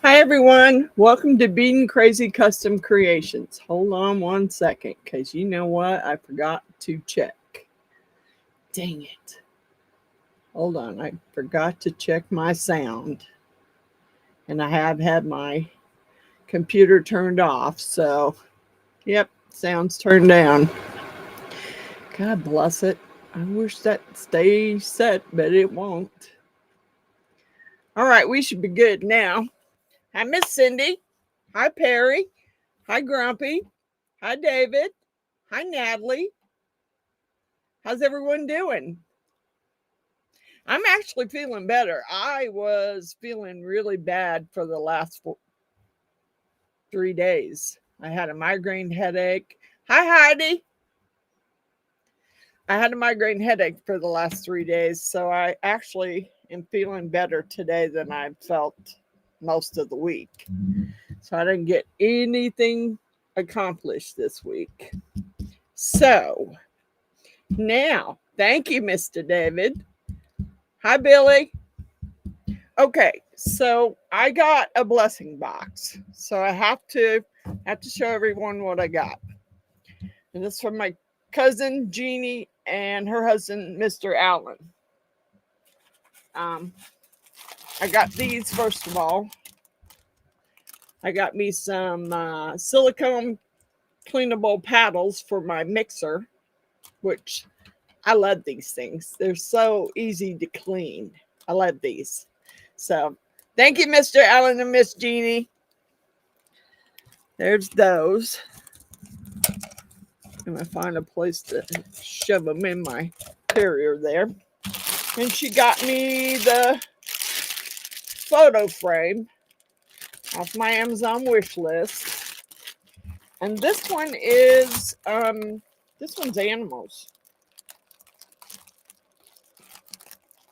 Hi everyone, welcome to Beadinkrazy Custom Creations. Hold on one second, because you know what? I forgot to check. Dang it. Hold on, I forgot to check my sound. And I have had my computer turned off, so yep, sound's turned down. God bless it. I wish that stayed set, but it won't. All right, we should be good now. Hi, Miss Cindy. Hi, Perry. Hi, Grumpy. Hi, David. Hi, Natalie. How's everyone doing? I'm actually feeling better. I was feeling really bad for the last 3 days. I had a migraine headache. Hi, Heidi. I had a migraine headache for the last 3 days, so I actually am feeling better today than I felt most of the week. So I didn't get anything accomplished this week. So now, thank you, Mr. David. Hi, Billy. Okay, so I got a blessing box. So I have to show everyone what I got. And this is from my cousin Jeannie and her husband, Mr. Allen. I got these first of all. I got me some silicone cleanable paddles for my mixer, which I love these things. They're so easy to clean. I love these. So thank you, Mr. Allen and Miss Jeannie. There's those. I'm going to find a place to shove them in my carrier there. And she got me the photo frame off my Amazon wish list. And this one is, this one's animals.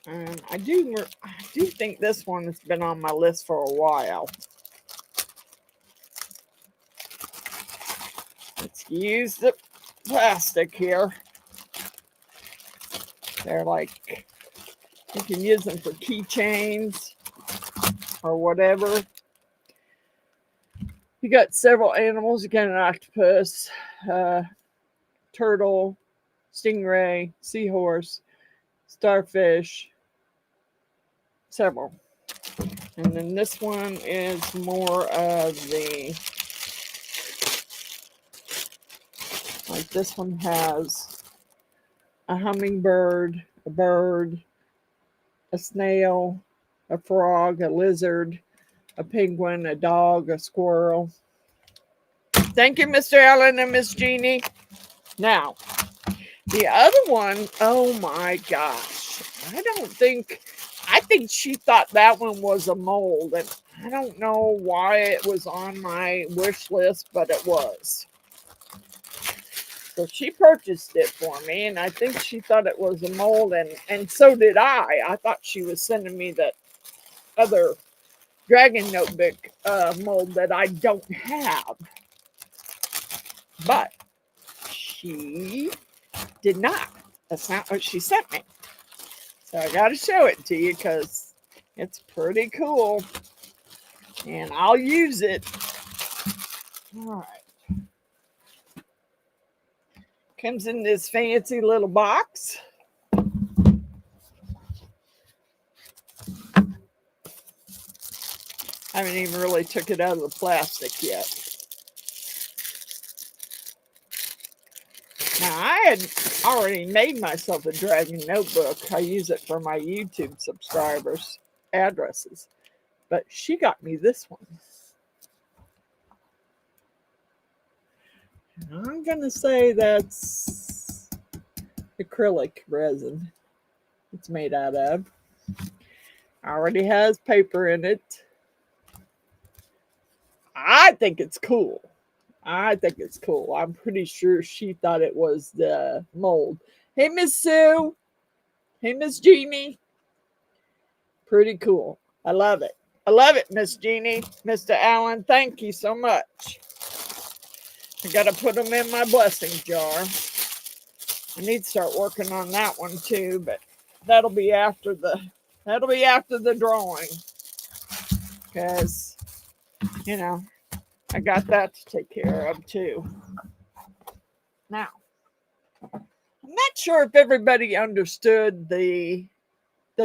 And I do think this one has been on my list for a while. Let's use the plastic here. They're like, you can use them for keychains or whatever. You got several animals. You got an octopus, turtle, stingray, seahorse, starfish, several. And then this one is more of the, like this one has a hummingbird, a bird, a snail, a frog, a lizard, a penguin, a dog, a squirrel. Thank you, Mr. Allen and Miss Jeannie. Now, the other one, oh my gosh. I think she thought that one was a mold. And I don't know why it was on my wish list, but it was. So she purchased it for me, and I think she thought it was a mold, and so did I. I thought she was sending me that other dragon notebook mold that I don't have. But she did not. That's not what she sent me. So I got to show it to you because it's pretty cool. And I'll use it. All right. Comes in this fancy little box. I haven't even really took it out of the plastic yet. Now, I had already made myself a dragon notebook. I use it for my YouTube subscribers' addresses. But she got me this one. And I'm going to say that's acrylic resin it's made out of. Already has paper in it. I think it's cool. I'm pretty sure she thought it was the mold. Hey, Miss Sue. Hey, Miss Jeannie. Pretty cool. I love it. I love it, Miss Jeannie. Mr. Allen, thank you so much. I got to put them in my blessing jar. I need to start working on that one too, but that'll be after the drawing. Because you know, I got that to take care of too. Now, I'm not sure if everybody understood the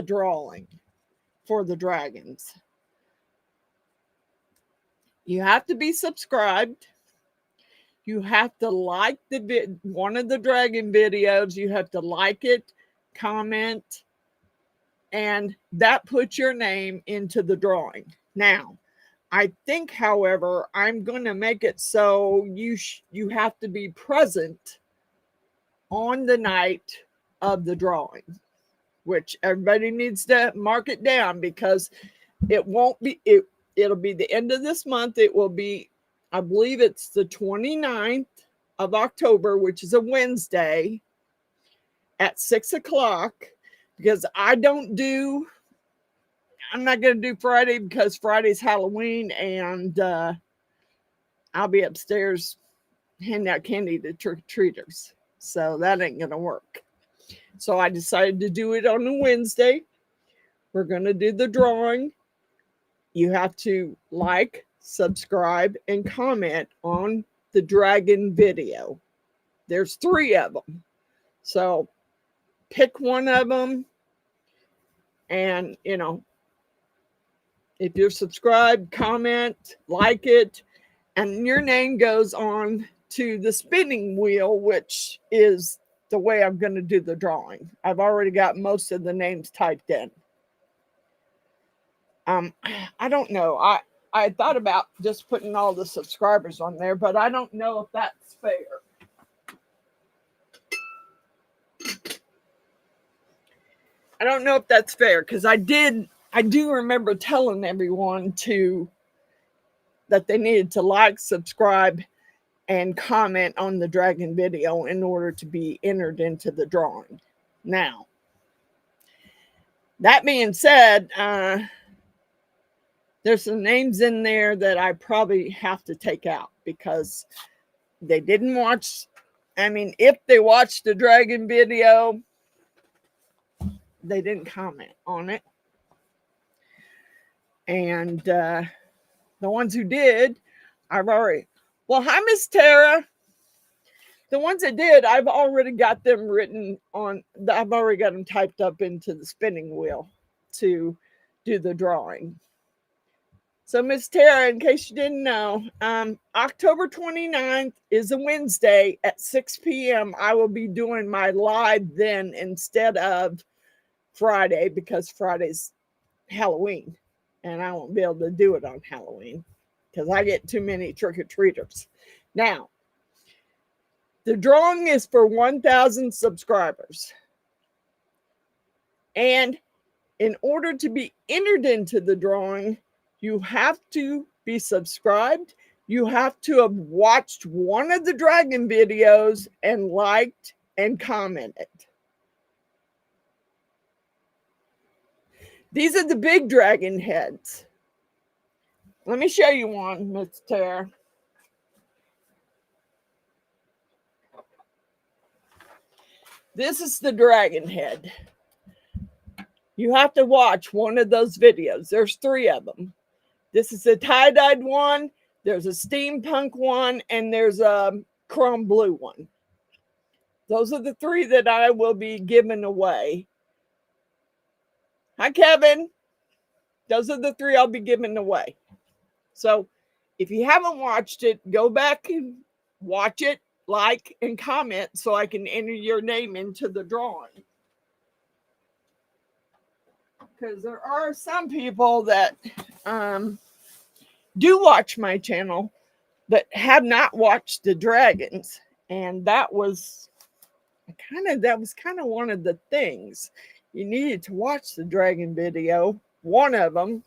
drawing for the dragons. You have to be subscribed. You have to like one of the dragon videos. You have to like it, comment, and that puts your name into the drawing. Now, I think, however, I'm going to make it so you have to be present on the night of the drawing, which everybody needs to mark it down, because it won't be it'll be the end of this month. It will be, I believe it's the 29th of October, which is a Wednesday at 6 o'clock, because I'm not going to do Friday because Friday's Halloween, and I'll be upstairs handing out candy to trick-or-treaters. So that ain't going to work. So I decided to do it on a Wednesday. We're going to do the drawing. You have to like, subscribe, and comment on the dragon video. There's 3 of them. So pick one of them. And, if you're subscribed, comment, like it, and your name goes on to the spinning wheel, which is the way I'm going to do the drawing. I've already got most of the names typed in. I don't know. I thought about just putting all the subscribers on there, but I don't know if that's fair. I don't know if that's fair, because I do remember telling everyone that they needed to like, subscribe, and comment on the dragon video in order to be entered into the drawing. Now, that being said, there's some names in there that I probably have to take out because they didn't watch. I mean, if they watched the dragon video, they didn't comment on it. And the ones who did, hi, Miss Tara. The ones that did, I've already got them written on, I've already got them typed up into the spinning wheel to do the drawing. So, Miss Tara, in case you didn't know, October 29th is a Wednesday at 6 p.m. I will be doing my live then instead of Friday, because Friday's Halloween, and I won't be able to do it on Halloween because I get too many trick-or-treaters. Now, the drawing is for 1,000 subscribers. And in order to be entered into the drawing, you have to be subscribed. You have to have watched one of the dragon videos and liked and commented. These are the big dragon heads. Let me show you one, Miss Tara. This is the dragon head. You have to watch one of those videos. There's 3 of them. This is a tie-dyed one, there's a steampunk one, and there's a chrome blue one. Those are the 3 that I will be giving away. Hi, Kevin. Those are the 3 I'll be giving away. So if you haven't watched it, go back and watch it, like, and comment so I can enter your name into the drawing. Because there are some people that do watch my channel that have not watched the dragons, and that was kind of one of the things. You needed to watch the dragon video, one of them.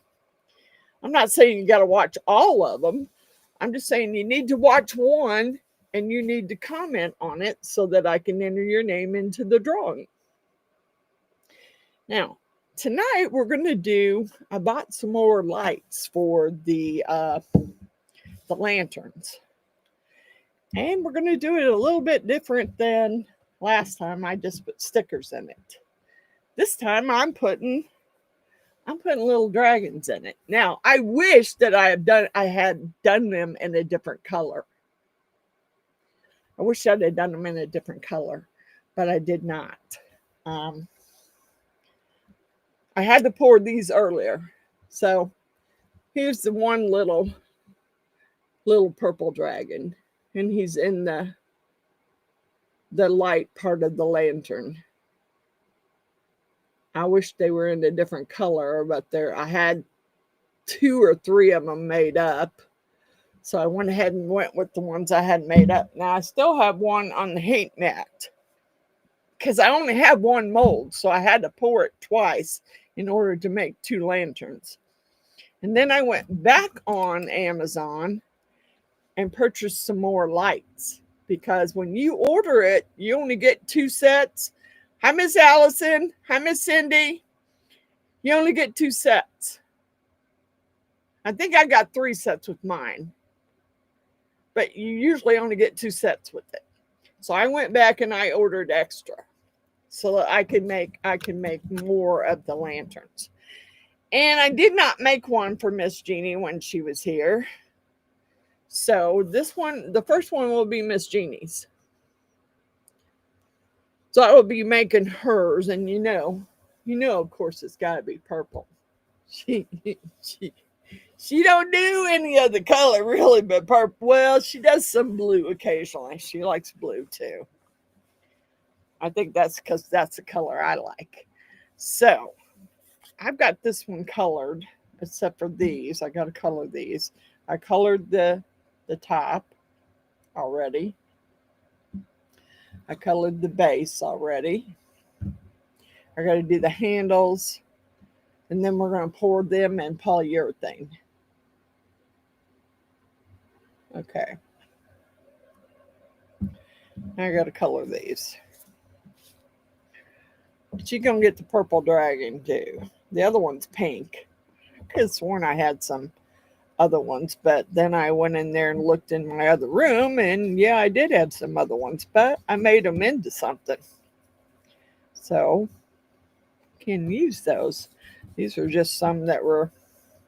I'm not saying you got to watch all of them. I'm just saying you need to watch one, and you need to comment on it so that I can enter your name into the drawing. Now, tonight we're going to do, I bought some more lights for the lanterns. And we're going to do it a little bit different than last time. I just put stickers in it. This time I'm putting I'm putting little dragons in it. Now, I wish that I had done them in a different color. I wish I'd have done them in a different color, but I did not. I had to pour these earlier. So here's the one little purple dragon, and he's in the light part of the lantern. I wish they were in a different color, but I had 2 or 3 of them made up. So I went ahead and went with the ones I had made up. Now I still have one on the heat mat because I only have one mold. So I had to pour it twice in order to make 2 lanterns. And then I went back on Amazon and purchased some more lights, because when you order it, you only get 2 sets. Hi, Miss Allison. Hi, Miss Cindy. You only get 2 sets. I think I got 3 sets with mine, but you usually only get 2 sets with it. So I went back and I ordered extra so that I can make more of the lanterns. And I did not make one for Miss Jeannie when she was here. So this one, the first one, will be Miss Jeannie's. So I will be making hers, and you know, of course, it's got to be purple. She don't do any other color really, but purple. Well, she does some blue occasionally. She likes blue too. I think that's because that's the color I like. So I've got this one colored, except for these. I got to color these. I colored the top already. I colored the base already. I got to do the handles, and then we're going to pour them in polyurethane. Okay. Now I got to color these. But you're going to get the purple dragon too. The other one's pink. I could have sworn I had some other ones, but then I went in there and looked in my other room, and yeah, I did have some other ones, but I made them into something. So can use those. These are just some that were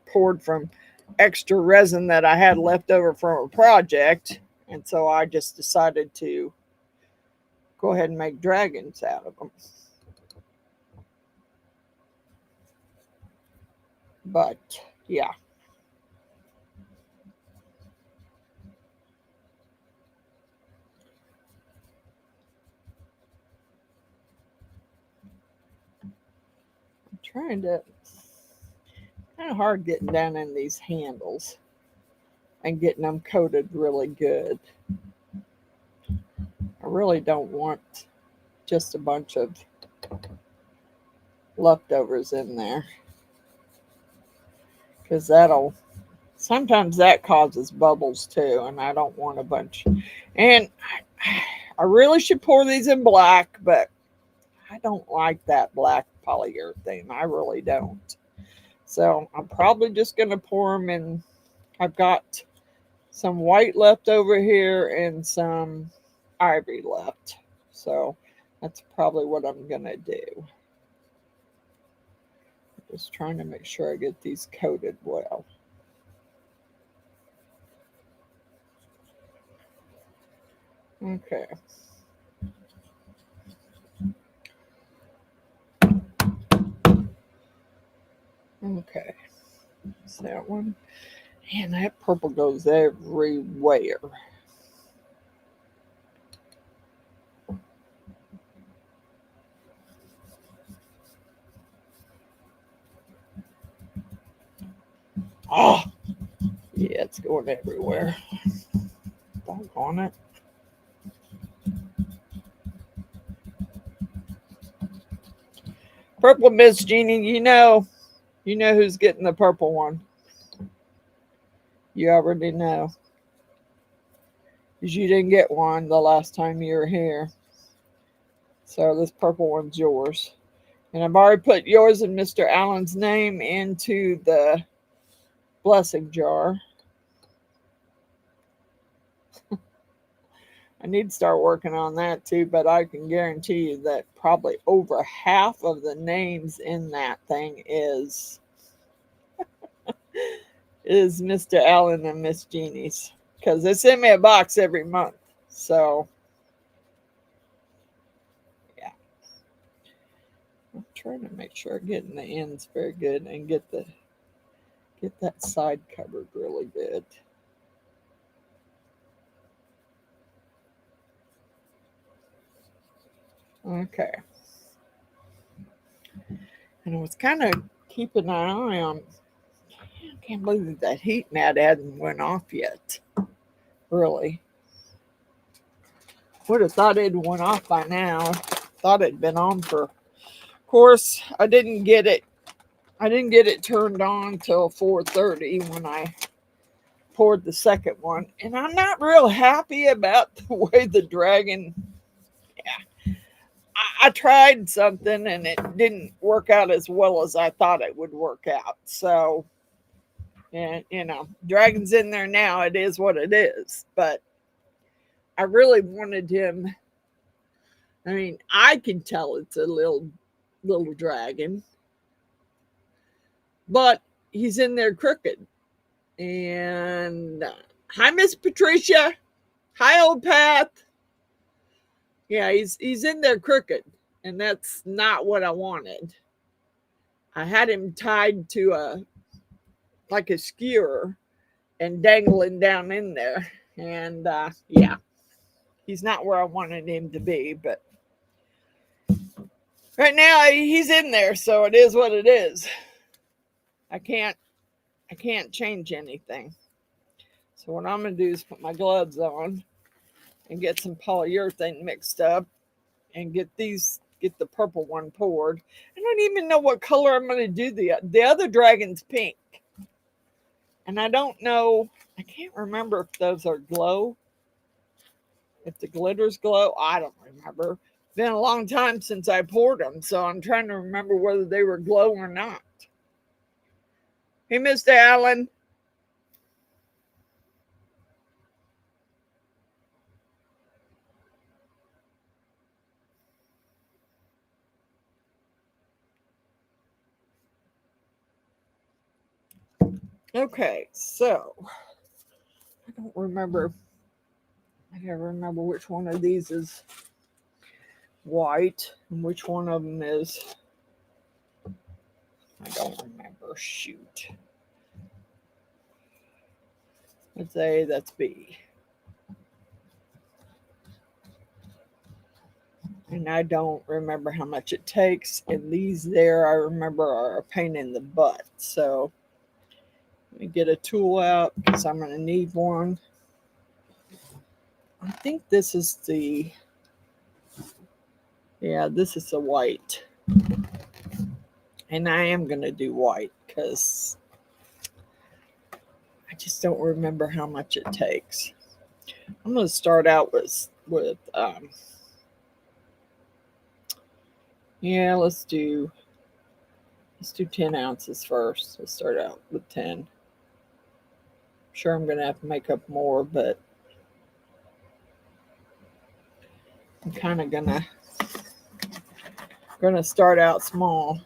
poured from extra resin that I had left over from a project, and so I just decided to go ahead and make dragons out of them. But yeah. I'm trying to, kind of hard getting down in these handles and getting them coated really good. I really don't want just a bunch of leftovers in there, because sometimes that causes bubbles too, and I don't want a bunch. And I really should pour these in black, but I don't like that black polyurethane. I really don't. So I'm probably just going to pour them in. I've got some white left over here and some ivory left. So that's probably what I'm going to do. Just trying to make sure I get these coated well. Okay. Okay. That's that one. Man, that purple goes everywhere. Oh, yeah, it's going everywhere. Doggone it. Purple Miss Jeannie, you know who's getting the purple one. You already know. Because you didn't get one the last time you were here. So this purple one's yours. And I've already put yours and Mr. Allen's name into the blessing jar. I need to start working on that too, but I can guarantee you that probably over half of the names in that thing is is Mr. Allen and Miss Jeannie's, because they send me a box every month. So, yeah. I'm trying to make sure I'm getting the ends very good and get that side covered really good. Okay. And I was kind of keeping an eye on, I can't believe that heat mat hadn't went off yet. Really. Would have thought it went off by now. Thought it'd been on for, of course, I didn't get it turned on till 4:30 when I poured the second one. And I'm not real happy about the way the dragon, yeah. I tried something and it didn't work out as well as I thought it would work out. So, and dragon's in there now. It is what it is. But I really wanted him. I mean, I can tell it's a little dragon, but he's in there crooked. And hi, Miss Patricia. Hi, old Pat. Yeah, he's in there crooked, and that's not what I wanted. I had him tied to like a skewer and dangling down in there, and yeah, he's not where I wanted him to be, but right now he's in there, so it is what it is. I can't change anything. So what I'm gonna do is put my gloves on and get some polyurethane mixed up and get the purple one poured. I don't even know what color I'm going to do. The other dragon's pink. And I don't know, I can't remember if those are glow. If the glitters glow, I don't remember. It's been a long time since I poured them, so I'm trying to remember whether they were glow or not. Hey, Mr. Allen. Okay, so I don't remember. I gotta remember which one of these is white and which one of them is. I don't remember. Shoot. That's A, that's B. And I don't remember how much it takes. And these there, I remember, are a pain in the butt. So let me get a tool out because I'm going to need one. I think this is the, yeah, this is the white. And I am going to do white because I just don't remember how much it takes. I'm going to start out with yeah, let's do 10 ounces first. Let's start out with 10. I'm sure I'm going to have to make up more, but I'm kind of gonna start out small,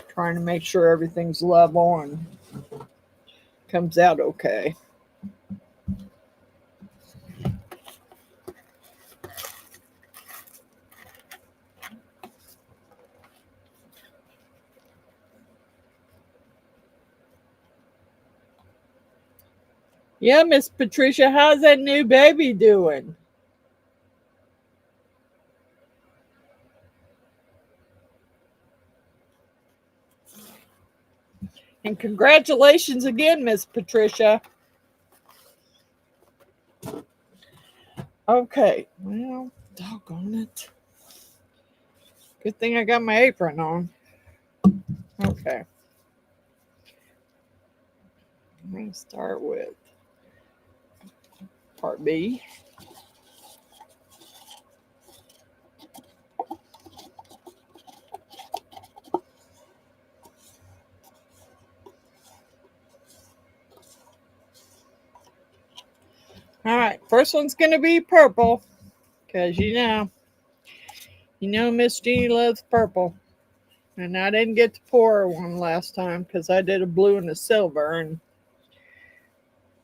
trying to make sure everything's level and comes out okay. Yeah, Miss Patricia, how's that new baby doing? And congratulations again, Miss Patricia. Okay, well, doggone it. Good thing I got my apron on. Okay. I'm going to start with part B. All right, first one's going to be purple because you know Miss Jeannie loves purple. And I didn't get to pour one last time because I did a blue and a silver. And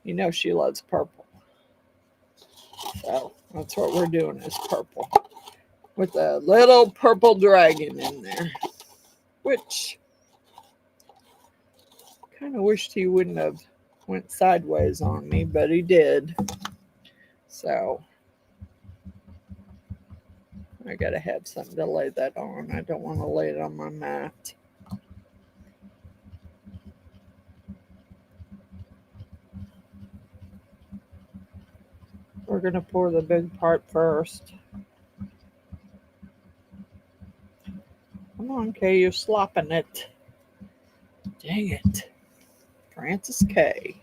You know she loves purple. So that's what we're doing is purple. With a little purple dragon in there. Which kind of wished he wouldn't have went sideways on me, but he did. So I gotta have something to lay that on. I don't want to lay it on my mat. We're gonna pour the big part first. Come on, Kay, you're slopping it. Dang it. Frances K,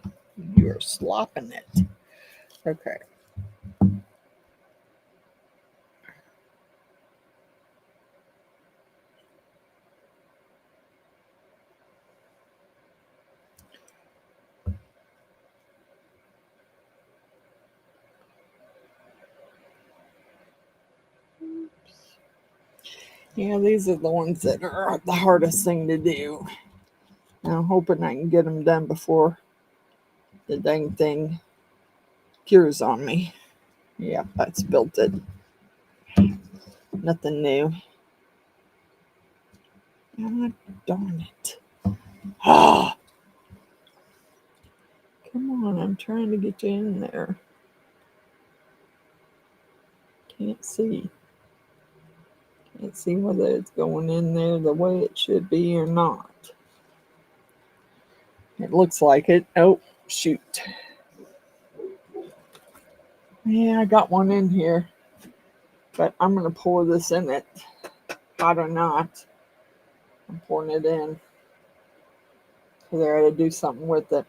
you're slopping it. Okay. Yeah, these are the ones that are the hardest thing to do. Now, I'm hoping I can get them done before the dang thing cures on me. Yeah, I spilled it. Nothing new. God darn it. Ah! Come on, I'm trying to get you in there. Can't see. Can't see whether it's going in there the way it should be or not. It looks like it. Oh, shoot. Yeah, I got one in here. But I'm going to pour this in it. Hot or not. I'm pouring it in. Because I got to do something with it.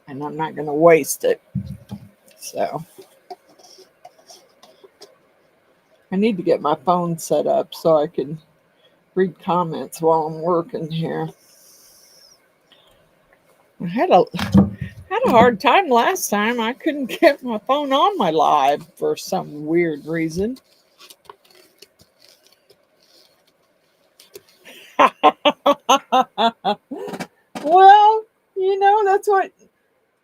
And I'm not going to waste it. So I need to get my phone set up so I can read comments while I'm working here. I had a hard time last time. I couldn't get my phone on my live for some weird reason. Well, you know,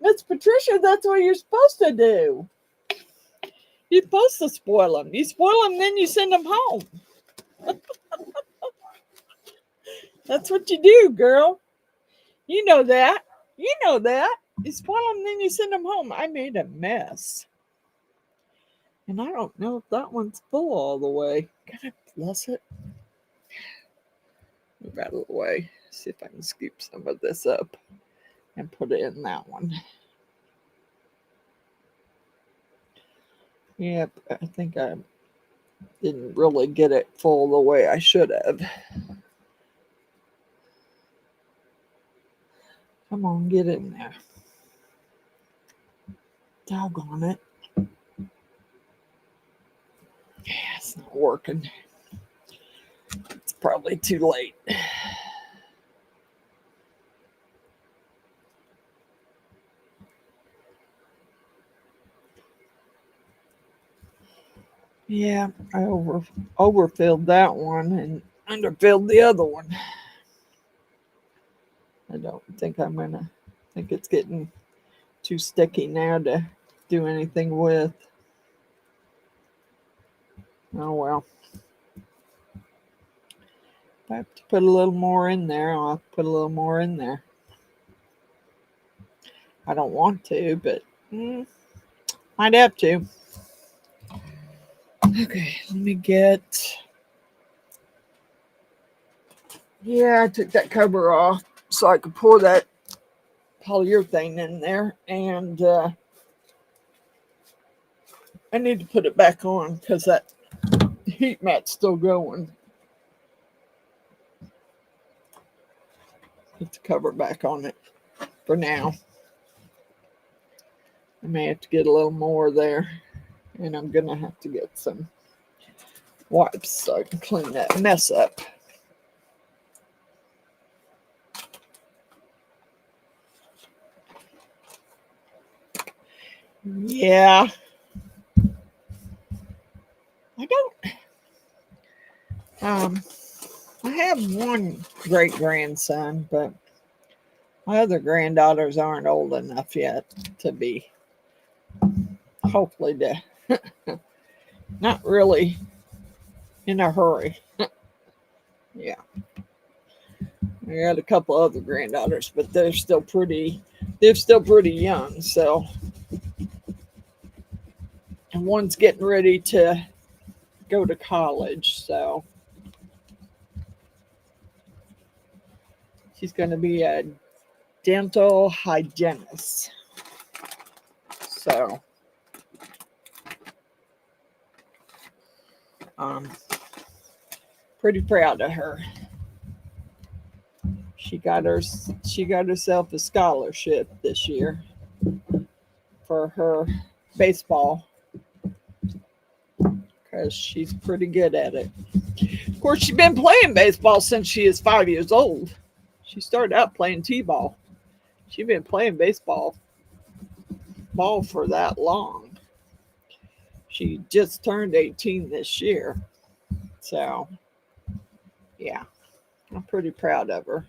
that's Patricia, that's what you're supposed to do. You're supposed to spoil them. You spoil them, then you send them home. That's what you do, girl. You know that. You know that. You spoil them, then you send them home. I made a mess. And I don't know if that one's full all the way. Can I bless it? Move out of the way. See if I can scoop some of this up and put it in that one. Yep, I think I didn't really get it full the way I should have. Come on, get in there. Doggone it. Yeah, it's not working. It's probably too late. Yeah, I overfilled that one and underfilled the other one. I don't think I'm gonna think it's getting too sticky now to do anything with. Oh well. If I have to put a little more in there, I'll have to put a little more in there. I don't want to, but might have to. Okay, let me get. Yeah, I took that cover off so I could pour that polyurethane in there, and I need to put it back on because that heat mat's still going. Put the cover back on it for now. I may have to get a little more there, and I'm gonna have to get some wipes so I can clean that mess up. Yeah. I don't. I have one great grandson, but My other granddaughters aren't old enough yet to be, hopefully, not really in a hurry. Yeah. I got a couple other granddaughters, but they're still pretty young. So, and one's getting ready to go to college. So she's going to be a dental hygienist. So, pretty proud of her. She got herself a scholarship this year for her baseball because she's pretty good at it. Of course, she's been playing baseball since she is 5 years old. She started out playing t-ball. She's been playing baseball for that long. She just turned 18 this year. So, yeah, I'm pretty proud of her.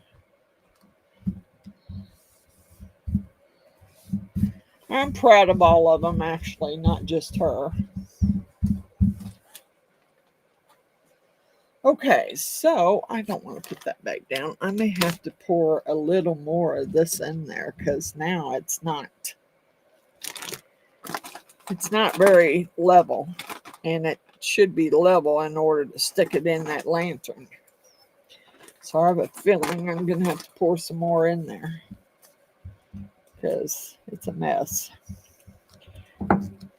I'm proud of all of them, actually, not just her. Okay, so I don't want to put that back down. I may have to pour a little more of this in there because now it's not very level, and it should be level in order to stick it in that lantern. So I have a feeling I'm going to have to pour some more in there because it's a mess.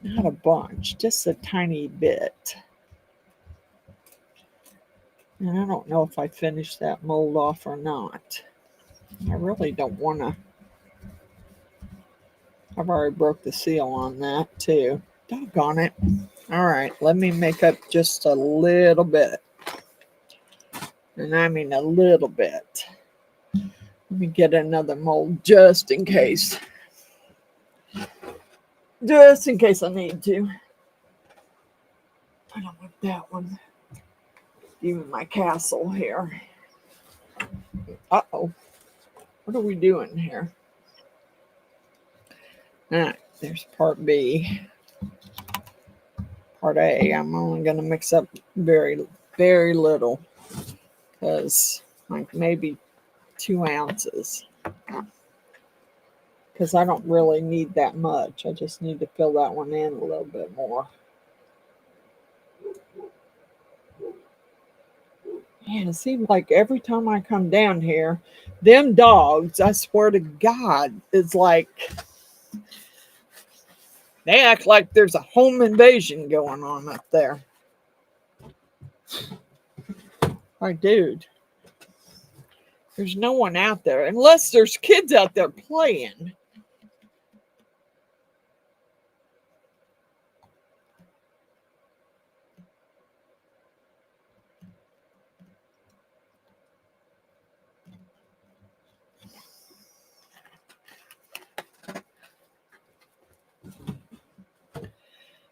Not a bunch, just a tiny bit. And I don't know if I finished that mold off or not. I really don't want to. I've already broke the seal on that too. Doggone it. All right, let me make up just a little bit. And I mean a little bit. Let me get another mold just in case. Just in case I need to. I don't want that one. Even my castle here. Uh-oh. What are we doing here? All right, there's part B. Part A, I'm only going to mix up very, very little. Because like maybe 2 ounces. Because I don't really need that much. I just need to fill that one in a little bit more. Man, it seems like every time I come down here, them dogs, I swear to God, it's like they act like there's a home invasion going on up there. Like, dude, there's no one out there unless there's kids out there playing.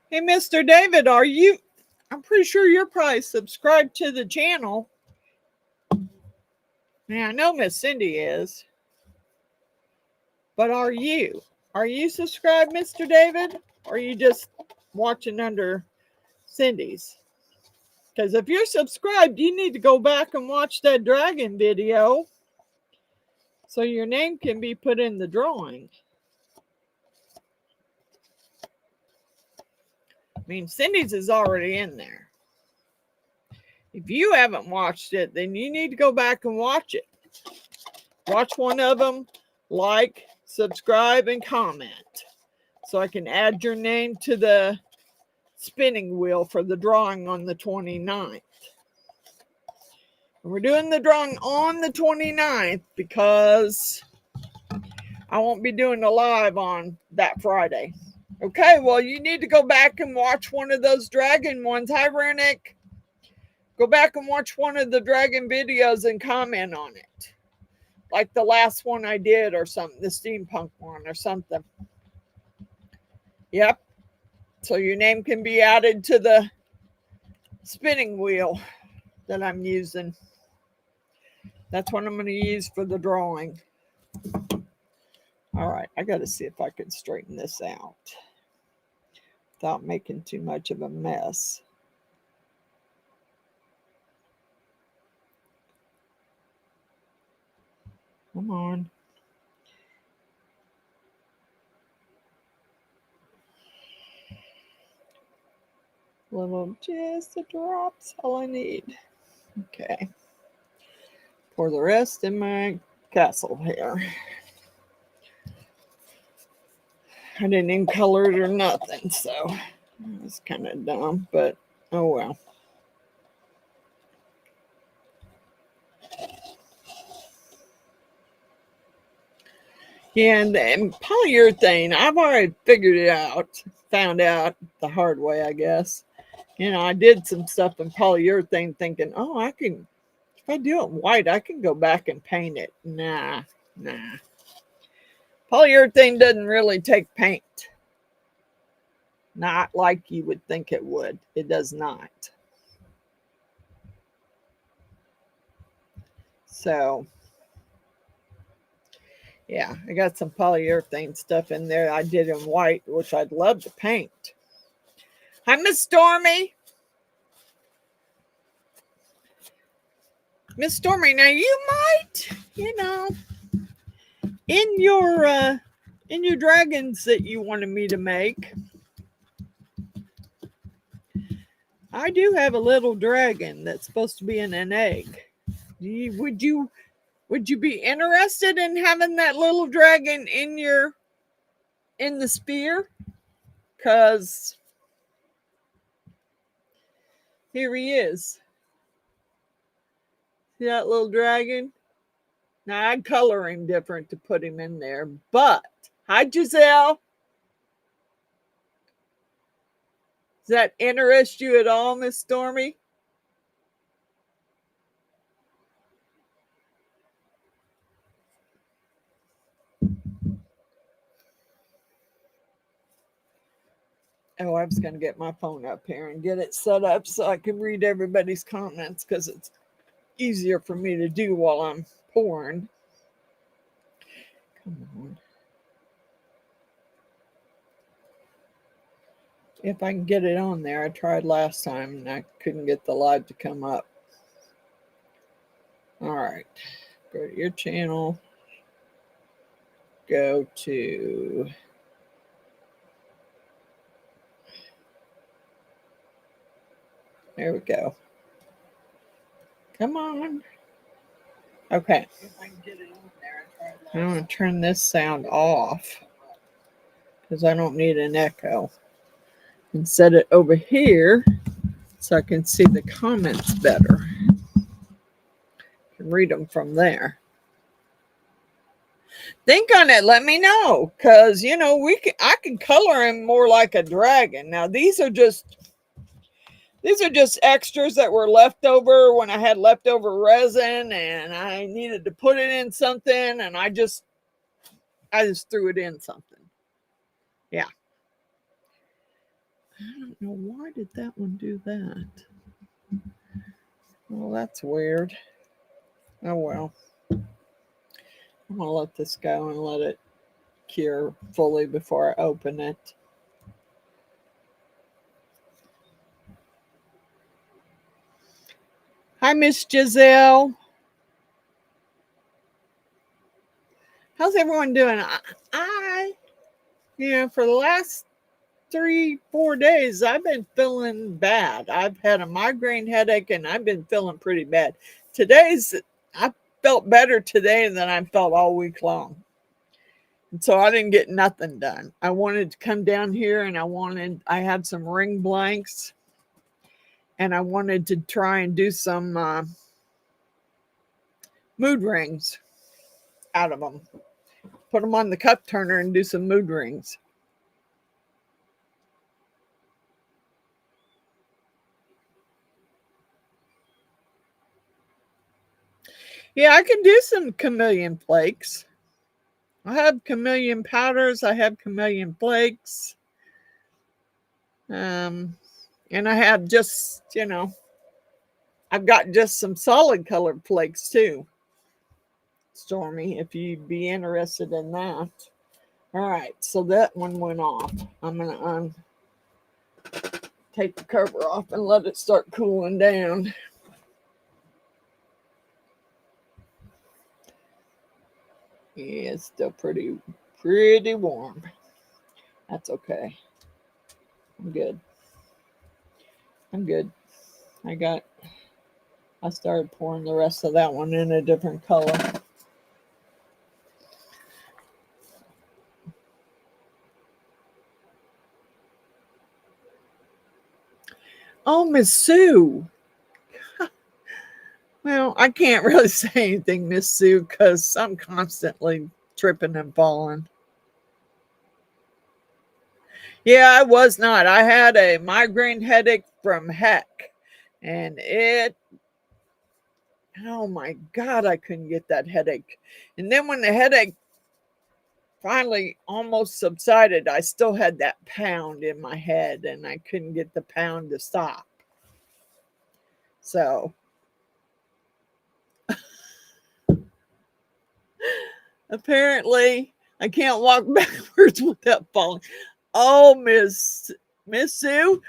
Hey, Mr. David, are you? I'm pretty sure you're probably subscribed to the channel. Now, I know Miss Cindy is. But are you? Are you subscribed, Mr. David? Or are you just watching under Cindy's? Because if you're subscribed, you need to go back and watch that dragon video so your name can be put in the drawing. I mean, Cindy's is already in there. If you haven't watched it, then you need to go back and watch it. Watch one of them, like, subscribe, and comment so I can add your name to the spinning wheel for the drawing on the 29th. And we're doing the drawing on the 29th because I won't be doing a live on that Friday. Okay, well, you need to go back and watch one of those dragon ones. Hi, Runic. Go back and watch one of the dragon videos and comment on it. Like the last one I did or something, the steampunk one or something. Yep. So your name can be added to the spinning wheel that I'm using. That's what I'm going to use for the drawing. All right, I got to see if I can straighten this out without making too much of a mess. Come on. Just a drop's all I need. Okay. Pour the rest in my castle here. I didn't even color it or nothing, so it's kind of dumb, but oh well. And polyurethane, I've already figured it out, found out the hard way, I guess. You know, I did some stuff in polyurethane thinking, oh, I can, if I do it white, I can go back and paint it. Nah. Polyurethane doesn't really take paint. Not like you would think it would. It does not. So, yeah, I got some polyurethane stuff in there I did in white, which I'd love to paint. Hi, Miss Stormy. Miss Stormy, now you might, you know, in your dragons that you wanted me to make, I do have a little dragon that's supposed to be in an egg. Would you be interested in having that little dragon in the spear? Because here he is. See that little dragon? Now I'd color him different to put him in there, but hi Giselle. Does that interest you at all, Miss Stormy? Oh, I was going to get my phone up here and get it set up so I can read everybody's comments because it's easier for me to do while I'm pouring. Come on. If I can get it on there, I tried last time and I couldn't get the live to come up. All right, go to your channel. Go to there we go. Come on. Okay. I'm going to turn this sound off because I don't need an echo. And set it over here so I can see the comments better. I can read them from there. Think on it. Let me know, because you know I can color him more like a dragon. Now these are just extras that were left over when I had leftover resin and I needed to put it in something, and I just threw it in something. Yeah. I don't know, why did that one do that? Well, that's weird. Oh well. I'm going to let this go and let it cure fully before I open it. Hi, Miss Giselle. How's everyone doing? For the last 3-4 days, I've been feeling bad. I've had a migraine headache and I've been feeling pretty bad. I felt better today than I felt all week long. And so I didn't get nothing done. I wanted to come down here and I had some ring blanks and I wanted to try and do some mood rings out of them. Put them on the cup turner and do some mood rings. Yeah, I can do some chameleon flakes. I have chameleon powders. I have chameleon flakes. And I have just, I've got just some solid colored flakes too. Stormy, if you'd be interested in that. All right, so that one went off. I'm going to take the cover off and let it start cooling down. Yeah, it's still pretty warm. That's okay. I'm good. I started pouring the rest of that one in a different color. Oh, Miss Sue. Well, I can't really say anything, Miss Sue, because I'm constantly tripping and falling. Yeah, I was not. I had a migraine headache from heck. And oh my God, I couldn't get that headache. And then when the headache finally almost subsided, I still had that pound in my head and I couldn't get the pound to stop. So apparently I can't walk backwards without falling. Oh, Miss Sue,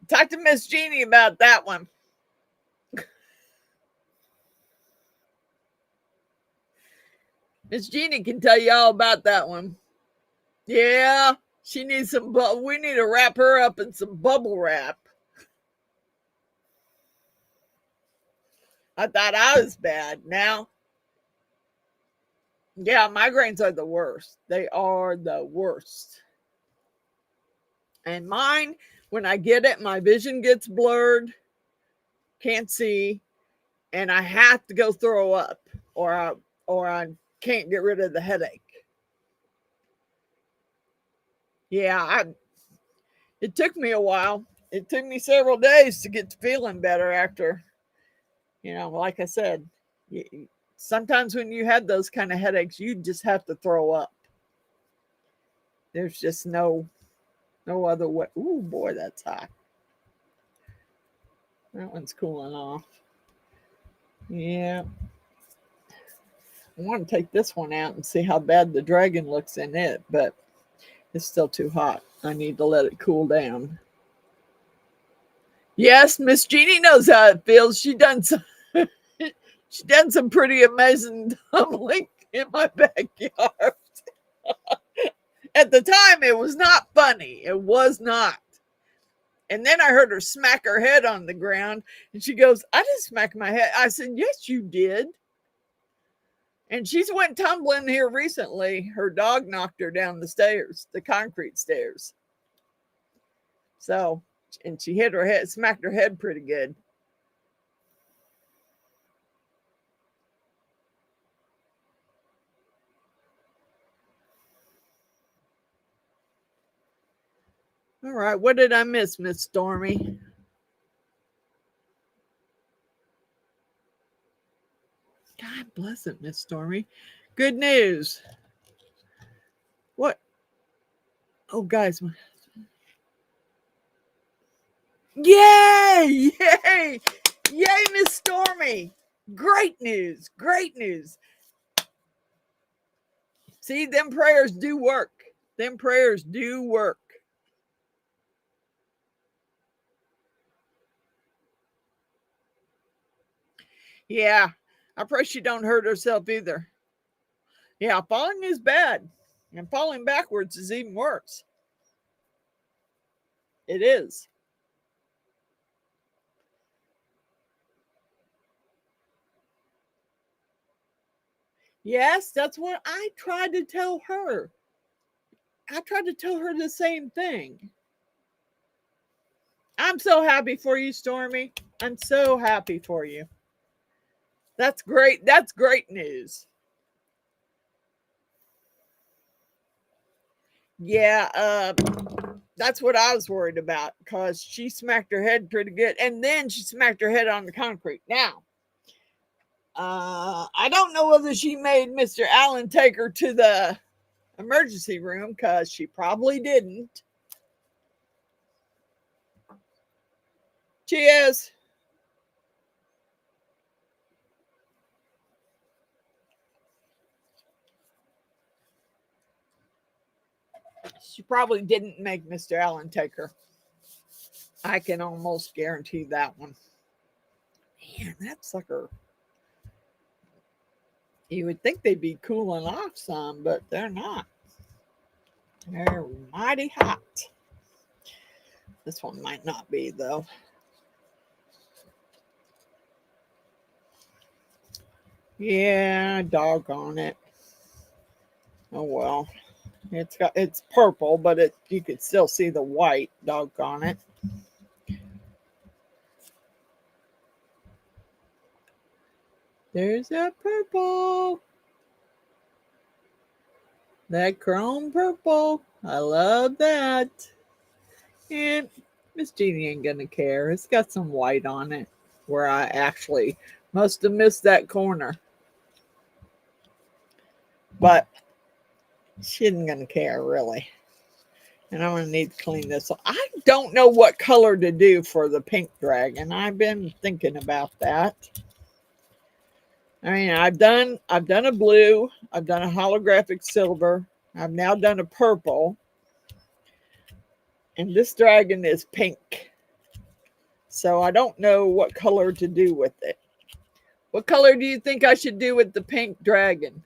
talk to Miss Jeannie about that one. Miss Jeannie can tell you all about that one. Yeah, she needs some. We need to wrap her up in some bubble wrap. I thought I was bad. Now, yeah, migraines are the worst. They are the worst. And mine, when I get it, my vision gets blurred, can't see, and I have to go throw up, or I can't get rid of the headache. Yeah, it took me a while. It took me several days to get to feeling better after, like I said, sometimes when you have those kind of headaches, you just have to throw up. There's just no other way. Ooh, boy, that's hot. That one's cooling off. Yeah. I want to take this one out and see how bad the dragon looks in it, but it's still too hot. I need to let it cool down. Yes, Miss Jeannie knows how it feels. She done some pretty amazing tumbling in my backyard. At the time, it was not funny. It was not. And then I heard her smack her head on the ground, and she goes, "I didn't smack my head." I said, "Yes, you did." And she's went tumbling here recently. Her dog knocked her down the stairs, the concrete stairs. So, and she hit her head, smacked her head pretty good. All right, what did I miss, Miss Stormy? God bless it, Miss Stormy. Good news. What? Oh, guys. Yay! Yay! Yay, Miss Stormy. Great news. Great news. See, them prayers do work. Them prayers do work. Yeah, I pray she don't hurt herself either. Yeah, falling is bad. And falling backwards is even worse. It is. Yes, that's what I tried to tell her. I tried to tell her the same thing. I'm so happy for you, Stormy. I'm so happy for you. That's great. That's great news. Yeah, that's what I was worried about because she smacked her head pretty good, and then she smacked her head on the concrete. Now, I don't know whether she made Mr. Allen take her to the emergency room because she probably didn't. Cheers. She probably didn't make Mr. Allen take her. I can almost guarantee that one. Man, that sucker. You would think they'd be cooling off some, but they're not. They're mighty hot. This one might not be, though. Yeah, doggone it. Oh well. It's purple, but you could still see the white, doggone it. There's that purple. That chrome purple. I love that. And Miss Jeannie ain't gonna care. It's got some white on it where I actually must have missed that corner. But she isn't gonna care really. And I'm gonna need to clean this. I don't know what color to do for the pink dragon. I've been thinking about that. I mean, I've done a blue, I've done a holographic silver, I've now done a purple, and this dragon is pink. So I don't know what color to do with it. What color do you think I should do with the pink dragon?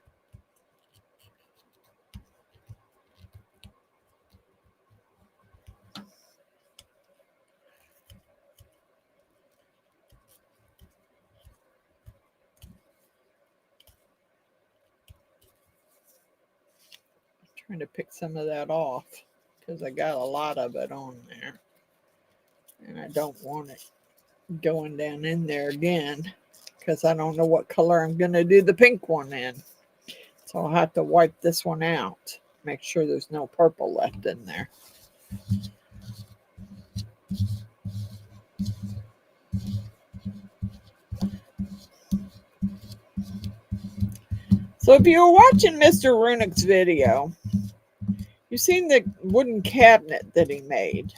Trying to pick some of that off because I got a lot of it on there and I don't want it going down in there again because I don't know what color I'm going to do the pink one in. So I'll have to wipe this one out, make sure there's no purple left in there. So if you were watching Mr. Runick's video, you've seen the wooden cabinet that he made.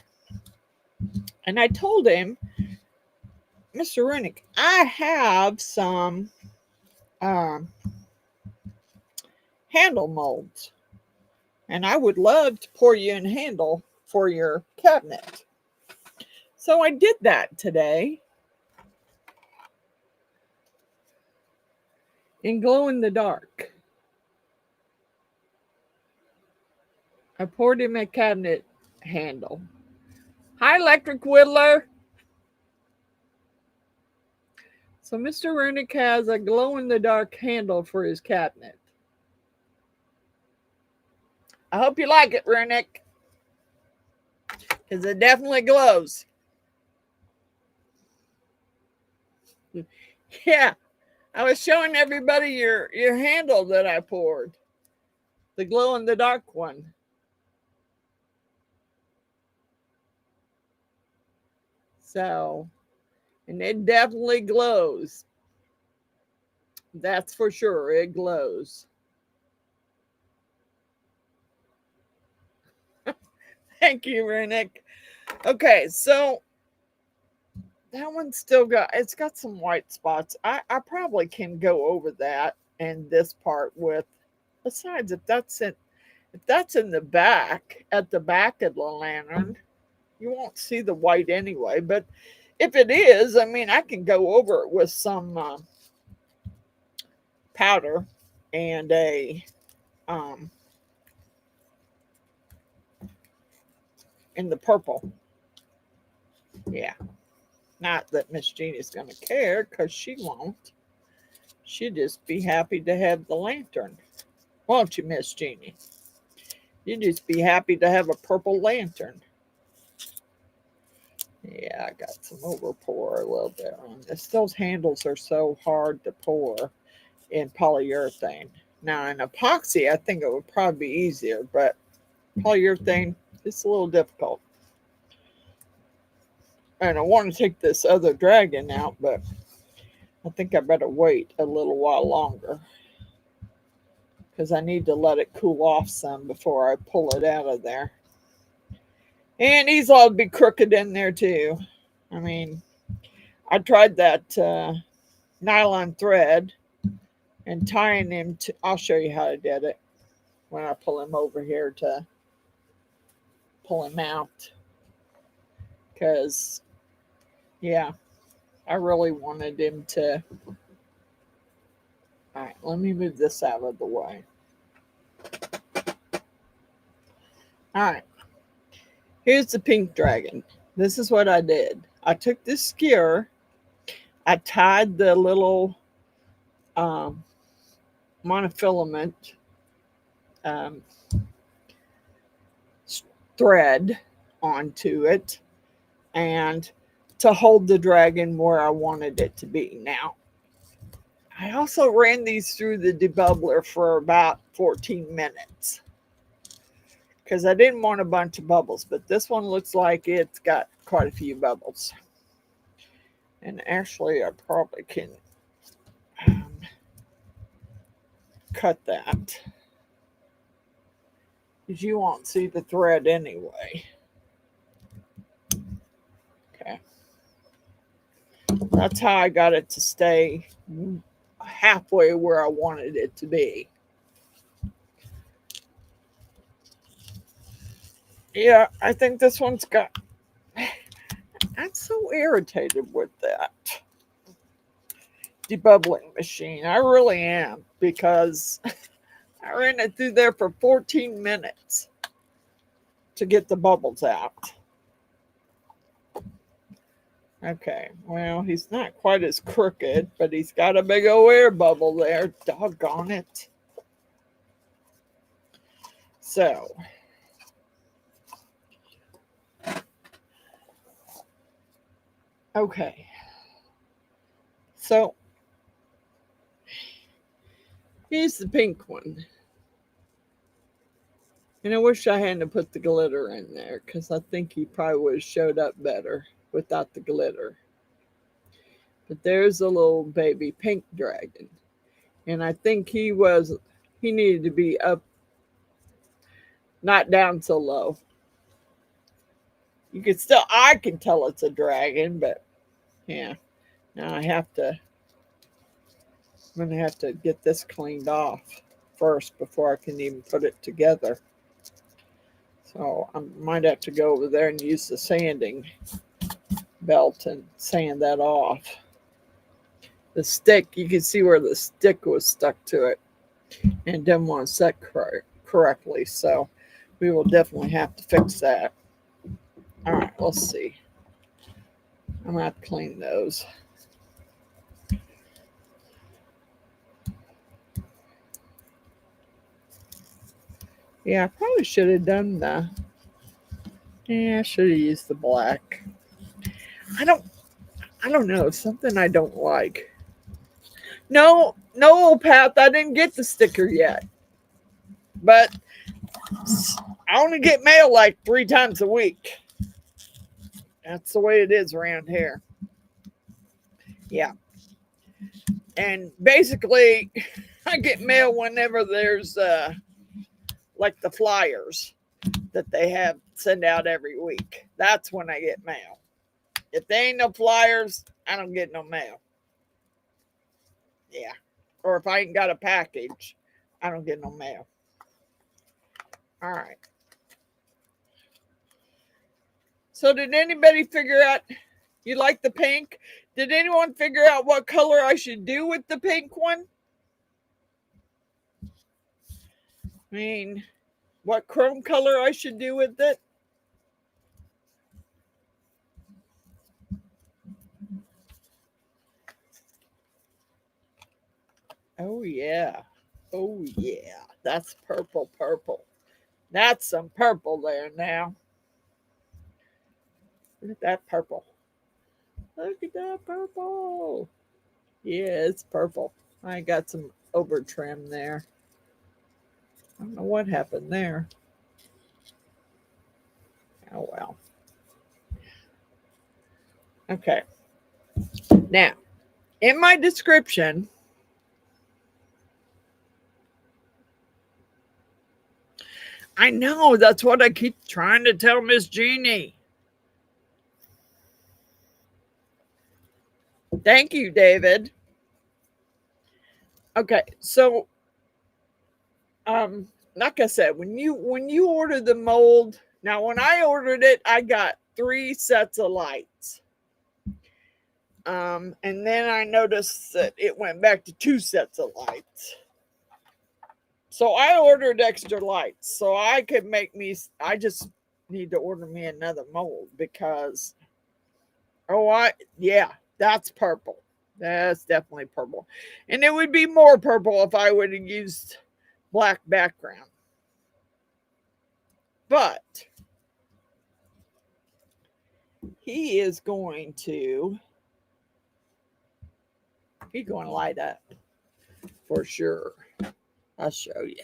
And I told him, Mr. Runick, I have some handle molds. And I would love to pour you in handle for your cabinet. So I did that today. In glow in the dark. I poured him a cabinet handle. Hi, Electric Whittler. So Mr. Runick has a glow in the dark handle for his cabinet. I hope you like it, Runick, because it definitely glows. Yeah, I was showing everybody your handle that I poured, the glow in the dark one. So, and it definitely glows. That's for sure. It glows. Thank you, Runick. Okay, so that one's still it's got some white spots. I probably can go over that and this part with, besides if that's in the back, at the back of the lantern, you won't see the white anyway. But if it is, I mean, I can go over it with some powder and a in the purple. Yeah. Not that Miss Jeannie's going to care, because she won't. She'd just be happy to have the lantern. Won't you, Miss Jeannie? You'd just be happy to have a purple lantern. Yeah, I got some over pour a little bit on this. Those handles are so hard to pour in polyurethane. Now, in epoxy, I think it would probably be easier, but polyurethane, it's a little difficult. And I want to take this other dragon out, but I think I better wait a little while longer because I need to let it cool off some before I pull it out of there. And these all be crooked in there too. I mean, I tried that nylon thread and tying them to, I'll show you how I did it when I pull him over here to pull him out. Because, yeah, I really wanted him to. All right, let me move this out of the way. All right, here's the pink dragon. This is what I did. I took this skewer, I tied the little monofilament um, thread onto it, and to hold the dragon where I wanted it to be. Now, I also ran these through the debubbler for about 14 minutes because I didn't want a bunch of bubbles, but this one looks like it's got quite a few bubbles. And actually, I probably can cut that because you won't see the thread anyway. Okay. That's how I got it to stay halfway where I wanted it to be. Yeah, I think this one's got... I'm so irritated with that debubbling machine. I really am, because I ran it through there for 14 minutes to get the bubbles out. Okay, well, he's not quite as crooked, but he's got a big old air bubble there. Doggone it. So, okay. So, here's the pink one. And I wish I hadn't put the glitter in there, because I think he probably would have showed up better without the glitter. But there's a little baby pink dragon. And I think he needed to be up, not down so low. You can still, I can tell it's a dragon, but yeah. Now I'm going to have to get this cleaned off first before I can even put it together. So I might have to go over there and use the sanding belt and sand that off. The stick, you can see where the stick was stuck to it and didn't want to set correctly. So we will definitely have to fix that. All right, let's see. I'm going to have to clean those. Yeah, I probably should have done I should have used the black. I don't know, something I don't like. No, old Pat, I didn't get the sticker yet. But I only get mail like 3 times a week. That's the way it is around here. Yeah. And basically, I get mail whenever there's like the flyers that they send out every week. That's when I get mail. If there ain't no flyers, I don't get no mail. Yeah. Or if I ain't got a package, I don't get no mail. All right. So did anybody figure out, you like the pink? Did anyone figure out what color I should do with the pink one? I mean, what chrome color I should do with it? Oh, yeah. Oh, yeah. That's purple. That's some purple there now. Look at that purple. Look at that purple. Yeah, it's purple. I got some over trim there. I don't know what happened there. Oh, well. Okay. Now, in my description, I know, that's what I keep trying to tell Miss Jeannie. Thank you, David. Okay, so like I said, when you order the mold, now when I ordered it, I got 3 sets of lights. And then I noticed that it went back to 2 sets of lights. So I ordered extra lights so I could I just need to order me another mold because, yeah, that's purple. That's definitely purple. And it would be more purple if I would have used black background. But he's going to light up for sure. I'll show you.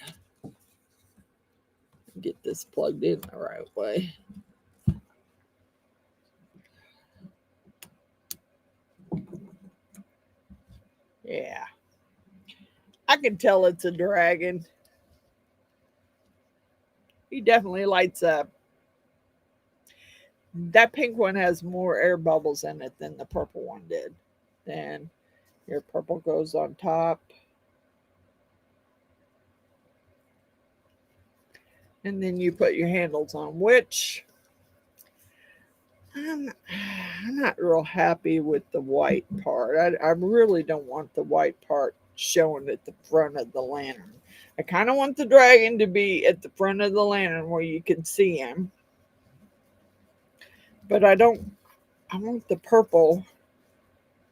Get this plugged in the right way. Yeah. I can tell it's a dragon. He definitely lights up. That pink one has more air bubbles in it than the purple one did. Then your purple goes on top. And then you put your handles on, which I'm not real happy with the white part. I really don't want the white part showing at the front of the lantern. I kind of want the dragon to be at the front of the lantern where you can see him. But I want the purple,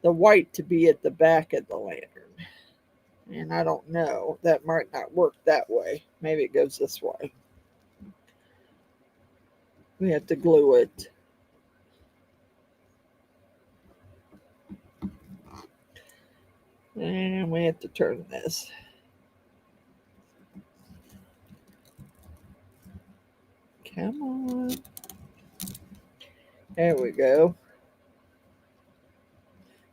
the white to be at the back of the lantern. And I don't know. That might not work that way. Maybe it goes this way. We have to glue it. And we have to turn this. Come on. There we go.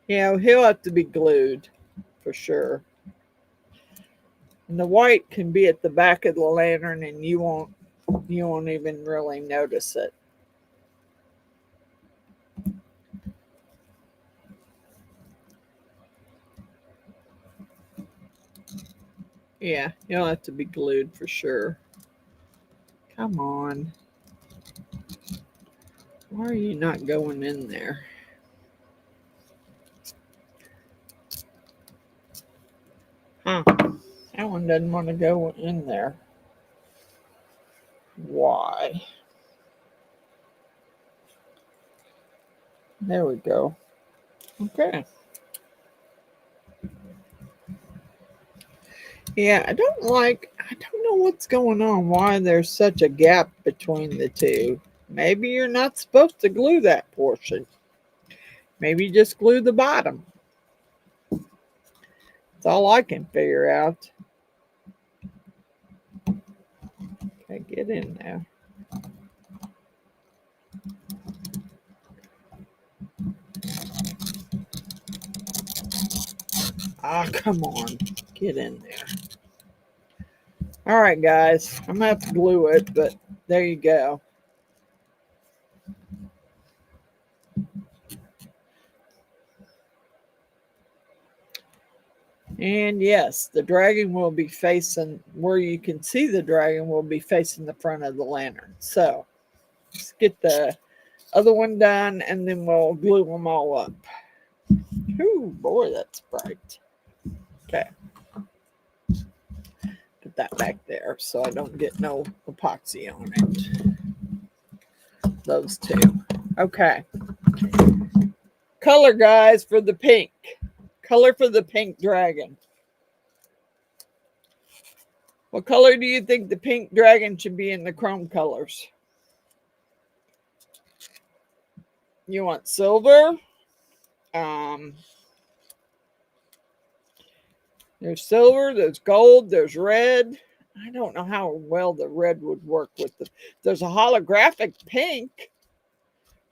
Yeah, he'll have to be glued for sure. And the white can be at the back of the lantern and you won't even really notice it. Yeah, you'll have to be glued for sure. Come on. Why are you not going in there? Huh. That one doesn't want to go in there. Why? There we go. Okay. Yeah, I don't know what's going on, why there's such a gap between the two. Maybe you're not supposed to glue that portion. Maybe just glue the bottom. That's all I can figure out. Okay, get in there. Ah, come on. Get in there. All right, guys. I'm going to have to glue it, but there you go. And yes, the dragon will be facing where you can see the dragon will be facing the front of the lantern. So let's get the other one done and then we'll glue them all up. Ooh, boy, that's bright. Okay. Put that back there so I don't get no epoxy on it. Those two. Okay. Color, guys, for the pink. Color for the pink dragon. What color do you think the pink dragon should be in the chrome colors? You want silver? There's silver, there's gold, there's red. I don't know how well the red would work with the. There's a holographic pink.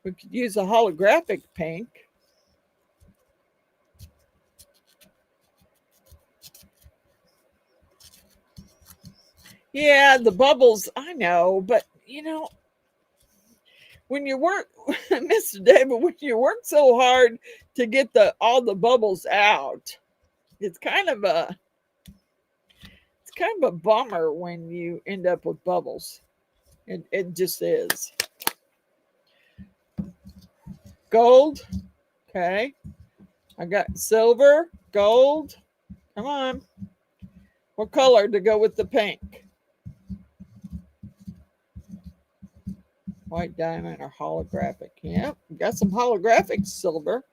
We could use a holographic pink. Yeah, the bubbles, I know, but you know, when you work, Mr. David, when you work so hard to get all the bubbles out, it's kind of kind of a bummer when you end up with bubbles. It just is. Gold. Okay. I got silver, gold. Come on. What color to go with the pink? White diamond or holographic? Yep. Got some holographic silver.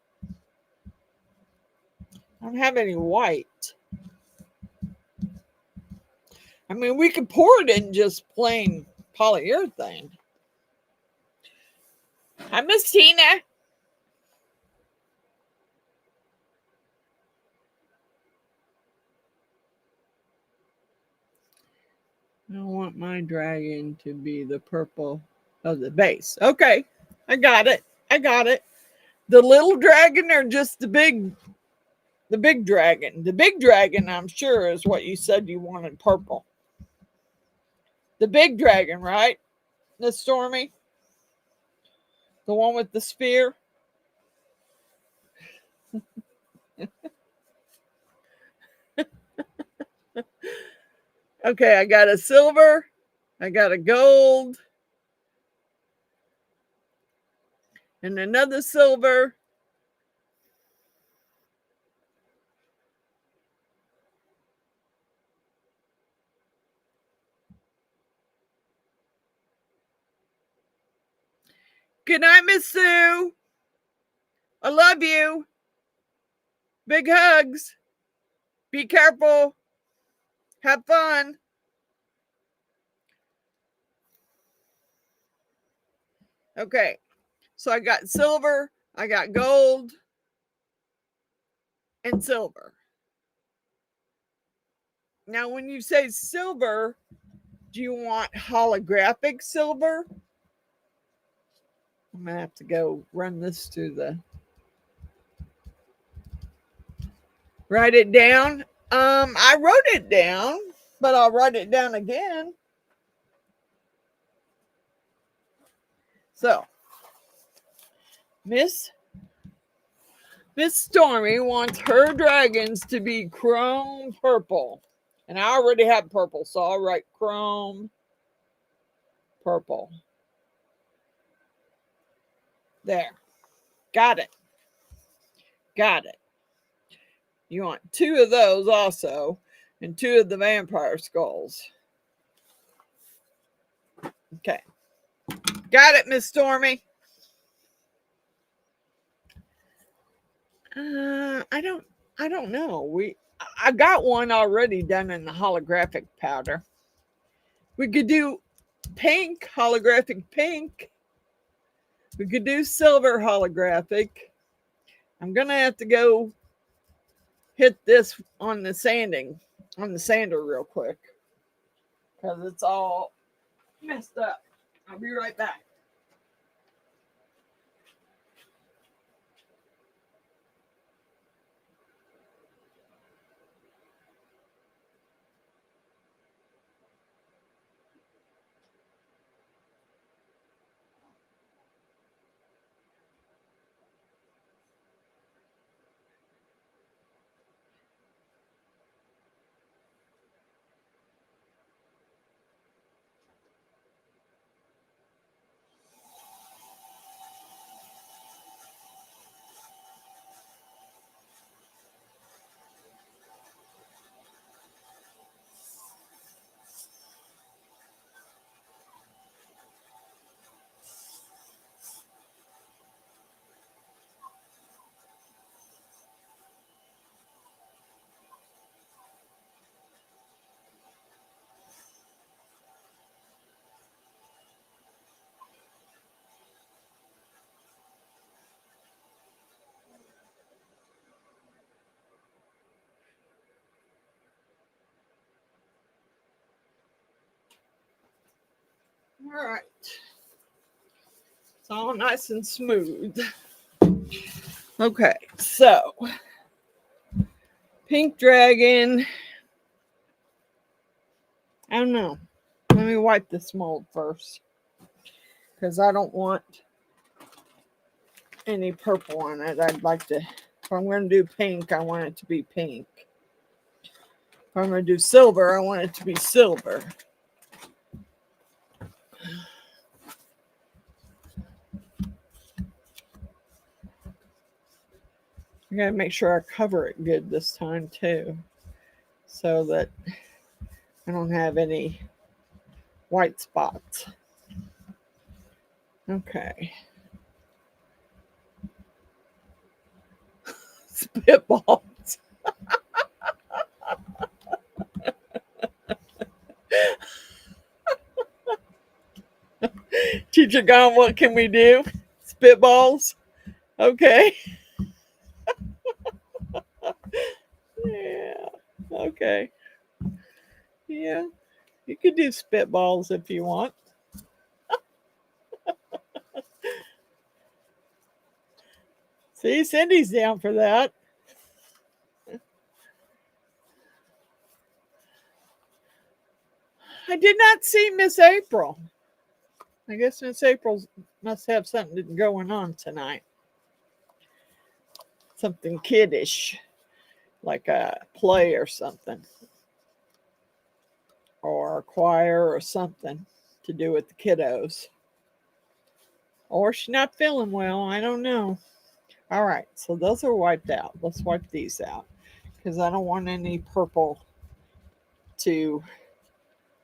I don't have any white. I mean, we could pour it in just plain polyurethane. Hi, Miss Tina. I want my dragon to be the purple of the base. Okay, I got it. I got it. The little dragon or just the big dragon? The big dragon, I'm sure, is what you said you wanted purple. The big dragon, right? The Stormy? The one with the spear? Okay, I got a silver. I got a gold. And another silver. Good night, Miss Sue. I love you. Big hugs. Be careful. Have fun. Okay, so I got silver, I got gold, and silver. Now, when you say silver, do you want holographic silver? I'm going to have to go run this to the... Write it down. I wrote it down, but I'll write it down again. So, Miss Stormy wants her dragons to be chrome purple. And I already have purple, so I'll write chrome purple. There. Got it. Got it. You want 2 of those also, and 2 of the vampire skulls. Okay. Got it, Miss Stormy. I don't know. I got one already done in the holographic powder. We could do pink, holographic pink. We could do silver holographic. I'm gonna have to go hit this on the sander real quick, because it's all messed up. I'll be right back. All right. It's all nice and smooth. Okay, so pink dragon. I don't know. Let me wipe this mold first, because I don't want any purple on it. I'd like to, if I'm going to do pink, I want it to be pink. If I'm going to do silver, I want it to be silver. I got to make sure I cover it good this time too, so that I don't have any white spots. Okay. Spitballs. Teacher gone, what can we do? Spitballs? Okay. Yeah. Okay. Yeah. You could do spitballs if you want. See, Cindy's down for that. I did not see Miss April. I guess Miss April must have something going on tonight. Something kiddish, like a play or something, or a choir or something to do with the kiddos. Or she's not feeling well. I don't know. All right, so those are wiped out. Let's wipe these out because I don't want any purple to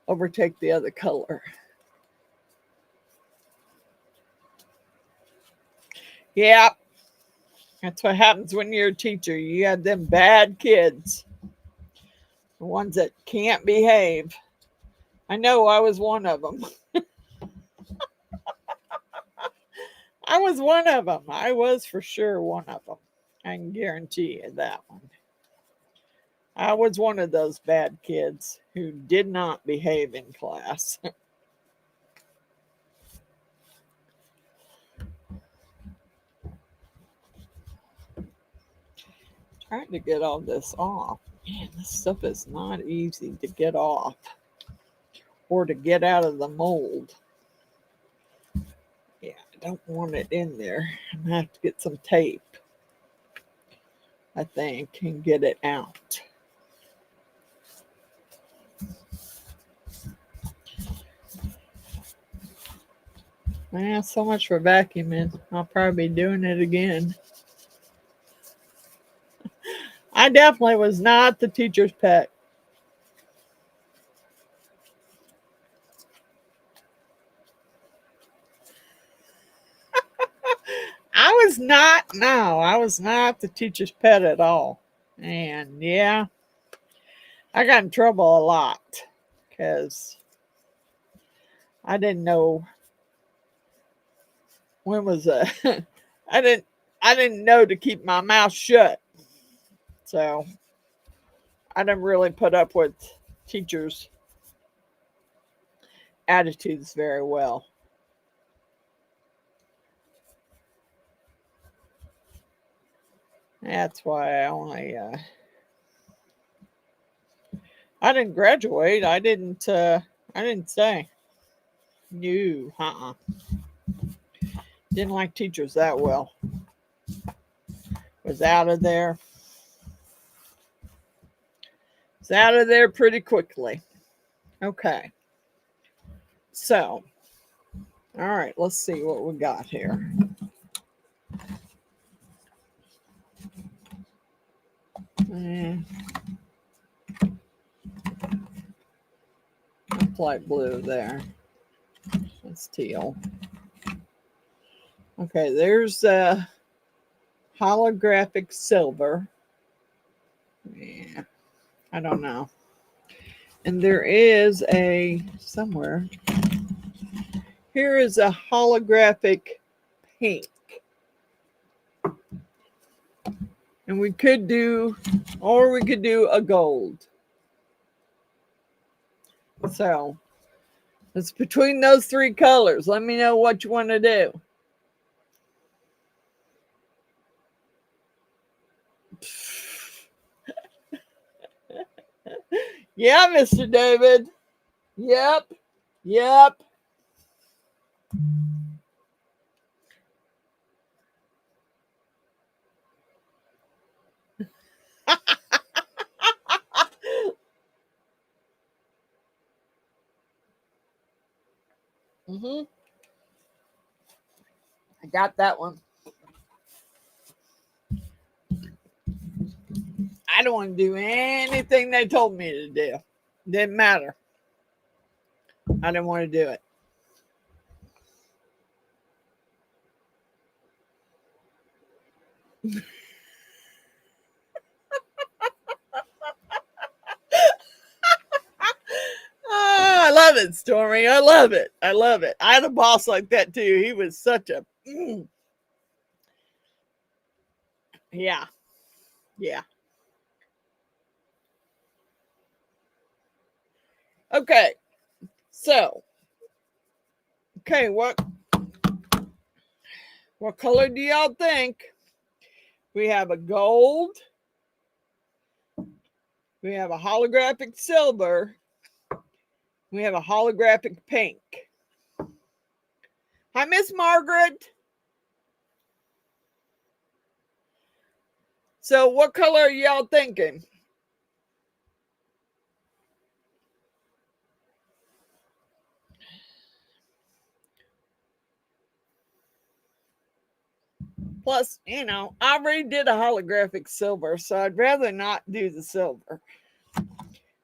overtake the other color. Yeah, that's what happens when you're a teacher. You got them bad kids, the ones that can't behave. I know I was one of them. I was one of them. I was for sure one of them. I can guarantee you that one. I was one of those bad kids who did not behave in class. Trying to get all this off. Man, this stuff is not easy to get off or to get out of the mold. Yeah, I don't want it in there. I'm gonna have to get some tape, I think, and get it out. Yeah, so much for vacuuming. I'll probably be doing it again. I definitely was not the teacher's pet. I was not the teacher's pet at all. And yeah, I got in trouble a lot because I didn't know when was I didn't know to keep my mouth shut. So I didn't really put up with teachers' attitudes very well. That's why I didn't graduate. I didn't stay. No, didn't like teachers that well. Was out of there. Was out of there pretty quickly. Okay. So, all right, let's see what we got here. That's light blue there. That's teal. Okay, there's holographic silver. Yeah, I don't know. And there is somewhere. Here is a holographic pink. And we could do a gold. So it's between those three colors. Let me know what you want to do. Yeah, Mr. David. Yep. I got that one. I don't want to do anything they told me to do. Didn't matter. I didn't want to do it. Oh, I love it, Stormy. I love it. I love it. I had a boss like that too. He was such a yeah. Yeah. Okay. So, okay, what color do y'all think? We have a gold. We have a holographic silver. We have a holographic pink. Hi, Miss Margaret. So what color are y'all thinking? Plus, you know, I already did a holographic silver, so I'd rather not do the silver.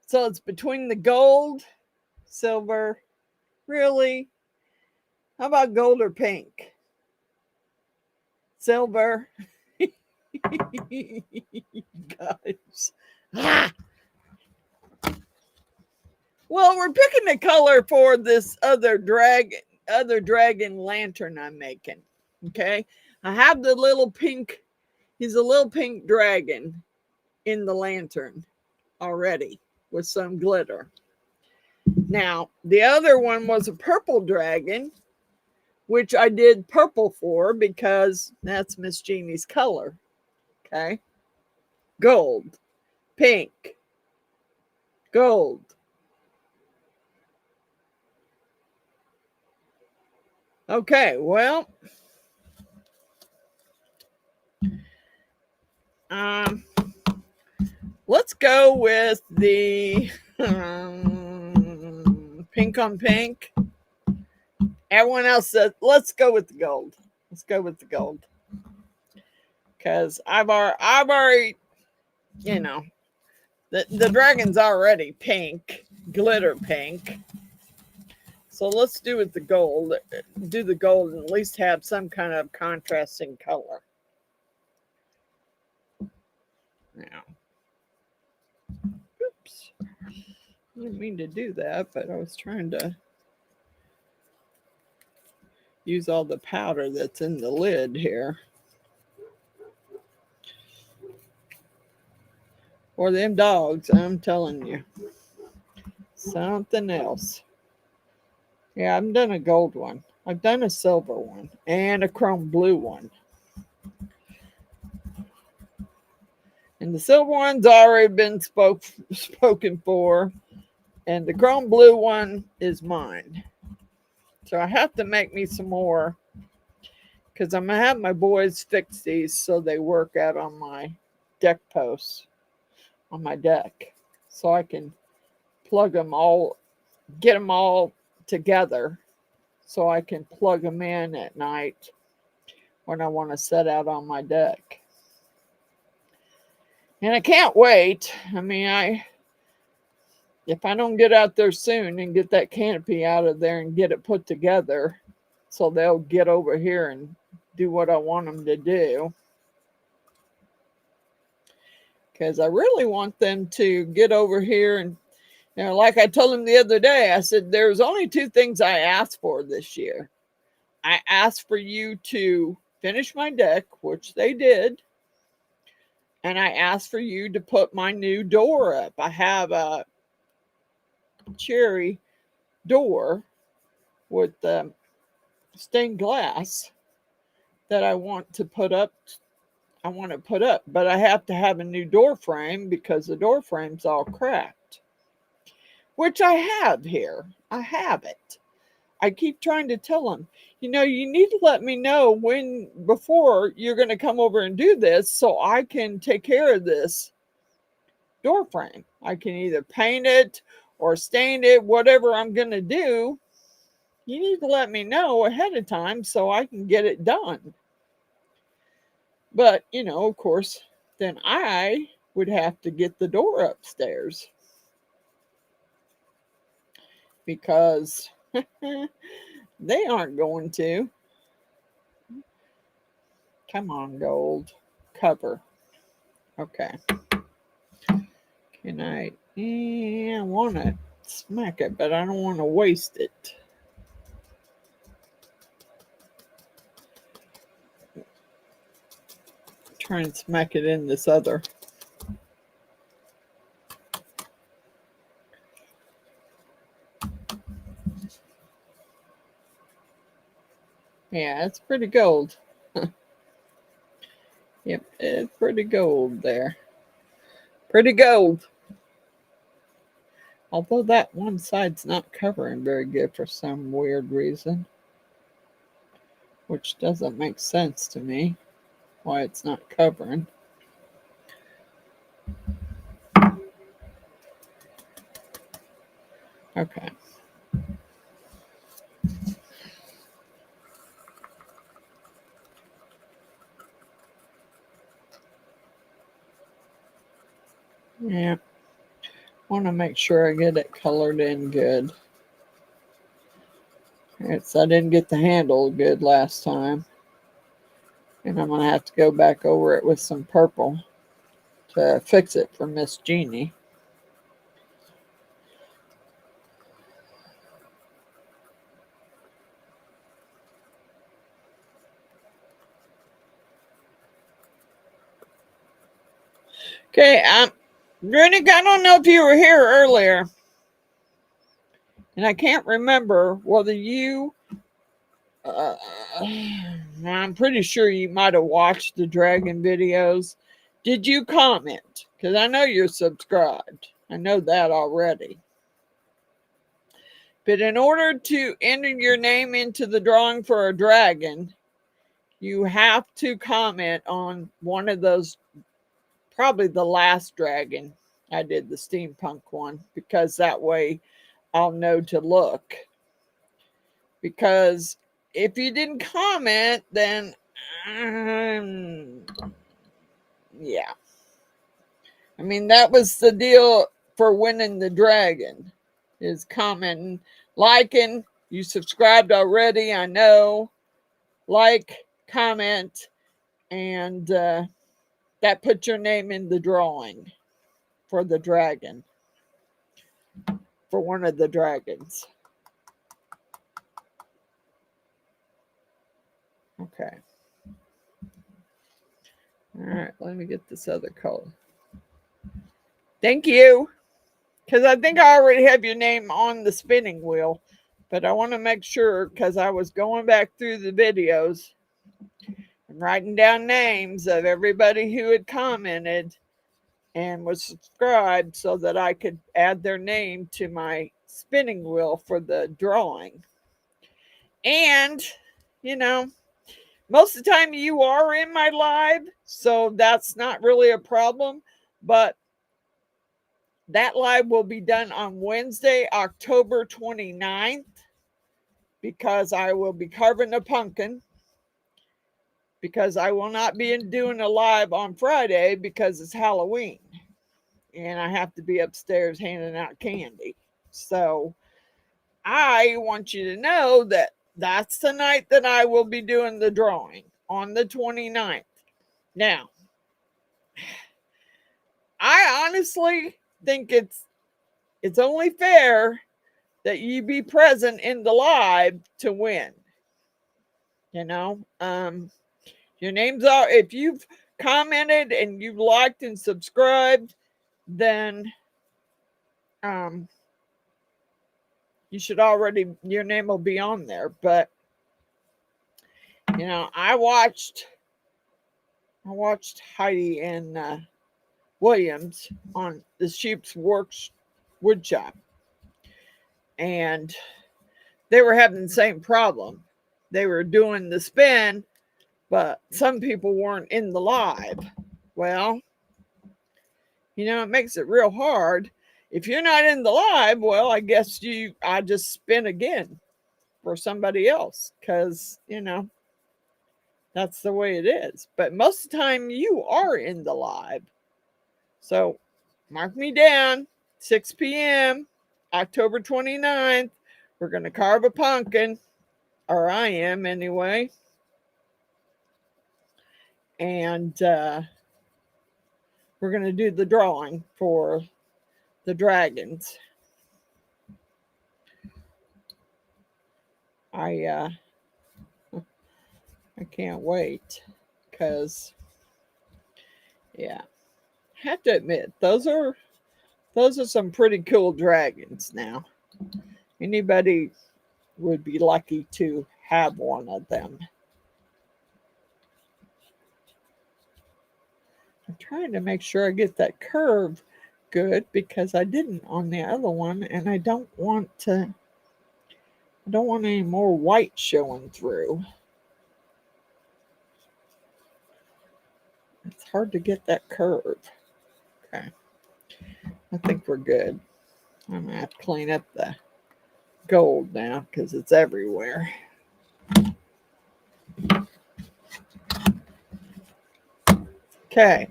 So it's between the gold, silver, really? How about gold or pink? Silver. Guys. Ah! Well, we're picking the color for this other dragon lantern I'm making. Okay. I have the little pink, he's a little pink dragon in the lantern already with some glitter. Now, the other one was a purple dragon, which I did purple for because that's Miss Jeannie's color. Okay. Gold, pink, gold. Okay, well, let's go with the pink on pink. Everyone else said, let's go with the gold. Let's go with the gold. Because I've already, you know, the dragon's already pink, glitter pink. So let's do with the gold. Do the gold and at least have some kind of contrasting color. Now, oops. I didn't mean to do that, but I was trying to use all the powder that's in the lid here. Or them dogs, I'm telling you. Something else. Yeah, I've done a gold one. I've done a silver one and a chrome blue one. And the silver one's already been spoken for. And the chrome blue one is mine. So I have to make me some more. Because I'm going to have my boys fix these so they work out on my deck posts. On my deck. So I can plug them all. Get them all together. So I can plug them in at night. When I want to set out on my deck. And I can't wait. I mean, if I don't get out there soon and get that canopy out of there and get it put together so they'll get over here and do what I want them to do. Because I really want them to get over here and, you know, like I told them the other day, I said, there's only two things I asked for this year. I asked for you to finish my deck, which they did. And I asked for you to put my new door up. I have a cherry door with stained glass that I want to put up. But I have to have a new door frame because the door frame's all cracked. Which I have here. I have it. I keep trying to tell them, you know, you need to let me know before you're going to come over and do this so I can take care of this door frame. I can either paint it or stain it, whatever I'm going to do, you need to let me know ahead of time so I can get it done. But, you know, of course, then I would have to get the door upstairs because they aren't going to. Come on, gold. Cover. Okay. Can I? Yeah, I want to smack it, but I don't want to waste it. Try and smack it in this other. Yeah, it's pretty gold. Yep, it's pretty gold there. Pretty gold. Although that one side's not covering very good for some weird reason. Which doesn't make sense to me. Why it's not covering. Okay. Yeah. Want to make sure I get it colored in good. So I didn't get the handle good last time. And I'm going to have to go back over it with some purple to fix it for Miss Jeannie. Okay, Riddick, I don't know if you were here earlier. And I can't remember whether you... I'm pretty sure you might have watched the dragon videos. Did you comment? Because I know you're subscribed. I know that already. But in order to enter your name into the drawing for a dragon, you have to comment on one of those, probably the last dragon. I did the steampunk one because that way I'll know to look. Because if you didn't comment, then yeah. I mean, that was the deal for winning the dragon, is commenting, liking. You subscribed already, I know. Like, comment, and that puts your name in the drawing for the dragon, for one of the dragons. Okay. All right, let me get this other color. Thank you. Because I think I already have your name on the spinning wheel. But I want to make sure, because I was going back through the videos and writing down names of everybody who had commented and was subscribed so that I could add their name to my spinning wheel for the drawing. And, you know, most of the time you are in my live, so that's not really a problem. But that live will be done on Wednesday, October 29th, because I will be carving a pumpkin. Because I will not be doing a live on Friday because it's Halloween. And I have to be upstairs handing out candy. So I want you to know that that's the night that I will be doing the drawing, on the 29th. Now, I honestly think it's only fair that you be present in the live to win. You know, your names are, if you've commented and you've liked and subscribed, then you should already, your name will be on there. But you know, I watched Heidi and Williams on the Sheep's Works wood shop, and they were having the same problem. They were doing the spin, but some people weren't in the live. Well, you know, it makes it real hard. If you're not in the live, well, I guess I just spin again. for somebody else because, you know, that's the way it is. But most of the time you are in the live. So mark me down, 6 p.m., October 29th. We're going to carve a pumpkin, or I am anyway. And we're going to do the drawing for the dragons. I can't wait because, yeah, I have to admit, those are some pretty cool dragons now. Anybody would be lucky to have one of them. I'm trying to make sure I get that curve good because I didn't on the other one, and I don't want any more white showing through. It's hard to get that curve. Okay. I think we're good. I'm going to have to clean up the gold now because it's everywhere. Okay.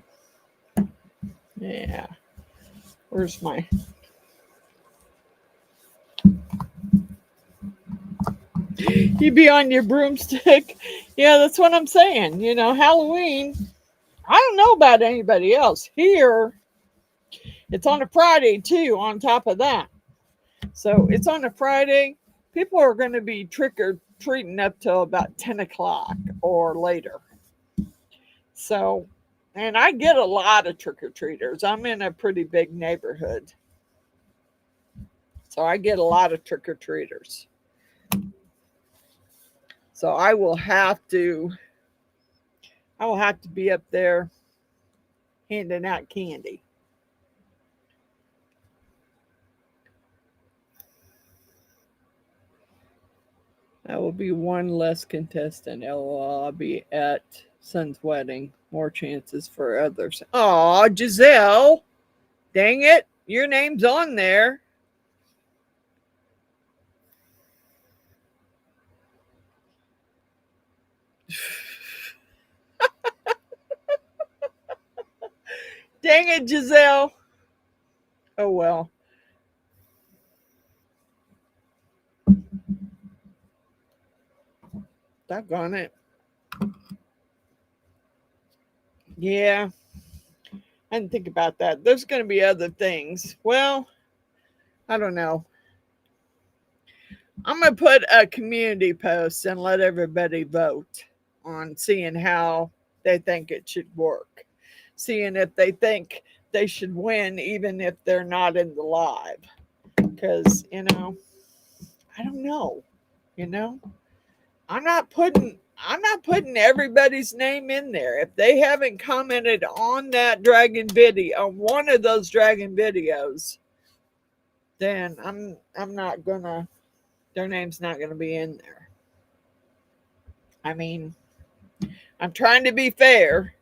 Yeah. Where's my... You be on your broomstick? Yeah, that's what I'm saying. You know, Halloween, I don't know about anybody else. Here, it's on a Friday too, on top of that. So it's on a Friday. People are going to be trick-or-treating up till about 10 o'clock or later. So, and I get a lot of trick-or-treaters. I'm in a pretty big neighborhood. So I get a lot of trick-or-treaters. So I will have to be up there handing out candy. That will be one less contestant. I'll be at son's wedding. More chances for others. Aw, Giselle. Dang it. Your name's on there. Dang it, Giselle. Oh, well. Doggone it. Yeah. I didn't think about that. There's going to be other things. Well, I don't know. I'm going to put a community post and let everybody vote on seeing how they think it should work. Seeing if they think they should win even if they're not in the live. Because, you know, I don't know. You know, I'm not putting everybody's name in there. If they haven't commented on that dragon video, on one of those dragon videos, then I'm not gonna, their name's not gonna be in there. I mean, I'm trying to be fair,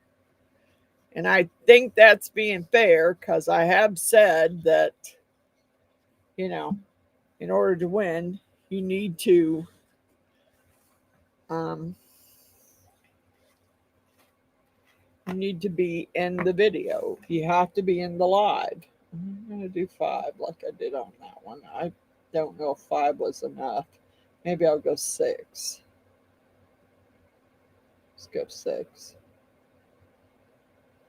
and I think that's being fair because I have said that, you know, in order to win, you need to be in the video. You have to be in the live. I'm going to do 5 like I did on that one. I don't know if 5 was enough. Maybe I'll go 6. Let's go 6.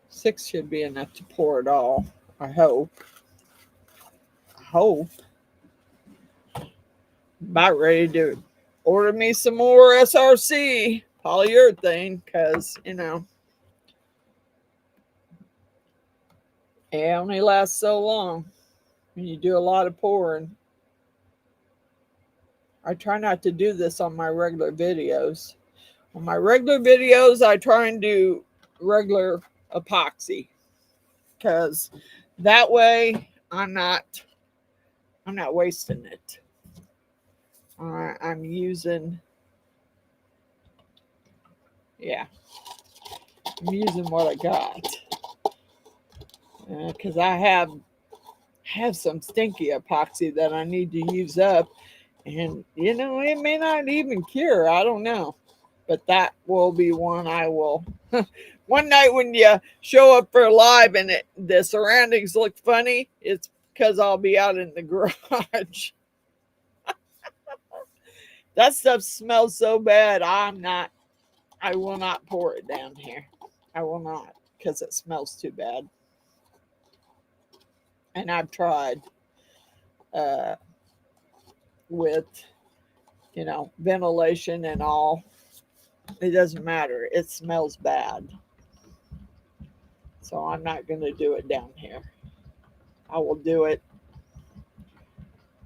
6 should be enough to pour it all. I hope. About ready to order me some more SRC Polyurethane because, you know, it only lasts so long when you do a lot of pouring. I try not to do this on my regular videos. On my regular videos, I try and do regular epoxy because that way I'm not wasting it. I'm using what I got because I have some stinky epoxy that I need to use up, And, you know, it may not even cure. I don't know. But that will be one I will. One night when you show up for live and the surroundings look funny, it's because I'll be out in the garage. That stuff smells so bad. I will not pour it down here. I will not because it smells too bad. And I've tried uh, with, you know, ventilation and all. It doesn't matter. It smells bad. So I'm not going to do it down here. I will do it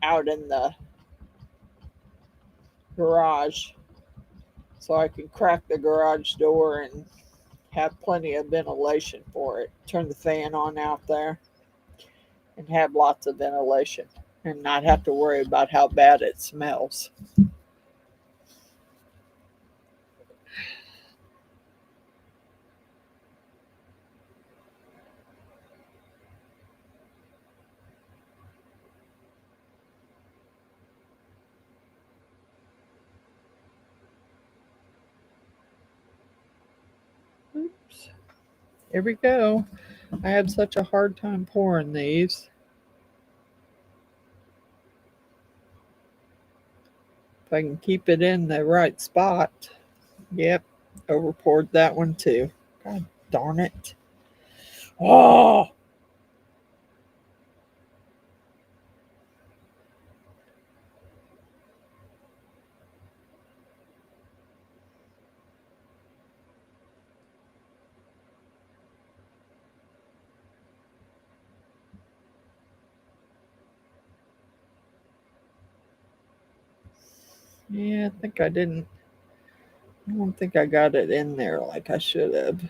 out in the garage so I can crack the garage door and have plenty of ventilation for it. Turn the fan on out there and have lots of ventilation and not have to worry about how bad it smells. Oops. Here we go. I had such a hard time pouring these. If I can keep it in the right spot. Yep, over poured that one too. God darn it. Oh, yeah, I think I didn't. I don't think I got it in there like I should have.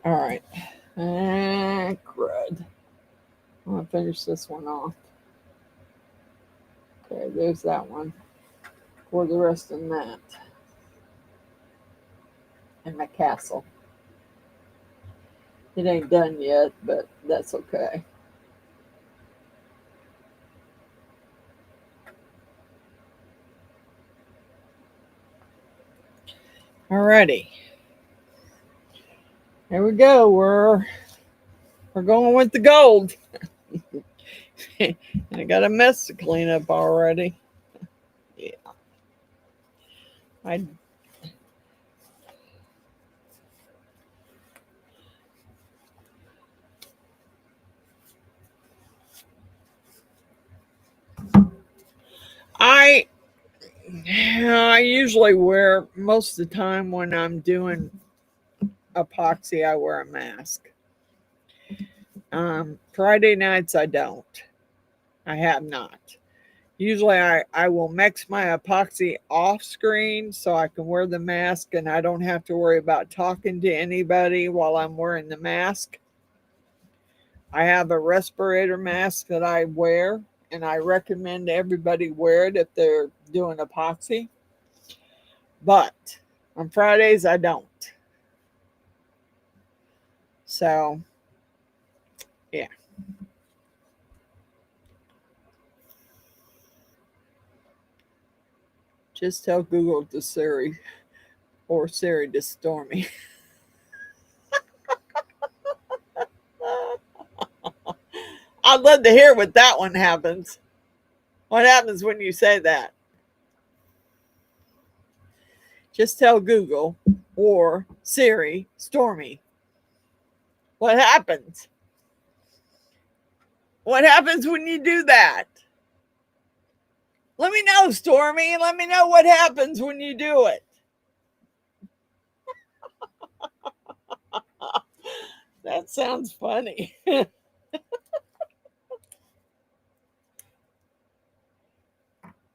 All right. Crud. I'm going to finish this one off. Okay, there's that one. Pour the rest in that. And my castle. It ain't done yet, but that's okay. Alrighty. There we go. We're going with the gold. I got a mess to clean up already. Yeah. I usually wear, most of the time when I'm doing epoxy, I wear a mask. Friday nights I don't. I have not. Usually I will mix my epoxy off screen so I can wear the mask and I don't have to worry about talking to anybody while I'm wearing the mask. I have a respirator mask that I wear and I recommend everybody wear it if they're doing epoxy. But on Fridays I don't. So, yeah. Just tell Google to Siri or Siri to Stormy. I'd love to hear what that one happens. What happens when you say that? Just tell Google or Siri, Stormy. What happens? What happens when you do that? Let me know, Stormy. Let me know what happens when you do it. That sounds funny.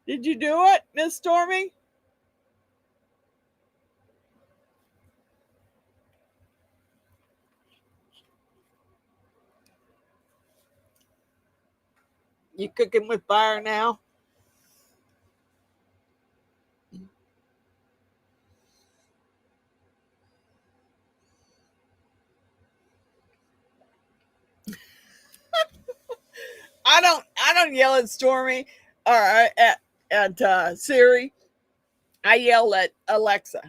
Did you do it, Miss Stormy? You cooking with fire now? I don't yell at Stormy or at Siri. I yell at Alexa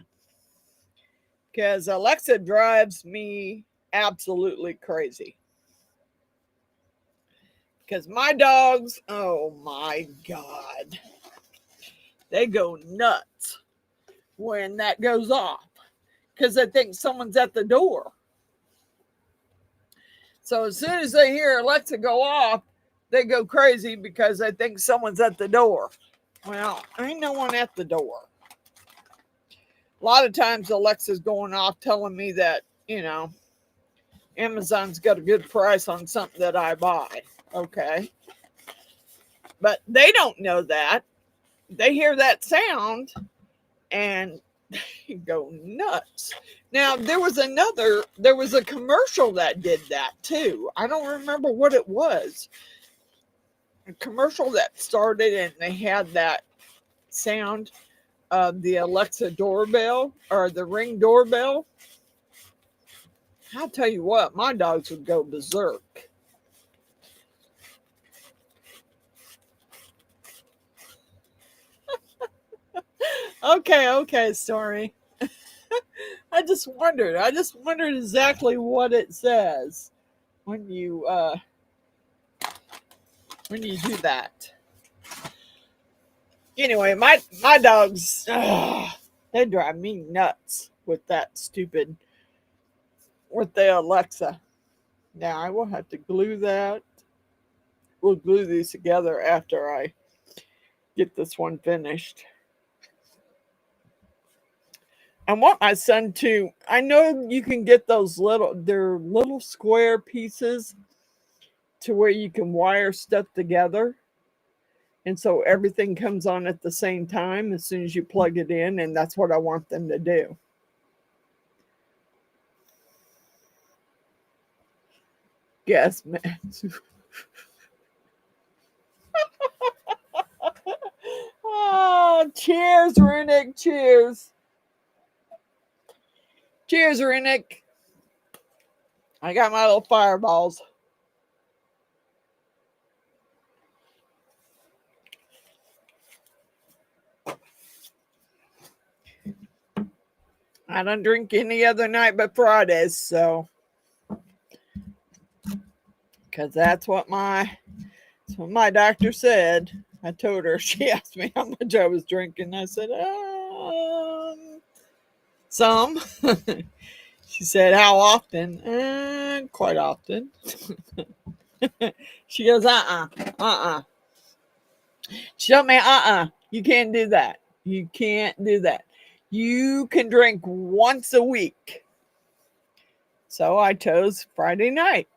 because Alexa drives me absolutely crazy. Because my dogs, oh my God, they go nuts when that goes off because they think someone's at the door. So as soon as they hear Alexa go off, they go crazy because they think someone's at the door. Well, ain't no one at the door. A lot of times Alexa's going off telling me that, Amazon's got a good price on something that I buy. Okay. But they don't know that. They hear that sound and they go nuts. Now, there was a commercial that did that too. I don't remember what it was. A commercial that started and they had that sound of the Alexa doorbell or the Ring doorbell. I'll tell you what, my dogs would go berserk. Okay, Stormy. I just wondered exactly what it says when you do that. Anyway, my dogs, they drive me nuts with that stupid, with the Alexa. Now I will have to glue that. We'll glue these together after I get this one finished. I want my son to, I know you can get those they're little square pieces to where you can wire stuff together. And so everything comes on at the same time as soon as you plug it in. And that's what I want them to do. Yes, man. Oh, cheers, Runick. Cheers. Cheers, Runick. I got my little fireballs. I don't drink any other night but Fridays, so because that's what my doctor said. I told her, she asked me how much I was drinking. I said, some. She said, how often? Quite often. She goes, She told me, you can't do that. You can't do that. You can drink once a week. So I chose Friday night.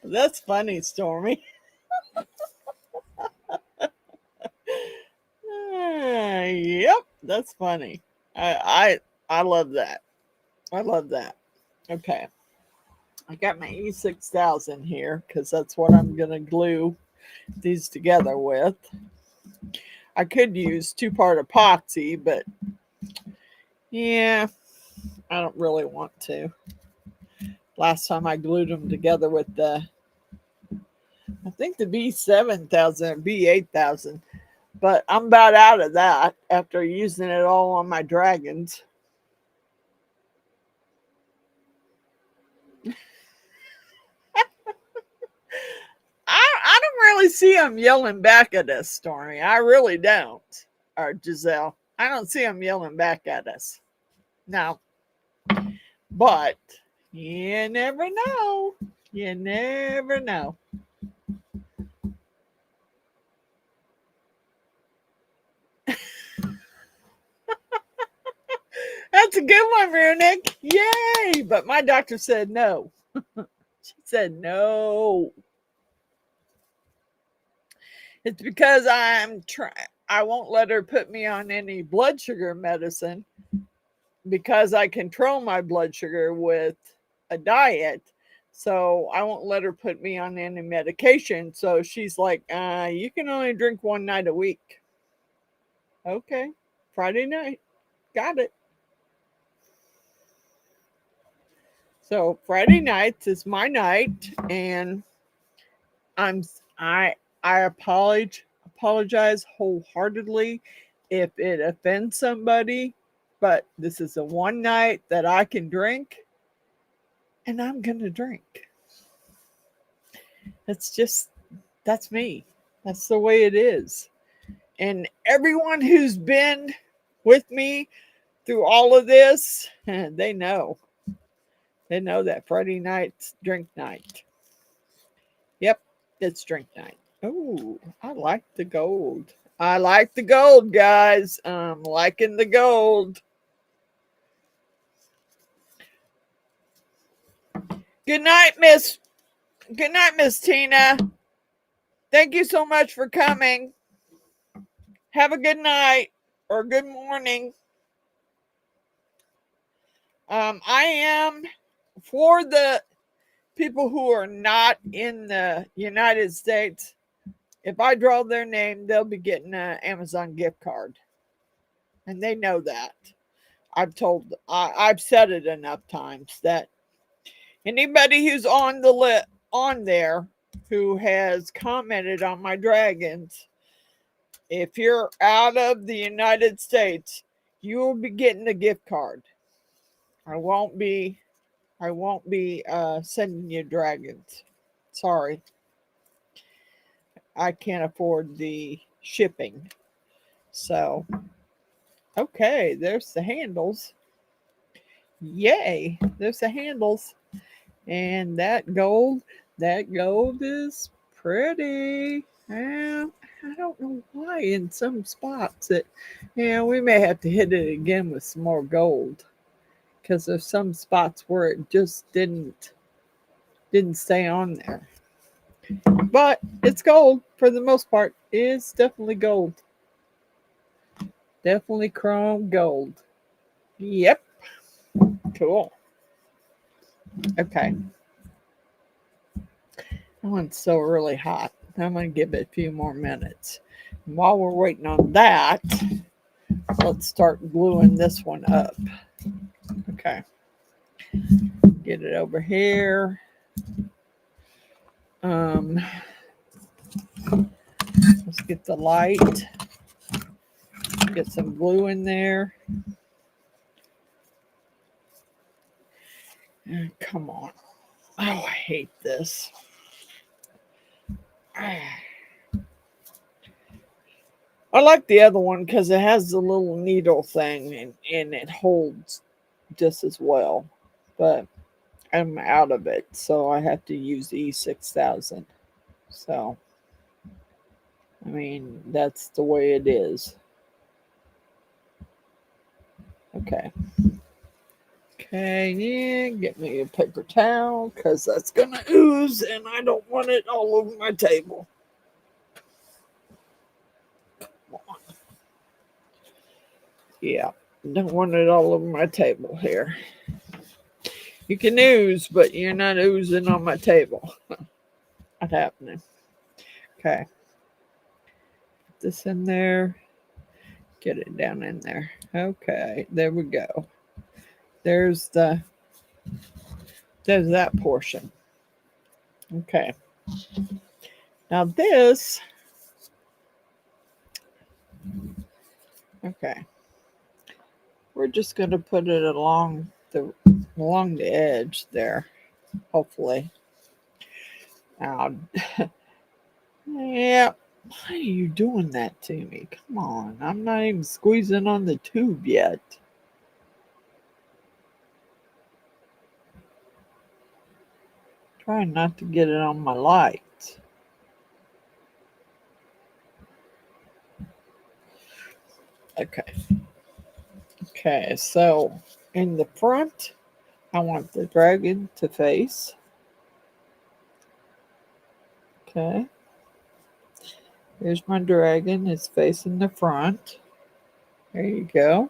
That's funny, Stormy. Yep, that's funny. I love that. I love that. Okay. I got my E6000 here because that's what I'm going to glue these together with. I could use 2-part epoxy, but yeah, I don't really want to. Last time I glued them together with I think the B7000 or B8000, but I'm about out of that after using it all on my dragons. I don't really see them yelling back at us, Stormy. I really don't. Or Giselle. I don't see them yelling back at us. No. But you never know. You never know. That's a good one, Runick. Yay! But my doctor said no. She said no. It's because I won't let her put me on any blood sugar medicine because I control my blood sugar with a diet. So I won't let her put me on any medication. So she's like, you can only drink one night a week. Okay. Friday night. Got it. So Friday nights is my night, and I'm I apologize wholeheartedly if it offends somebody, but this is the one night that I can drink, and I'm gonna drink. That's me. That's the way it is. And everyone who's been with me through all of this, they know. They know that Friday night's drink night. Yep, it's drink night. Oh, I like the gold. I like the gold, guys. I'm liking the gold. Good night, Miss. Good night, Miss Tina. Thank you so much for coming. Have a good night or good morning. I am for the people who are not in the United States. If I draw their name, they'll be getting an Amazon gift card, and they know that. I've said it enough times that anybody who's on the on there who has commented on my dragons, if you're out of the United States, you will be getting a gift card. I won't be sending you dragons. Sorry. I can't afford the shipping. So, okay, there's the handles. Yay, there's the handles. And that gold is pretty. I don't know why in some spots that, we may have to hit it again with some more gold, because there's some spots where it just didn't stay on there. But it's gold for the most part. It's definitely gold. Definitely chrome gold. Yep. Cool. Okay. That one's so really hot. I'm going to give it a few more minutes. And while we're waiting on that, let's start gluing this one up. Okay. Get it over here. Let's get the light. Get some glue in there. Come on. Oh, I hate this. I like the other one because it has the little needle thing and it holds just as well. But I'm out of it, so I have to use the E6000. So, I mean, that's the way it is. Okay. Okay, yeah, get me a paper towel because that's going to ooze and I don't want it all over my table. Yeah, don't want it all over my table here. You can ooze, but you're not oozing on my table. Not happening. Okay. Put this in there. Get it down in there. Okay, there we go. There's that portion. Okay. Now this. Okay. We're just going to put it along the edge there. Hopefully. Now, yeah. Why are you doing that to me? Come on. I'm not even squeezing on the tube yet. Trying not to get it on my light. Okay. Okay, so in the front, I want the dragon to face. Okay. Here's my dragon. It's facing the front. There you go.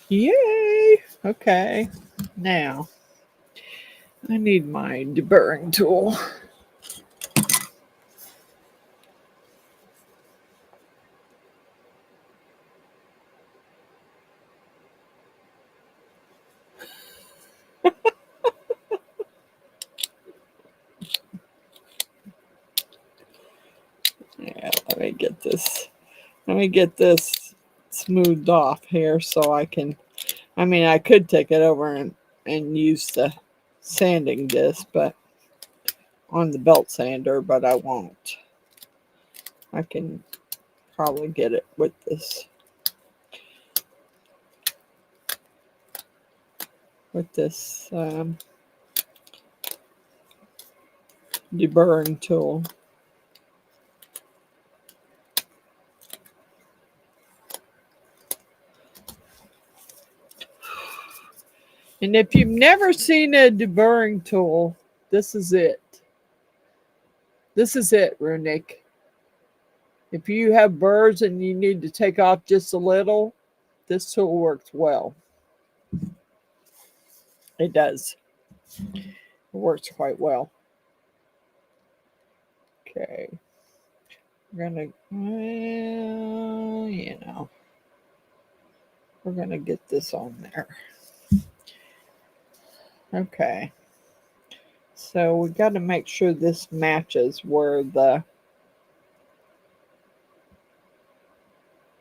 Yay! Okay. Now, I need my deburring tool. Yeah, let me get this. Let me get this smoothed off here so I can. I mean, I could take it over and use the sanding disc, but on the belt sander, but I won't. I can probably get it with this deburring tool. And if you've never seen a deburring tool, this is it. This is it, Runic. If you have burrs and you need to take off just a little, this tool works well. It does. It works quite well. Okay. We're gonna, we're gonna get this on there. Okay. So we got to make sure this matches where the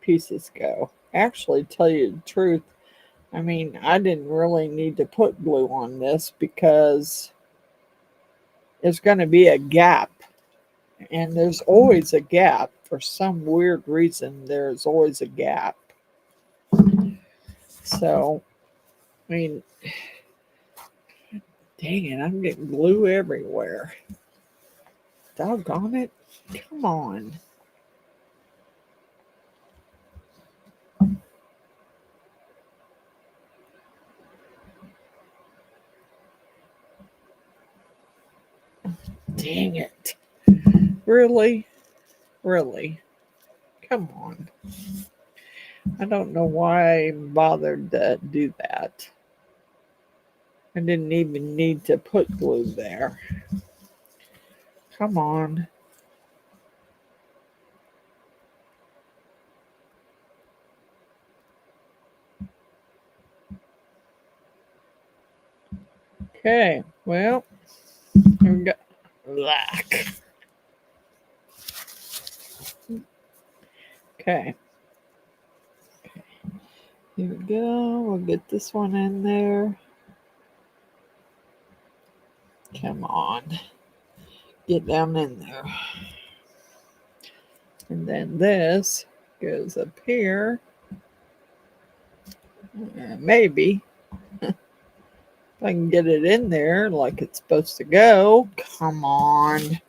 pieces go. Actually, tell you the truth, I mean, I didn't really need to put glue on this because there's going to be a gap. And there's always a gap. For some weird reason, there's always a gap. So, I mean, dang it, I'm getting glue everywhere. Doggone it. Come on. Dang it. Really? Really? Come on. I don't know why I bothered to do that. I didn't even need to put glue there. Come on. Okay, well, here we go. Black. Okay. Here we go. We'll get this one in there. Come on. Get down in there. And then this goes up here. Maybe. If I can get it in there like it's supposed to go. Come on.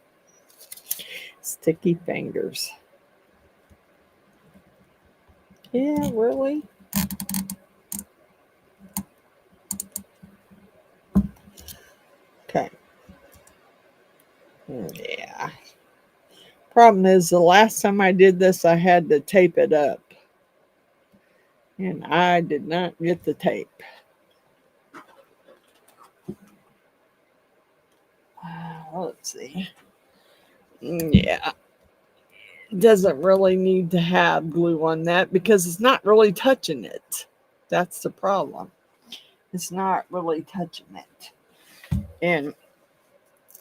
Sticky fingers. Yeah, really? Okay. Yeah. Problem is, the last time I did this, I had to tape it up. And I did not get the tape. Let's see. Yeah. It doesn't really need to have glue on that because it's not really touching it. That's the problem. It's not really touching it. And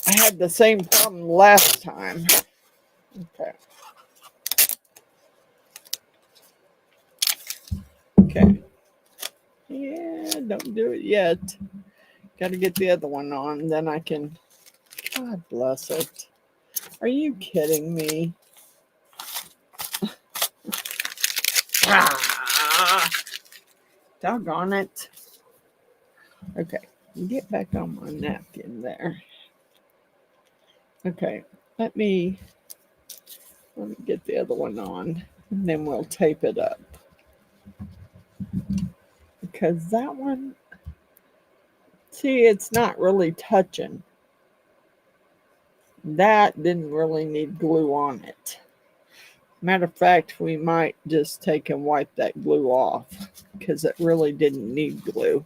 I had the same problem last time. Okay. Okay. Yeah, don't do it yet. Got to get the other one on, then I can. God bless it. Are you kidding me? Doggone it. Okay, get back on my napkin there. Okay, let me get the other one on, and then we'll tape it up. Because that one, see, it's not really touching. That didn't really need glue on it. Matter of fact, we might just take and wipe that glue off because it really didn't need glue.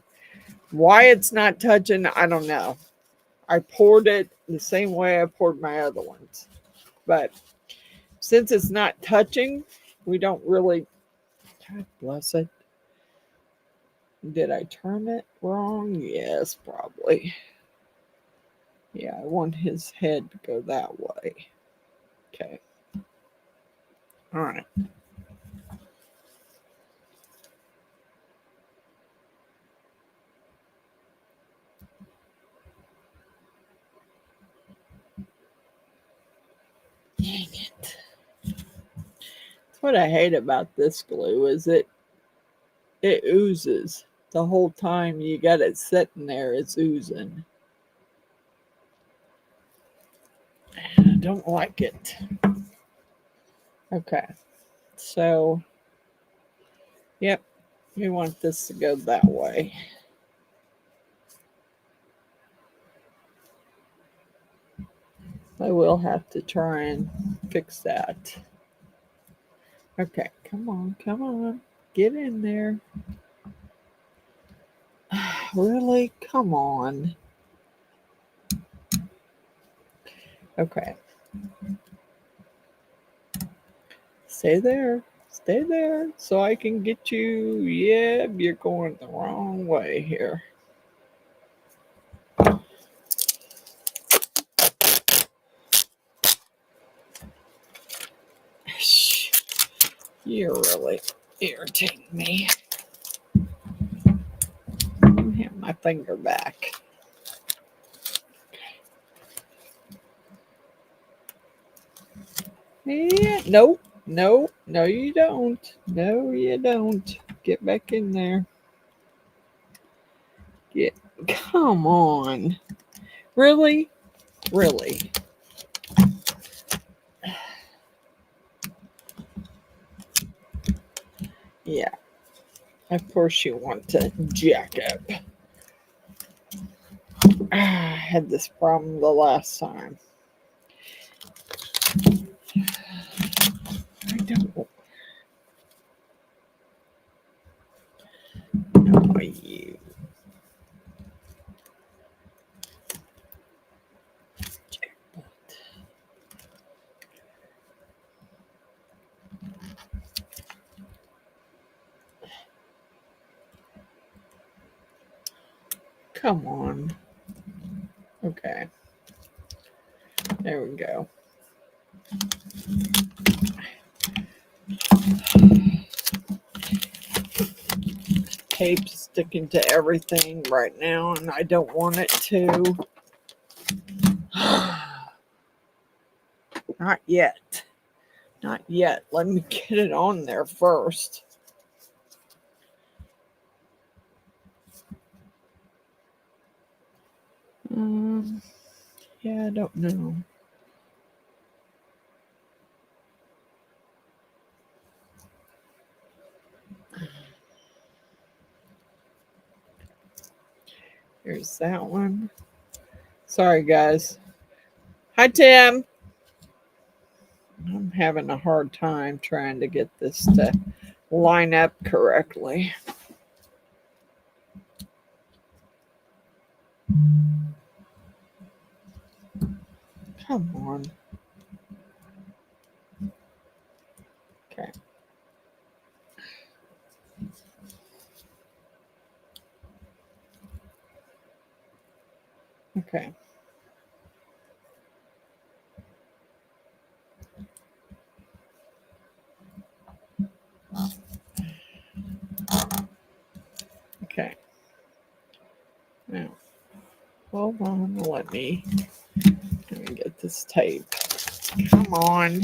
Why it's not touching, I don't know. I poured it the same way I poured my other ones. But since it's not touching, we don't really, God bless it. Did I turn it wrong? Yes, probably. Yeah, I want his head to go that way. Okay. All right. Dang it. That's what I hate about this glue is it oozes. The whole time you got it sitting there, it's oozing. And I don't like it. Okay. So, yep, we want this to go that way. I will have to try and fix that. Okay, come on, come on. Get in there. Really? Come on. Okay. Stay there. Stay there so I can get you. Yeah, you're going the wrong way here. You're really irritating me. Let me have my finger back. Yeah, no, no, no, you don't. No, you don't. Get back in there. Come on. Really? Really? Yeah. Of course you want to jack up. I had this problem the last time. I don't know you. Come on. Okay. There we go. Tape's sticking to everything right now, and I don't want it to. Not yet. Not yet. Let me get it on there first. Yeah, I don't know. Here's that one. Sorry, guys. Hi, Tim. I'm having a hard time trying to get this to line up correctly. Come on. Okay. Okay. Okay. Now, hold on. Let me get this tape. Come on.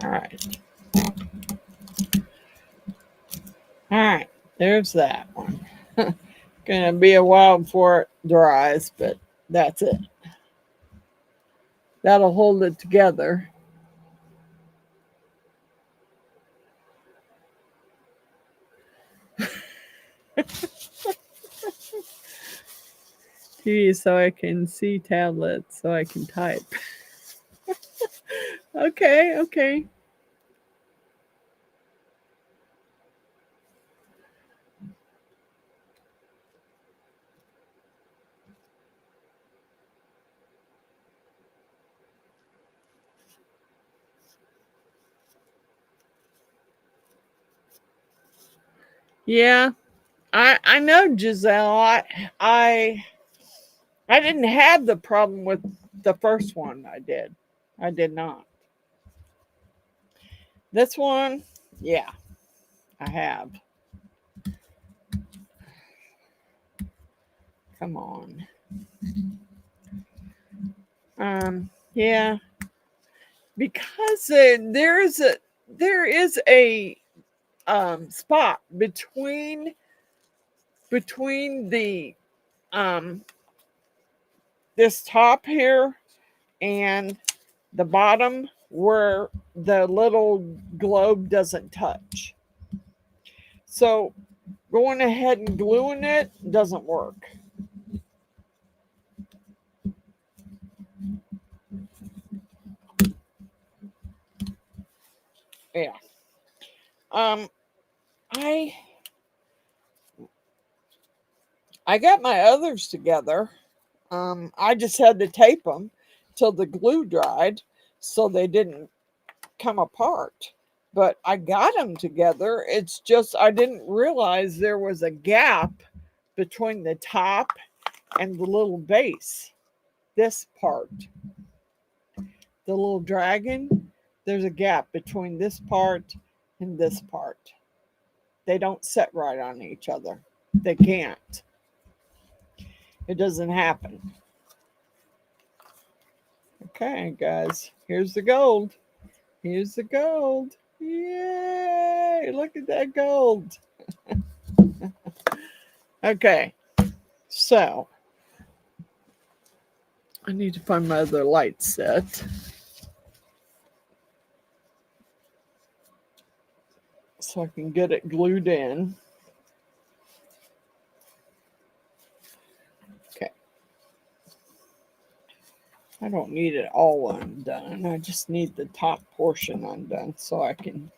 All right. All right. There's that one. Gonna be a while before it dries, but that's it. That'll hold it together. TV so I can see tablets so I can type. Okay, okay. Yeah, I know, Giselle. I didn't have the problem with the first one. I did not. This one, yeah, I have. Come on. Yeah, because there is a spot between the um this top here and the bottom where the little globe doesn't touch. So going ahead and gluing it doesn't work. Yeah. Um, I I got my others together. I just had to tape them till the glue dried so they didn't come apart. But I got them together. It's just I didn't realize there was a gap between the top and the little base. This part, the little dragon, there's a gap between this part and this part. They don't set right on each other. They can't. It doesn't happen. Okay, guys, here's the gold. Here's the gold. Yay! Look at that gold. Okay, so I need to find my other light set. So I can get it glued in. Okay. I don't need it all undone. I just need the top portion undone so I can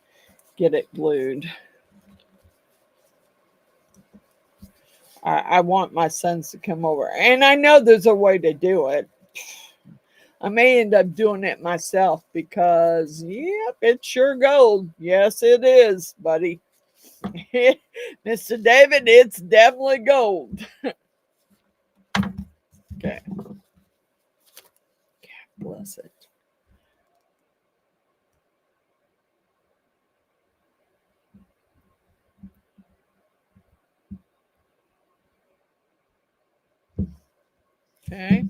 get it glued. I want my sons to come over. And I know there's a way to do it. I may end up doing it myself because, yep, it's sure gold. Yes, it is, buddy. Mr. David, it's definitely gold. Okay. God bless it. Okay.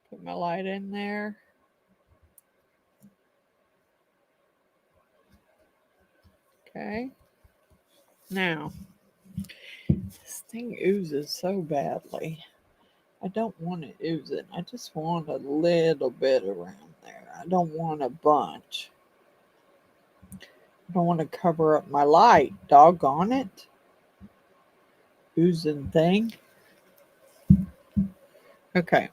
Put my light in there. Okay. Now, this thing oozes so badly. I don't want it oozing. I just want a little bit around there. I don't want a bunch. I don't want to cover up my light. Doggone it. Oozing thing. Okay.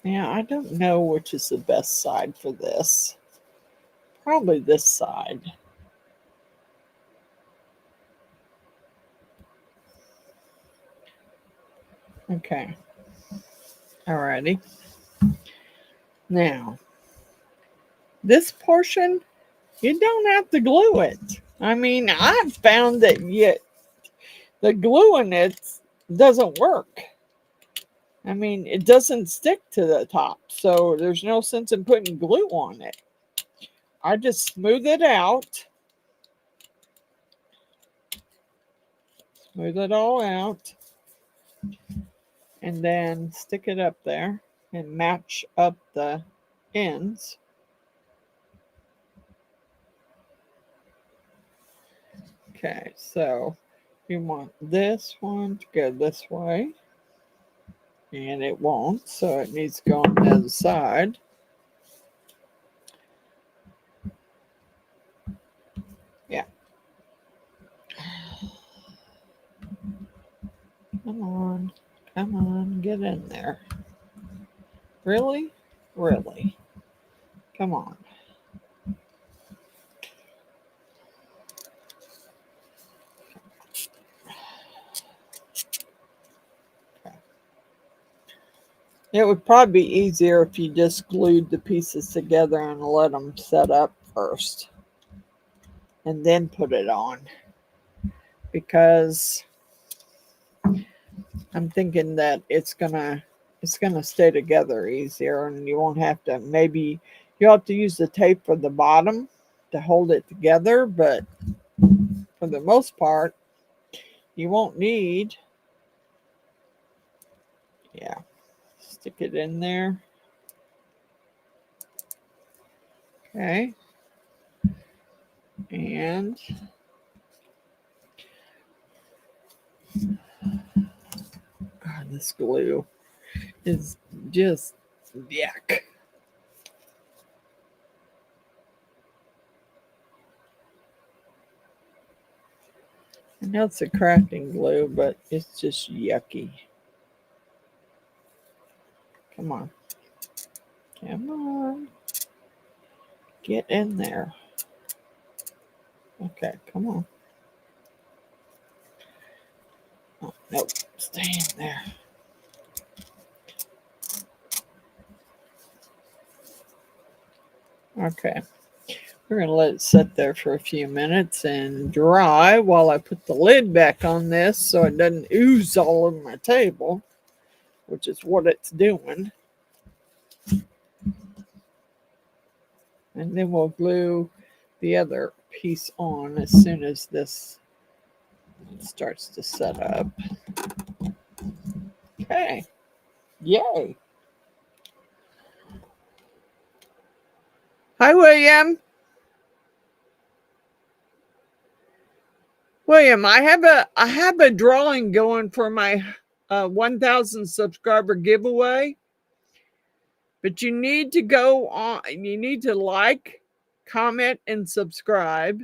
Now, I don't know which is the best side for this. Probably this side. Okay. Alrighty. Now, this portion, you don't have to glue it. I mean, I've found that the glue in it doesn't work. I mean, it doesn't stick to the top, so there's no sense in putting glue on it. I just smooth it out. Smooth it all out. And then stick it up there and match up the ends. Okay, so you want this one to go this way. And it won't, so it needs to go on the other side. Yeah. Come on. Come on, get in there. Really? Really? Come on. Okay. It would probably be easier if you just glued the pieces together and let them set up first. And then put it on. Because I'm thinking that it's gonna stay together easier, and you won't have to, maybe you'll have to use the tape for the bottom to hold it together, but for the most part you won't need. Yeah, stick it in there. Okay, and this glue is just yuck. I know it's a crafting glue, but it's just yucky. Come on. Come on. Get in there. Okay, come on. Oh, nope. Stay in there. Okay. We're going to let it sit there for a few minutes and dry while I put the lid back on this so it doesn't ooze all over my table, which is what it's doing. And then we'll glue the other piece on as soon as this starts to set up. Okay. Yay. Hi, William. William, I have a drawing going for my 1,000 subscriber giveaway. But you need to go on, you need to like, comment, and subscribe,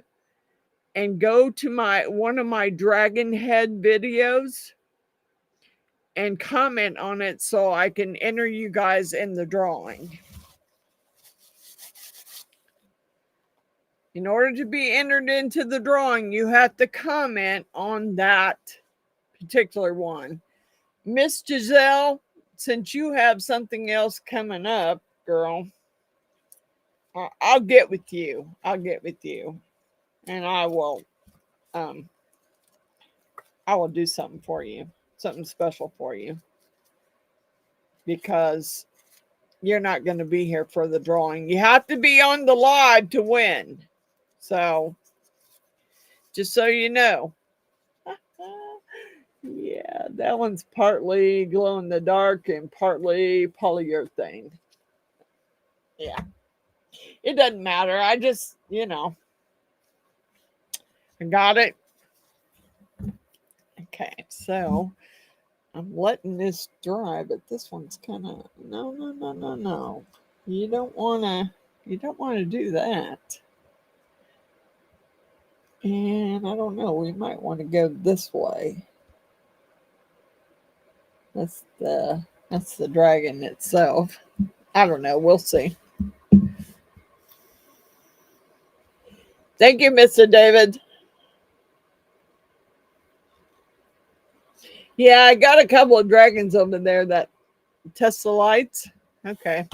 and go to one of my dragon head videos and comment on it so I can enter you guys in the drawing. In order to be entered into the drawing, you have to comment on that particular one. Miss Giselle, since you have something else coming up, girl, I'll get with you. I'll get with you. And I will do something for you, something special for you, because you're not going to be here for the drawing. You have to be on the live to win. So, just so you know. Yeah, that one's partly glow in the dark and partly polyurethane. Yeah. It doesn't matter. I just, I got it. Okay, so I'm letting this dry, but this one's kind of, no. You don't want to do that. And I don't know, we might want to go this way. That's the dragon itself. I don't know, we'll see. Thank you, Mr. David. Yeah, I got a couple of dragons over there that test the lights. Okay,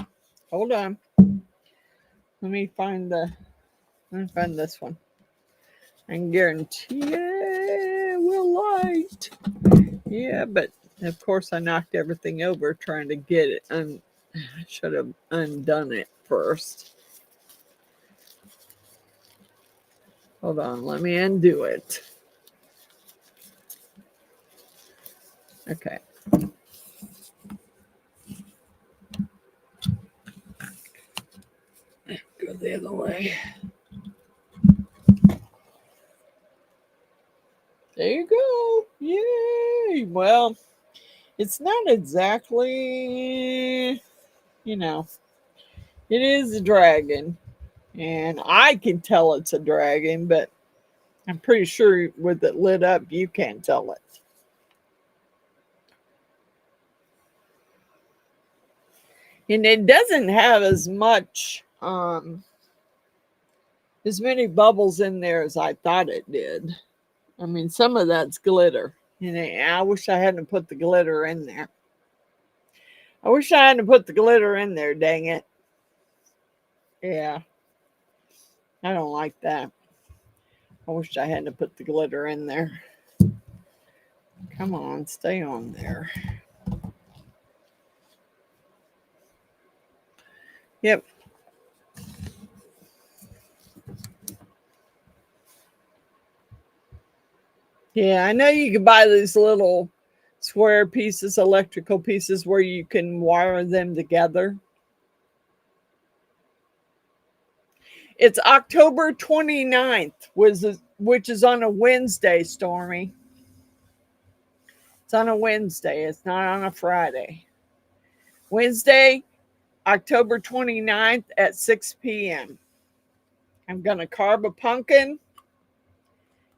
hold on. Let me find this one. I can guarantee it will light. Yeah, but of course I knocked everything over trying to get it. I should have undone it first. Hold on, let me undo it. Okay. Go the other way. There you go. Yay. Well, it's not exactly, it is a dragon. And I can tell it's a dragon, but I'm pretty sure with it lit up, you can't tell it. And it doesn't have as many bubbles in there as I thought it did. I mean, some of that's glitter. And I wish I hadn't put the glitter in there. I wish I hadn't put the glitter in there, dang it. Yeah. I don't like that. I wish I hadn't put the glitter in there. Come on, stay on there. Yep. Yeah, I know you can buy these little square pieces, electrical pieces, where you can wire them together. It's October 29th, which is on a Wednesday, Stormy. It's on a Wednesday. It's not on a Friday. Wednesday, October 29th at 6 p.m. I'm going to carve a pumpkin.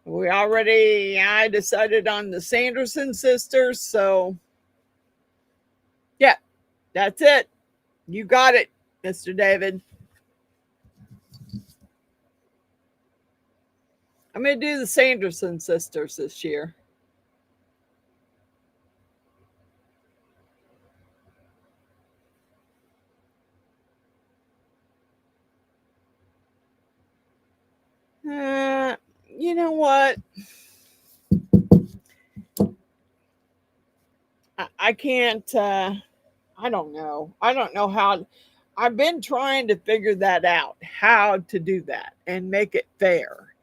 I decided on the Sanderson sisters. So, yeah, that's it. You got it, Mr. David. I'm going to do the Sanderson sisters this year. You know what? I can't, I don't know. I don't know how. I've been trying to figure that out, how to do that and make it fair.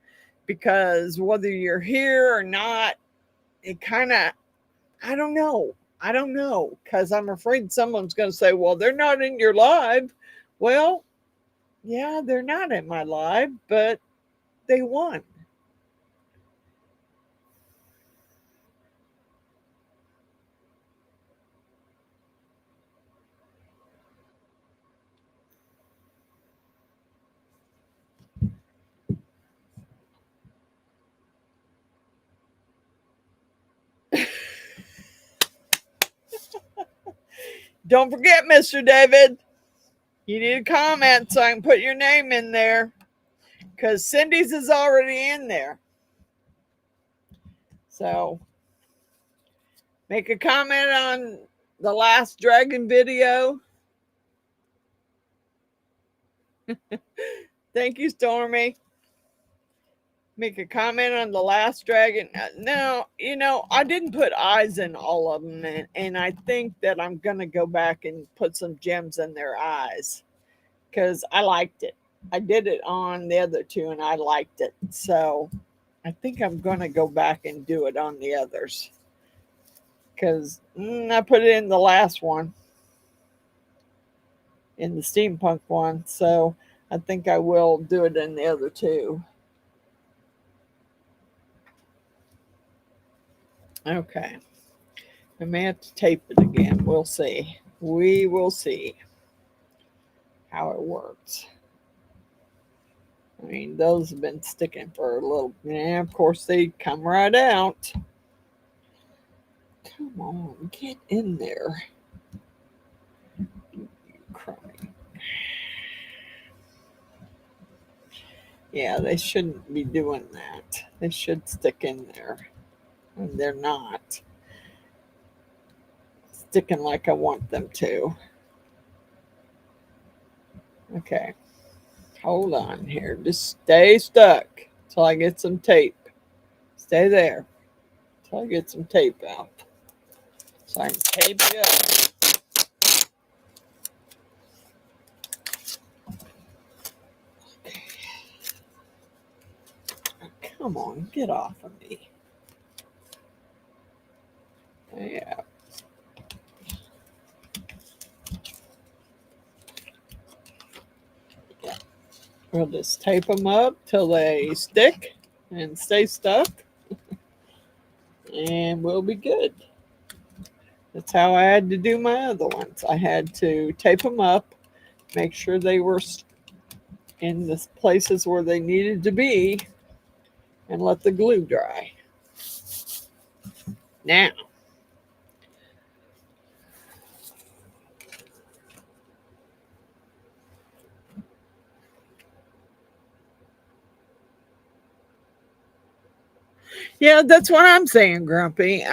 Because whether you're here or not, it kind of, I don't know. I don't know. Because I'm afraid someone's going to say, well, they're not in your live. Well, yeah, they're not in my live, but they won. Don't forget, Mr. David, you need a comment so I can put your name in there. Because Cindy's is already in there. So make a comment on the last dragon video. Thank you, Stormy. Make a comment on the last dragon. Now, I didn't put eyes in all of them, and I think that I'm going to go back and put some gems in their eyes because I liked it. I did it on the other two, and I liked it. So I think I'm going to go back and do it on the others because I put it in the last one, in the steampunk one. So I think I will do it in the other two. Okay. I may have to tape it again. We'll see. We will see how it works. I mean, those have been sticking for a little. Yeah, of course, they come right out. Come on, get in there. You crummy. Yeah, they shouldn't be doing that. They should stick in there. And they're not sticking like I want them to. Okay. Hold on here. Just stay stuck till I get some tape. Stay there till I get some tape out. So I can tape you up. Okay. Oh, come on, get off of me. Yeah. We'll just tape them up till they stick and stay stuck. And we'll be good. That's how I had to do my other ones. I had to tape them up, make sure they were in the places where they needed to be, and let the glue dry. Now, Yeah, that's what I'm saying, Grumpy.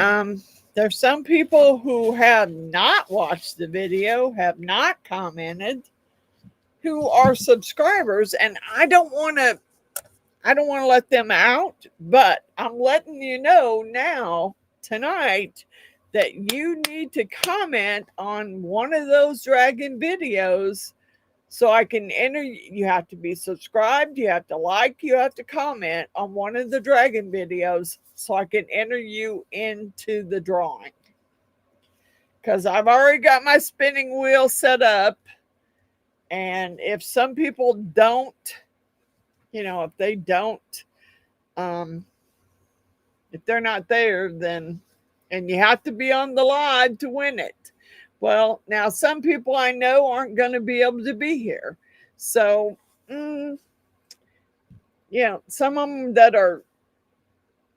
There's some people who have not watched the video, have not commented, who are subscribers, and I don't want to let them out, but I'm letting you know now tonight that you need to comment on one of those dragon videos so I can enter. You have to be subscribed, you have to like, you have to comment on one of the dragon videos so I can enter you into the drawing. Because I've already got my spinning wheel set up, and if some people don't, if they don't, um, if they're not there, then, and you have to be on the live to win it. Well, now some people I know aren't going to be able to be here. So, some of them that are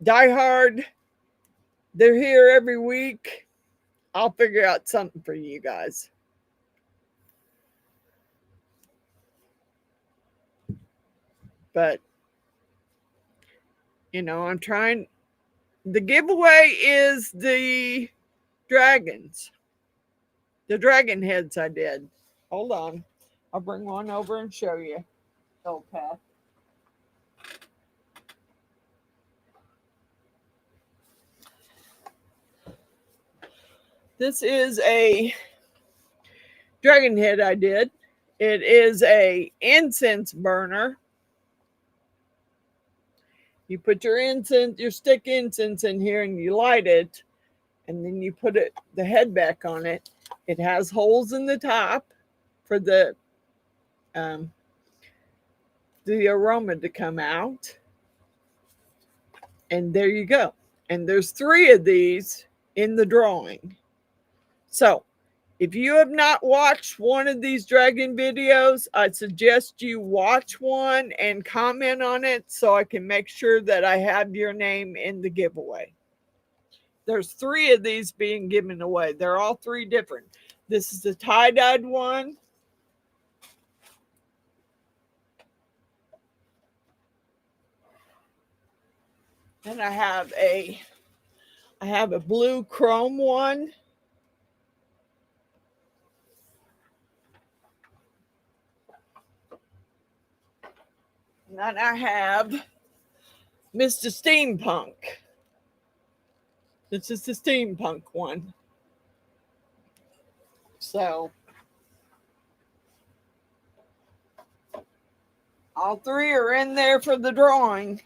diehard, they're here every week. I'll figure out something for you guys. But, I'm trying. The giveaway is the dragons, the dragon heads I did. Hold on. I'll bring one over and show you. Oh, Pat. This is a dragon head I did. It is a incense burner. You put your stick incense in here, and you light it, and then you put the head back on it. It has holes in the top for the aroma to come out. And there you go. And there's 3 of these in the drawing. So if you have not watched one of these dragon videos, I suggest you watch one and comment on it so I can make sure that I have your name in the giveaway. There's 3 of these being given away. They're all 3 different. This is the tie-dyed one. And I have a blue chrome one. And then I have Mr. Steampunk. This is the steampunk one. So all 3 are in there for the drawing.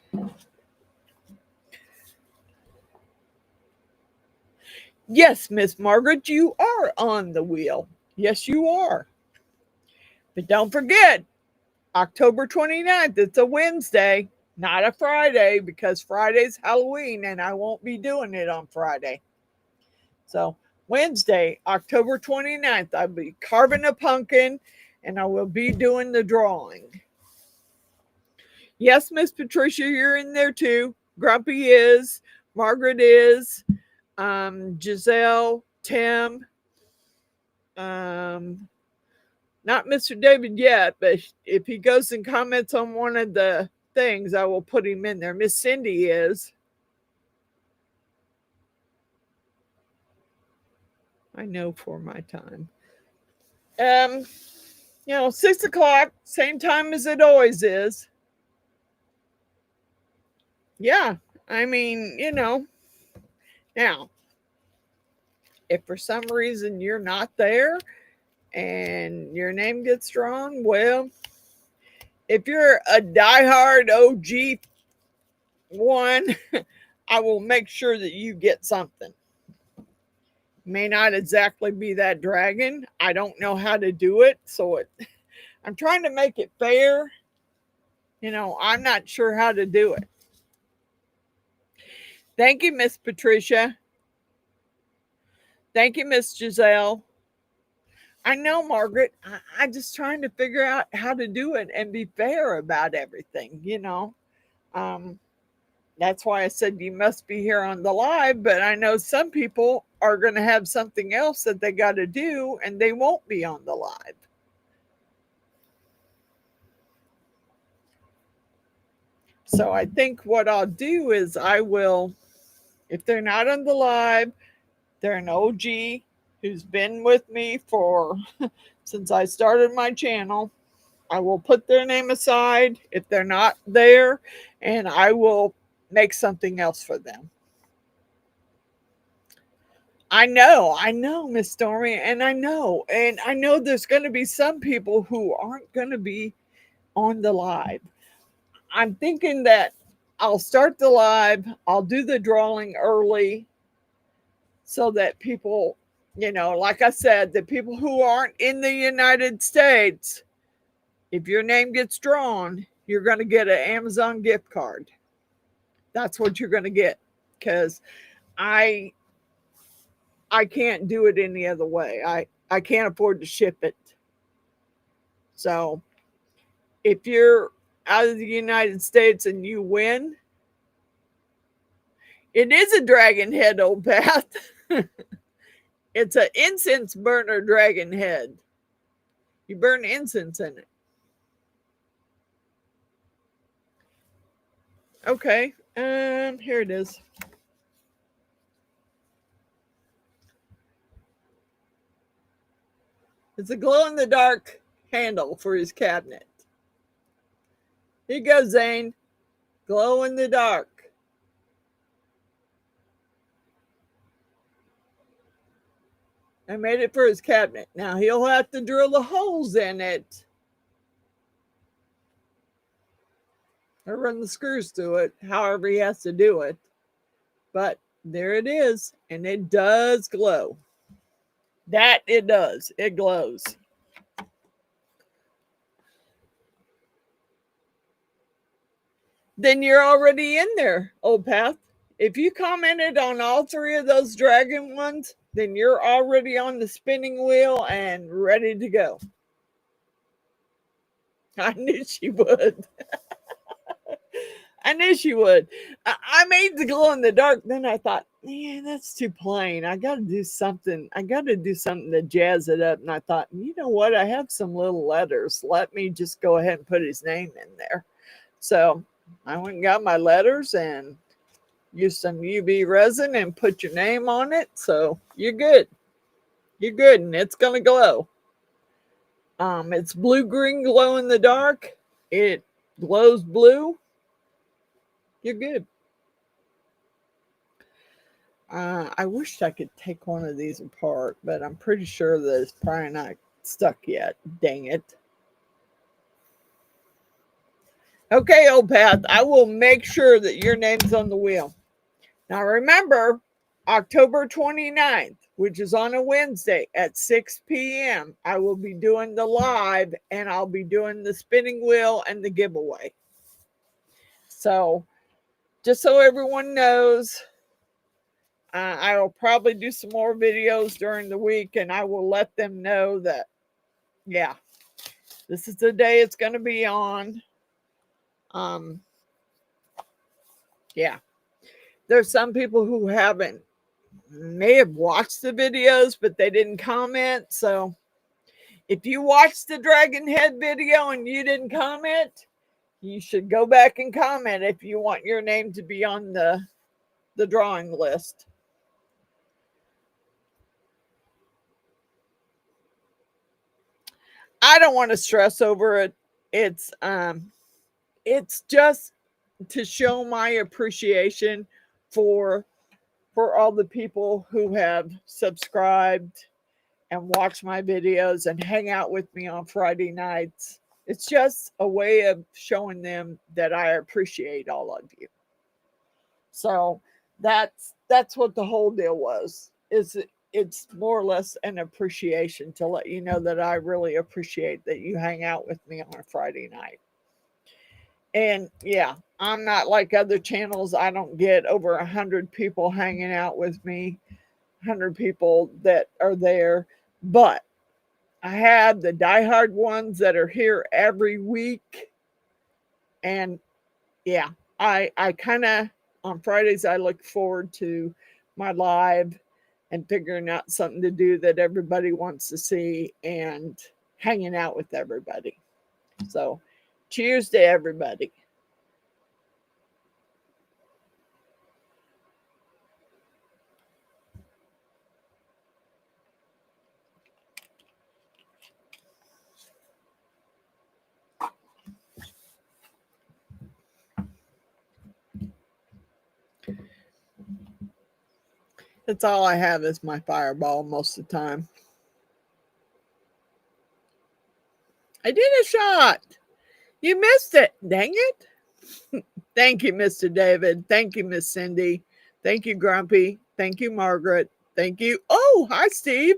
Yes, Miss Margaret, you are on the wheel. Yes, you are. But don't forget, October 29th, it's a Wednesday, not a Friday, because Friday's Halloween and I won't be doing it on Friday. So Wednesday, October 29th, I'll be carving a pumpkin and I will be doing the drawing. Yes, Miss Patricia, you're in there too. Grumpy is, Margaret is, Giselle, Tim, not Mr. David yet, but if he goes and comments on one of the things, I will put him in there. Miss Cindy is. I know for my time. 6 o'clock, same time as it always is. Yeah, I mean, now, if for some reason you're not there and your name gets drawn, well, if you're a diehard OG one, I will make sure that you get something. May not exactly be that dragon. I don't know how to do it, so I'm trying to make it fair. I'm not sure how to do it. Thank you, Miss Patricia. Thank you, Miss Giselle. I know, Margaret. I'm just trying to figure out how to do it and be fair about everything, That's why I said you must be here on the live, but I know some people are going to have something else that they got to do and they won't be on the live. So I think what I'll do is I will, if they're not on the live, they're an OG who's been with me for since I started my channel. I will put their name aside if they're not there, and I will make something else for them. I know, Miss Stormy, and I know there's going to be some people who aren't going to be on the live. I'm thinking that I'll start the live, I'll do the drawing early so that people, like I said, the people who aren't in the United States, if your name gets drawn, you're going to get an Amazon gift card. That's what you're going to get, because I can't do it any other way. I can't afford to ship it. So if you're out of the United States and you win, it is a dragon head, old Pat. It's an incense burner dragon head. You burn incense in it. Okay, here it is. It's a glow-in-the-dark handle for his cabinet. Here you go, Zane. Glow-in-the-dark. I made it for his cabinet. Now he'll have to drill the holes in it or run the screws through it, however he has to do it. But there it is, and it does glow. That it does. It glows. Then you're already in there, old Path. If you commented on all three of those dragon ones, then you're already on the spinning wheel and ready to go. I knew she would. I knew she would. I made the glow in the dark. Then I thought, man, that's too plain. I got to do something. I got to do something to jazz it up. And I thought, you know what? I have some little letters. Let me just go ahead and put his name in there. So I went and got my letters and used some UV resin and put your name on it. So you're good. You're good. And it's going to glow. It's blue-green glow in the dark. It glows blue. You're good. I wish I could take one of these apart, but I'm pretty sure that it's probably not stuck yet. Dang it. Okay, old Pat, I will make sure that your name's on the wheel. Now remember, October 29th, which is on a Wednesday at 6 p.m., I will be doing the live, and I'll be doing the spinning wheel and the giveaway. So just so everyone knows, I will probably do some more videos during the week, and I will let them know that, yeah, this is the day it's going to be on. Yeah, there's some people who may have watched the videos, but they didn't comment. So if you watched the Dragon Head video and you didn't comment, you should go back and comment if you want your name to be on the drawing list. I don't want to stress over it. It's just to show my appreciation for all the people who have subscribed and watch my videos and hang out with me on Friday nights. It's just a way of showing them that I appreciate all of you. So that's what the whole deal was. It's more or less an appreciation to let you know that I really appreciate that you hang out with me on a Friday night. And yeah, I'm not like other channels. I don't get over 100 people hanging out with me, 100 people that are there. But I have the diehard ones that are here every week. And yeah, I kind of, on Fridays, I look forward to my live and figuring out something to do that everybody wants to see and hanging out with everybody. So cheers to everybody. That's all I have is my fireball most of the time. I did a shot. You missed it. Dang it. Thank you, Mr. David. Thank you, Miss Cindy. Thank you, Grumpy. Thank you, Margaret. Thank you. Oh, hi, Steve.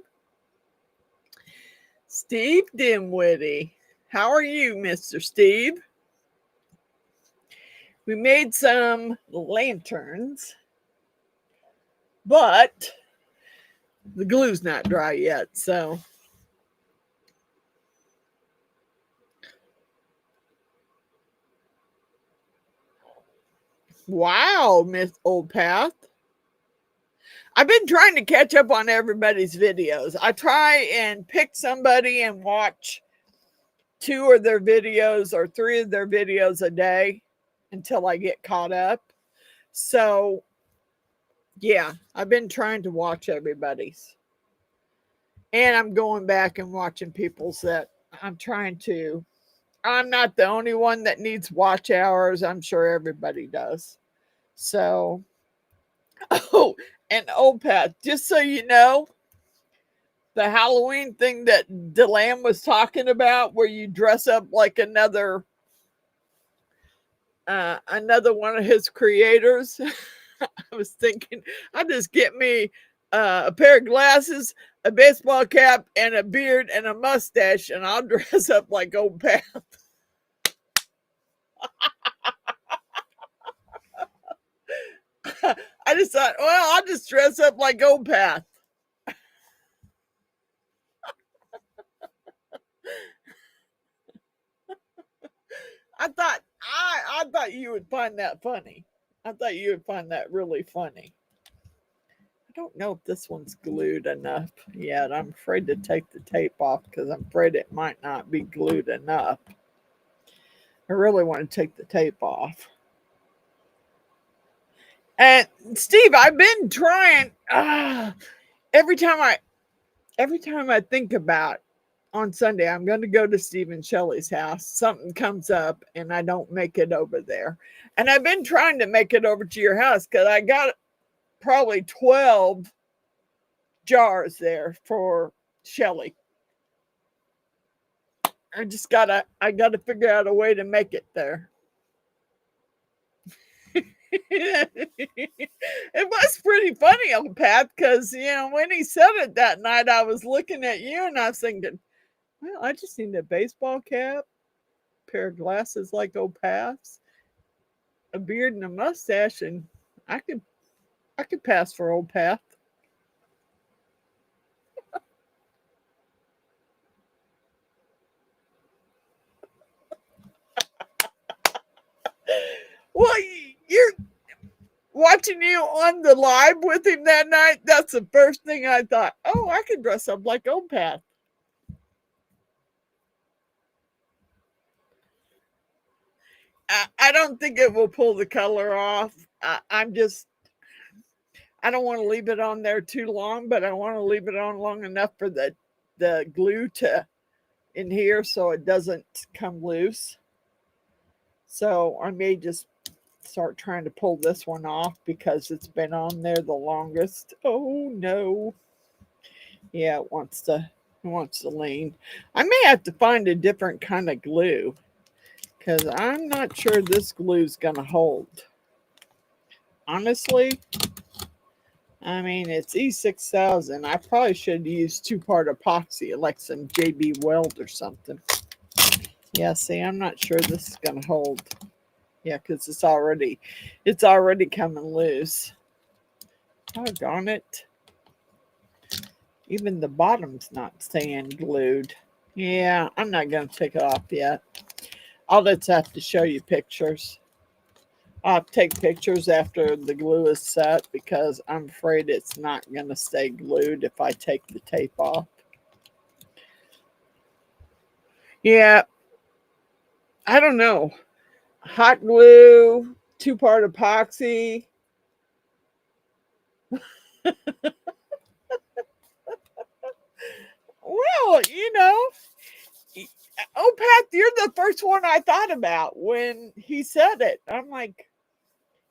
Steve Dimwitty. How are you, Mr. Steve? We made some lanterns, but the glue's not dry yet, so. Wow, Miss Old Path. I've been trying to catch up on everybody's videos. I try and pick somebody and watch 2 of their videos or 3 of their videos a day until I get caught up. So, yeah, I've been trying to watch everybody's. And I'm going back and watching people's that I'm trying to. I'm not the only one that needs watch hours. I'm sure everybody does. So, oh, and Old Pat, just so you know, the Halloween thing that Delam was talking about, where you dress up like another one of his creators. I was thinking, I'll just get me a pair of glasses, a baseball cap, and a beard and a mustache, and I'll dress up like Old Pat. I just thought, well, I'll just dress up like Old Pat. I thought you would find that funny. I thought you would find that really funny. I don't know if this one's glued enough yet. I'm afraid to take the tape off because I'm afraid it might not be glued enough. I really want to take the tape off. And Steve, I've been trying every time I think about on Sunday, I'm going to go to Steve and Shelley's house. Something comes up and I don't make it over there. And I've been trying to make it over to your house because I got probably 12 jars there for Shelley. I gotta figure out a way to make it there. It was pretty funny, Old Pat, because when he said it that night, I was looking at you and I was thinking, well, I just need a baseball cap, a pair of glasses like Old Pat's, a beard and a mustache, and I could pass for Old Pat. Well, you're watching you on the live with him that night. That's the first thing I thought. Oh, I could dress up like Old Pat. I don't think it will pull the color off. I don't want to leave it on there too long, but I want to leave it on long enough for the glue to adhere so it doesn't come loose. So I may just start trying to pull this one off because it's been on there the longest. Oh no. Yeah, it wants to lean. I may have to find a different kind of glue because I'm not sure this glue is going to hold. Honestly, I mean, it's E6000. I probably should use 2-part epoxy, like some JB Weld or something. Yeah, see, I'm not sure this is going to hold. Yeah, because it's already coming loose. Oh, darn it. Even the bottom's not staying glued. Yeah, I'm not going to take it off yet. I'll just have to show you pictures. I'll take pictures after the glue is set because I'm afraid it's not going to stay glued if I take the tape off. Yeah, I don't know. Hot glue, 2-part epoxy. Well, oh, Pat, you're the first one I thought about when he said it. I'm like,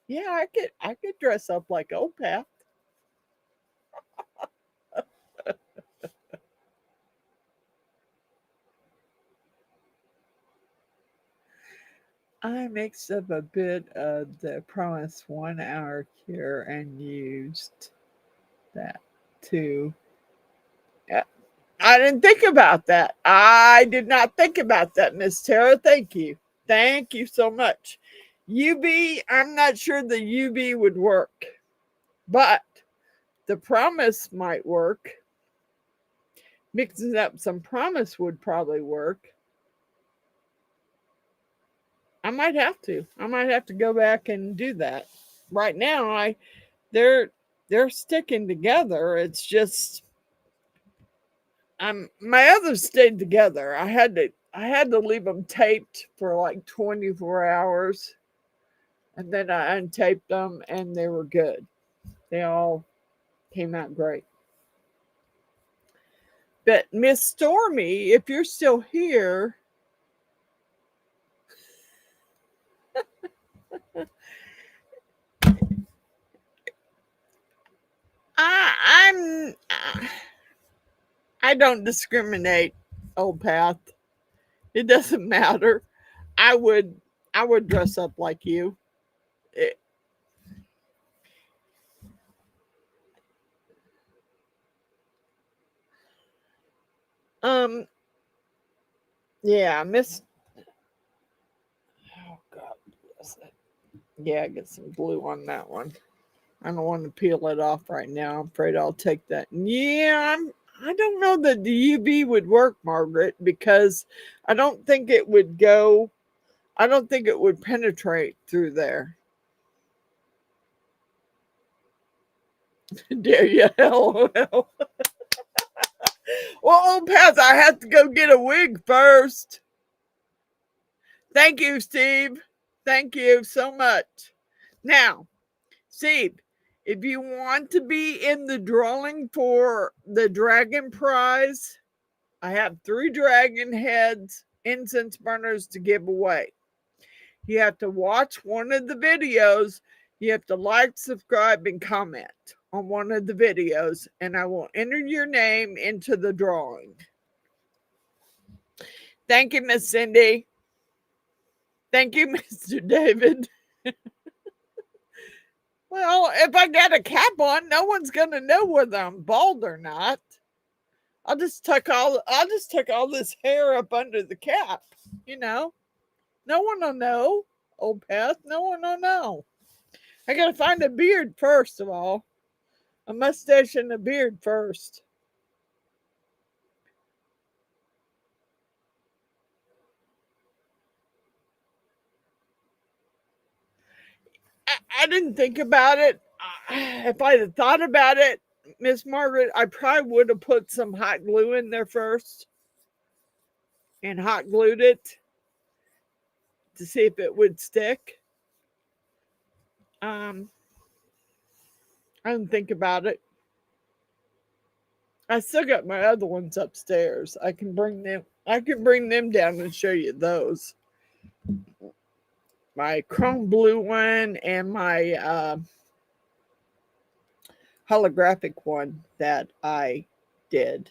yeah, I could dress up like Old Pat. I mixed up a bit of the Promise 1 hour cure and used that too. Yeah, I didn't think about that. I did not think about that, Miss Tara. Thank you. Thank you so much. UB, I'm not sure the UB would work, but the Promise might work. Mixing up some Promise would probably work. I might have to. I might have to go back and do that. Right now, they're they're sticking together. It's just my others stayed together. I had to leave them taped for like 24 hours, and then I untaped them and they were good. They all came out great. But Miss Stormy, if you're still here, I don't discriminate, old path. It doesn't matter. I would I would dress up like you. It, um yeah, Miss Oh God bless it. Yeah, get some glue on that one. I don't want to peel it off right now. I'm afraid I'll take that. Yeah, I don't know that the UV would work, Margaret, because I don't think it would go. I don't think it would penetrate through there. Dare you? LOL. Well, old Paz, I have to go get a wig first. Thank you, Steve. Thank you so much. Now, Steve, if you want to be in the drawing for the dragon prize, I have 3 dragon heads incense burners to give away. You have to watch one of the videos. You have to like, subscribe, and comment on one of the videos, and I will enter your name into the drawing. Thank you, Miss Cindy. Thank you, Mr. David. Well, if I got a cap on, no one's gonna know whether I'm bald or not. I'll just tuck all this hair up under the cap, you know. No one will know, old Beth. No one will know. I gotta find a beard first of all. A mustache and a beard first. I didn't think about it. If I'd have thought about it, Miss Margaret, I probably would have put some hot glue in there first and hot glued it to see if it would stick. Um, I didn't think about it. I still got my other ones upstairs. I can bring them. I can bring them down and show you those. My chrome blue one and my holographic one that I did.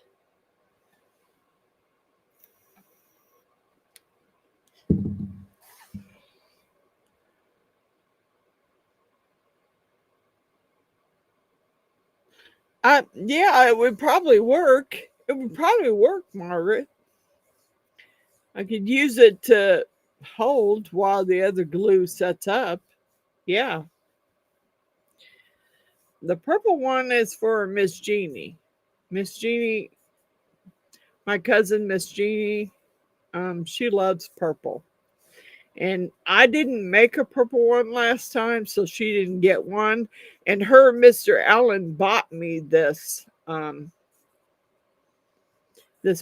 Yeah, it would probably work. It would probably work, Margaret. I could use it to hold while the other glue sets up. Yeah. The purple one is for Miss Jeannie. Miss Jeannie, my cousin Miss Jeannie, she loves purple. And I didn't make a purple one last time, so she didn't get one. And her Mr. Allen bought me this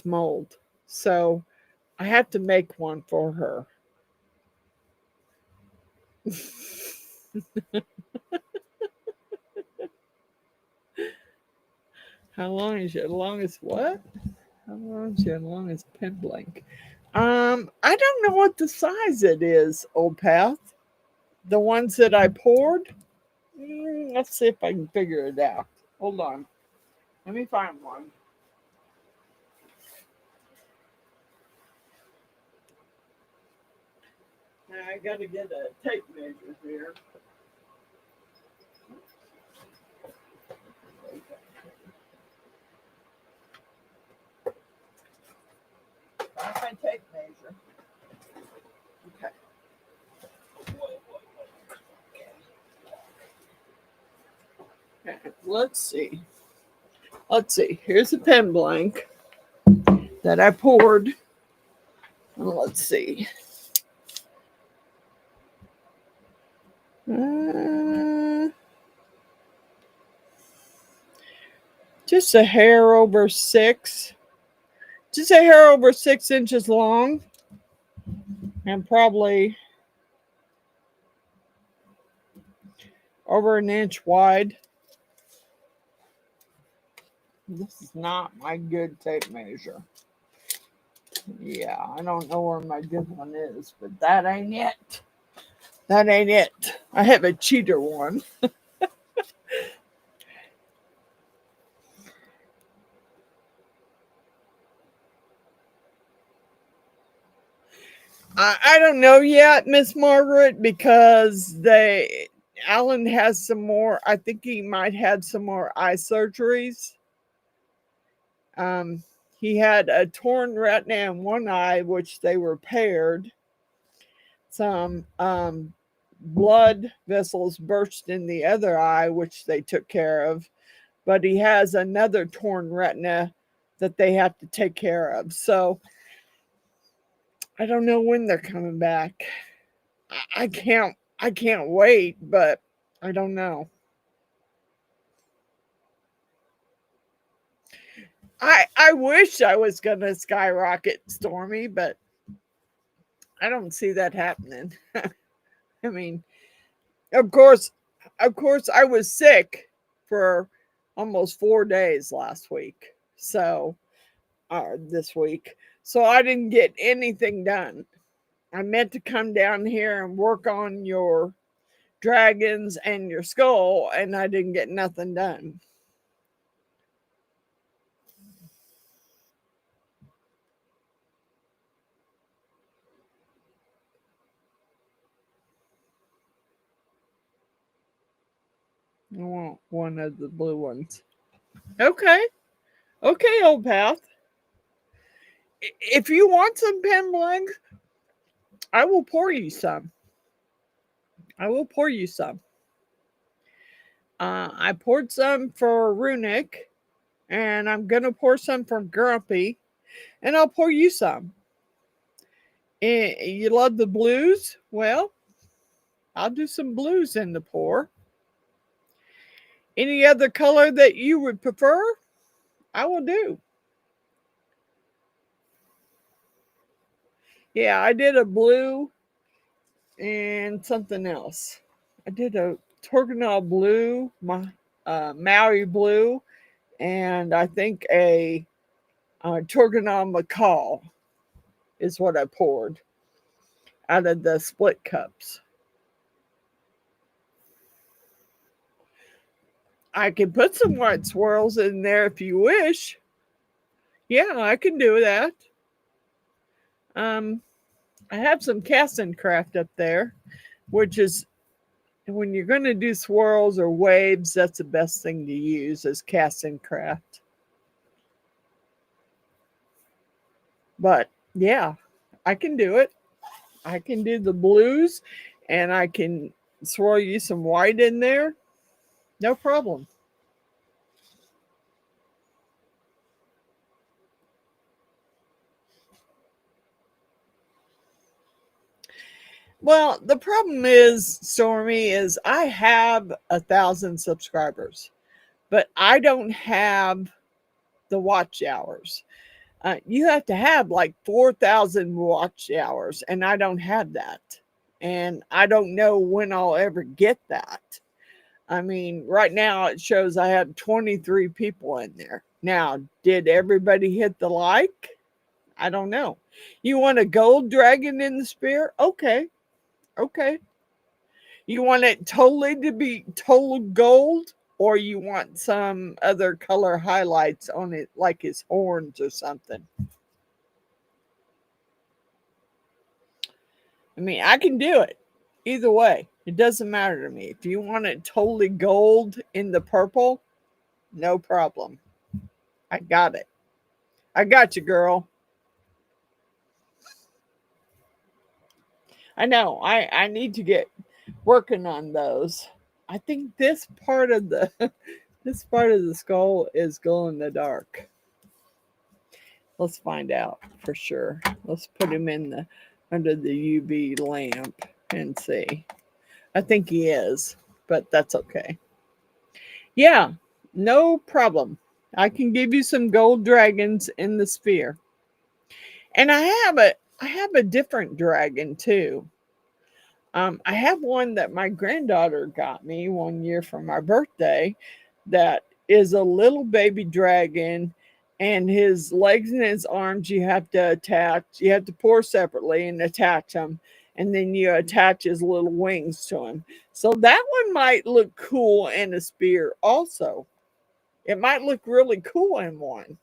mold. So I have to make one for her. How long is your longest what? How long is your longest pen blank? I don't know what the size it is, old path. The ones that I poured. Let's see if I can figure it out. Hold on. Let me find one. I gotta get a tape measure here. Find my tape measure. Okay. Okay. Let's see. Let's see. Here's a pen blank that I poured. Let's see. Just a hair over 6. Just a hair over 6 inches long. And probably over an inch wide. This is not my good tape measure. Yeah, I don't know where my good one is, but that ain't it. That ain't it. I have a cheater one. I don't know yet, Miss Margaret, because Alan has some more. I think he might have some more eye surgeries. He had a torn retina in one eye, which they repaired. Some blood vessels burst in the other eye, which they took care of. But he has another torn retina that they have to take care of. So I don't know when they're coming back. I can't wait, but I don't know. I wish I was gonna skyrocket Stormy, but I don't see that happening. I mean, of course I was sick for almost 4 days last week. So this week. So I didn't get anything done. I meant to come down here and work on your dragons and your skull, and I didn't get nothing done. I want one of the blue ones. Okay. Okay, old path. If you want some pen blanks, I will pour you some. I will pour you some. I poured some for Runic, and I'm going to pour some for Grumpy, and I'll pour you some. You love the blues? Well, I'll do some blues in the pour. Any other color that you would prefer, I will do. Yeah, I did a blue and something else. I did a Torganol blue, Maui blue, and I think a Torganol Macaw is what I poured out of the split cups. I can put some white swirls in there if you wish. Yeah, I can do that. I have some Cussing Craft up there, which is when you're going to do swirls or waves, that's the best thing to use is Cussing Craft. But yeah, I can do it. I can do the blues, and I can swirl you some white in there. No problem. Well, the problem is, Stormy, is I have 1,000 subscribers, but I don't have the watch hours. You have to have like 4,000 watch hours, and I don't have that. And I don't know when I'll ever get that. I mean, right now it shows I have 23 people in there. Now, did everybody hit the like? I don't know. You want a gold dragon in the spear? Okay. Okay. You want it totally to be total gold, or you want some other color highlights on it, like his horns or something? I mean, I can do it either way. It doesn't matter to me. If you want it totally gold in the purple, no problem. I got it. I got you, girl. I know. I need to get working on those. I think this part of the this part of the skull is glow in the dark. Let's find out for sure. Let's put him in the under the UV lamp and see. I think he is, but that's okay. Yeah, no problem. I can give you some gold dragons in the sphere. And I have a different dragon too. I have one that my granddaughter got me one year for my birthday that is a little baby dragon, and his legs and his arms you have to attach. You have to pour separately and attach them, and then you attach his little wings to him. So that one might look cool in a spear also. It might look really cool in one.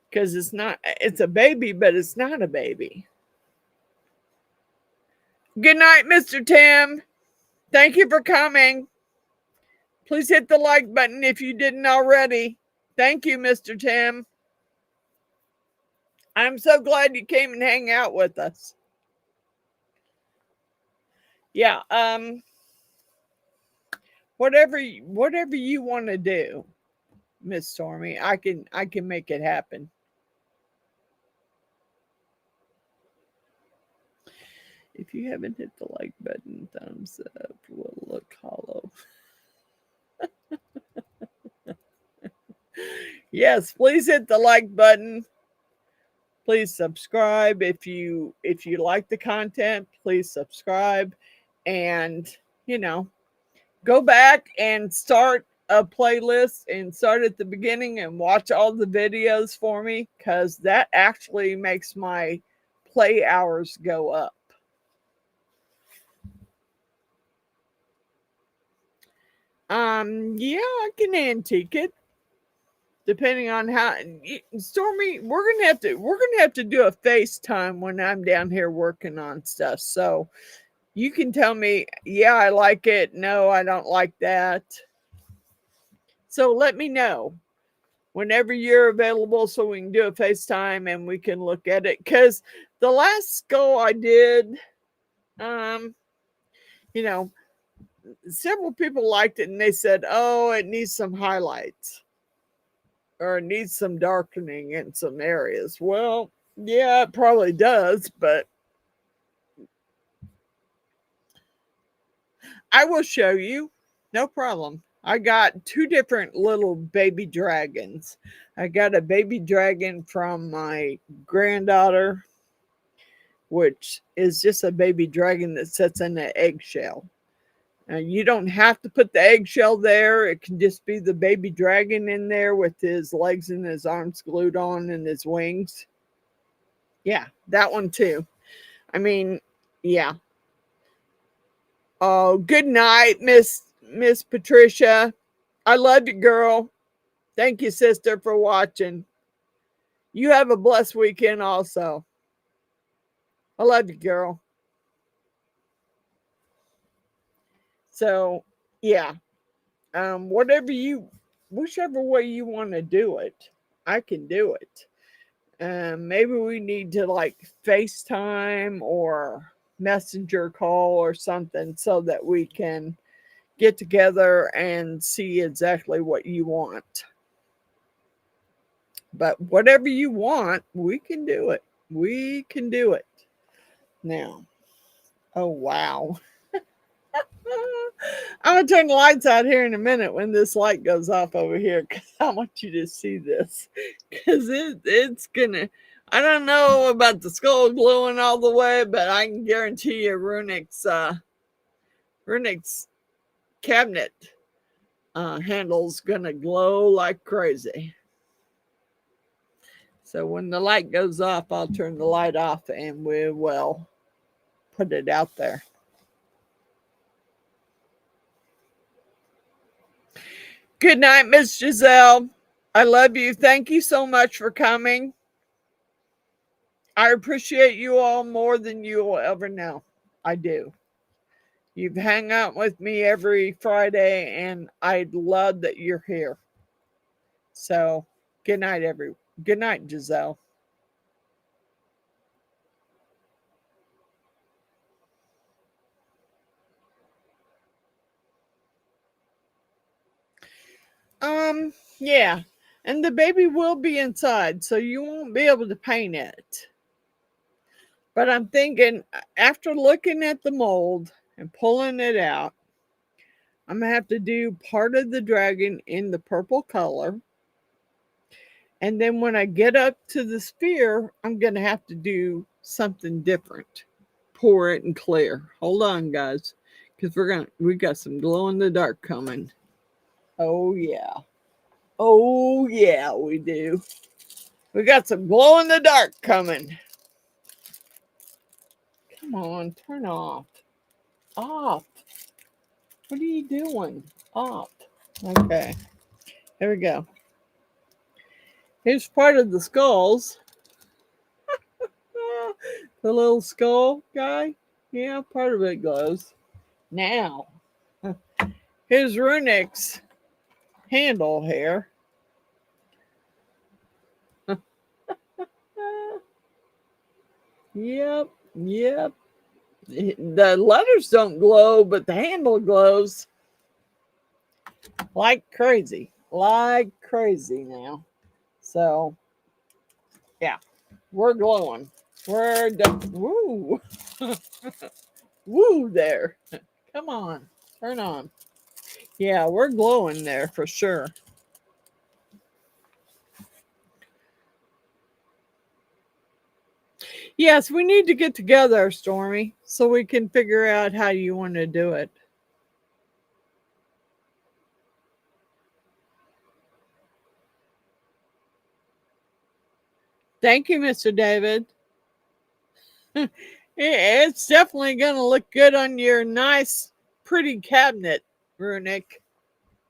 Because it's a baby, but it's not a baby. Good night, Mr. Tim. Thank you for coming. Please hit the like button if you didn't already. Thank you, Mr. Tim. I'm so glad you came and hang out with us. Yeah, whatever you want to do, Miss Stormy, I can make it happen. If you haven't hit the like button, thumbs up will look hollow. Yes, please hit the like button. Please subscribe if you like the content. Please subscribe, and go back and start a playlist and start at the beginning and watch all the videos for me, because that actually makes my play hours go up. Yeah, I can antique it. Depending on how, Stormy, we're gonna have to do a FaceTime when I'm down here working on stuff. So you can tell me, yeah, I like it. No, I don't like that. So let me know whenever you're available so we can do a FaceTime and we can look at it. Because the last skull I did, several people liked it and they said, oh, it needs some highlights or it needs some darkening in some areas. Well, yeah, it probably does, but I will show you. No problem. I got two different little baby dragons. I got a baby dragon from my granddaughter, which is just a baby dragon that sits in an eggshell. You don't have to put the eggshell there. It can just be the baby dragon in there with his legs and his arms glued on and his wings. Yeah, that one too. I mean, yeah. Oh, good night, Miss Patricia. I love you, girl. Thank you, sister, for watching. You have a blessed weekend also. I love you, girl. So, yeah. Whichever way you want to do it, I can do it. Maybe we need to like FaceTime or messenger call or something so that we can get together and see exactly what you want. But whatever you want, we can do it. We can do it. Now, oh wow. I'm going to turn the lights out here in a minute when this light goes off over here, because I want you to see this. Because it's going to, I don't know about the skull glowing all the way, but I can guarantee you Runick's cabinet handle's going to glow like crazy. So when the light goes off, I'll turn the light off and we will put it out there. Good night, Miss Giselle. I love you. Thank you so much for coming. I appreciate you all more than you will ever know. I do. You've hung out with me every Friday, and I love that you're here. So, good night, Good night, Giselle. Yeah. And the baby will be inside, so you won't be able to paint it. But I'm thinking, after looking at the mold and pulling it out, I'm going to have to do part of the dragon in the purple color. And then when I get up to the sphere, I'm going to have to do something different. Pour it in clear. Hold on, guys, because we got some glow in the dark coming. Oh, yeah. Oh, yeah, we do. We got some glow in the dark coming. Come on, turn off. Off. What are you doing? Off. Okay. Here we go. Here's part of the skulls. The little skull guy. Yeah, part of it glows. Now, here's Runic's handle here. Yep, yep. The letters don't glow, but the handle glows like crazy. Like crazy now. So, yeah, we're glowing. We're done. Woo. Woo there. Come on. Turn on. Yeah, we're glowing there for sure. Yes, we need to get together, Stormy, so we can figure out how you want to do it. Thank you, Mr. David. It's definitely going to look good on your nice, pretty cabinet, Runic.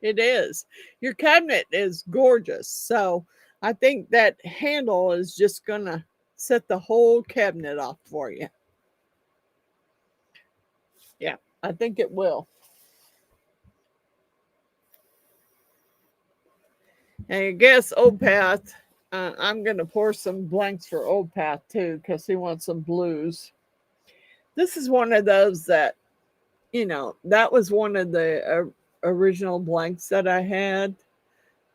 It is. Your cabinet is gorgeous. So I think that handle is just going to set the whole cabinet off for you. Yeah, I think it will. And I guess Opath, I'm going to pour some blanks for Opath too, because he wants some blues. This is one of those that, that was one of the original blanks that I had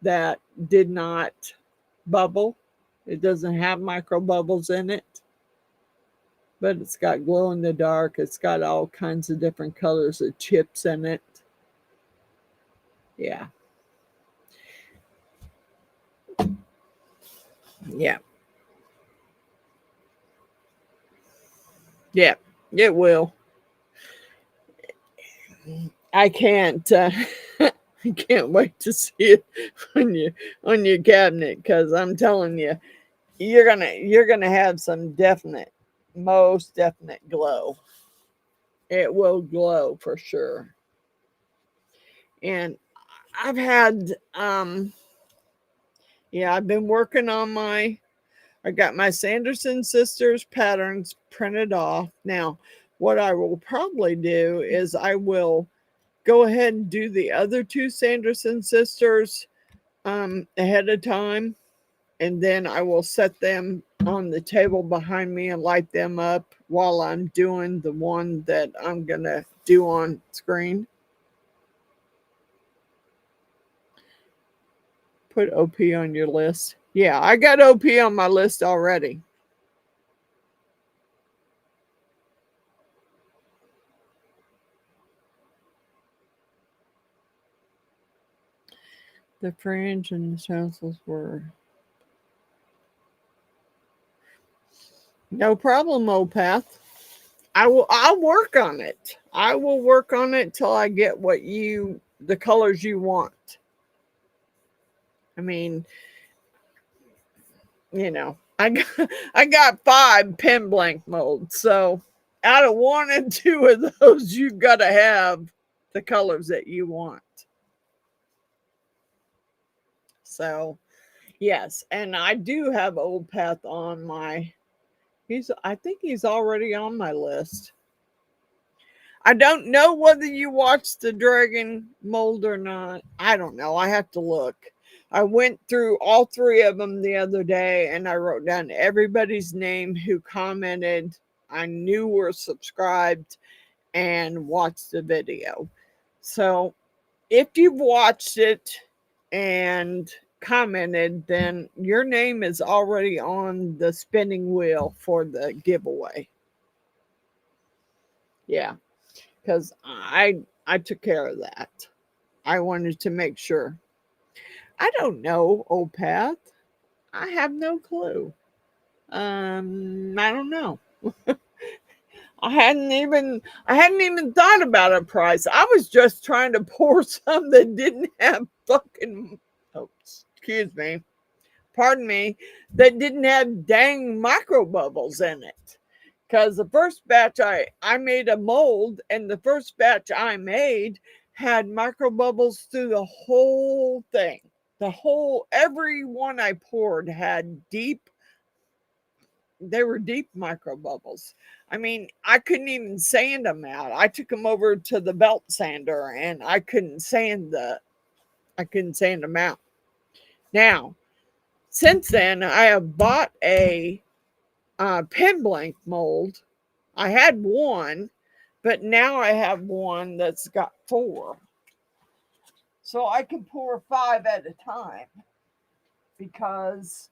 that did not bubble. It doesn't have micro bubbles in it, but it's got glow in the dark. It's got all kinds of different colors of chips in it. Yeah. Yeah. Yeah. It will. I can't. I can't wait to see it on your cabinet, because I'm telling you, you're gonna have some most definite glow. It will glow for sure. And I've had I've been working on I got my Sanderson Sisters patterns printed off. Now, what I will probably do is I will go ahead and do the other two Sanderson Sisters ahead of time, and then I will set them on the table behind me and light them up while I'm doing the one that I'm gonna do on screen. Put OP on your list. Yeah, I got OP on my list already. The fringe and the tassels were no problem, Opath. I'll work on it. I will work on it till I get the colors you want. I mean, I got 5 pen blank molds. So out of 1 and 2 of those, you've got to have the colors that you want. So yes, and I do have Opath on my I think he's already on my list. I don't know whether you watched the dragon mold or not. I don't know. I have to look. I went through all three of them the other day and I wrote down everybody's name who commented, I knew were subscribed and watched the video. So if you've watched it and commented, then your name is already on the spinning wheel for the giveaway. Yeah, because I took care of that. I wanted to make sure. I don't know, Opath. I have no clue. I don't know. I hadn't even thought about a price. I was just trying to pour some that didn't have fucking, oh, excuse me, pardon me, that didn't have dang micro bubbles in it. Because the first batch I made a mold, and the first batch I made had micro bubbles through the whole thing. Every one I poured had they were deep micro bubbles. I mean, I couldn't even sand them out. I took them over to the belt sander and I couldn't sand them out. Now, since then, I have bought a pen blank mold. I had one, but now I have one that's got 4. So I can pour 5 at a time because,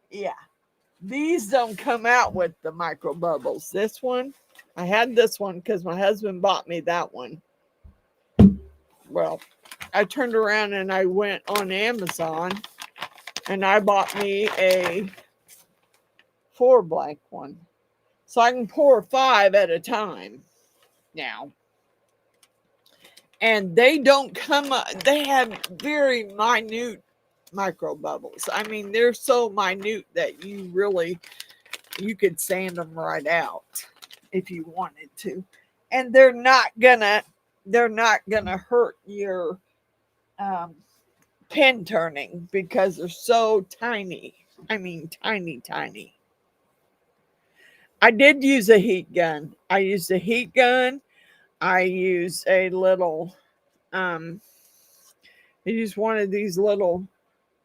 yeah, these don't come out with the micro bubbles. This one, I had this one because my husband bought me that one. Well, I turned around and I went on Amazon and I bought me a 4 blank one. So I can pour 5 at a time now. And they don't come up, they have very minute micro bubbles. I mean, they're so minute that you could sand them right out if you wanted to. And they're not gonna hurt your pen turning because they're so tiny. I mean, tiny, tiny. I did use a heat gun. I used a heat gun. I used a little, I used one of these little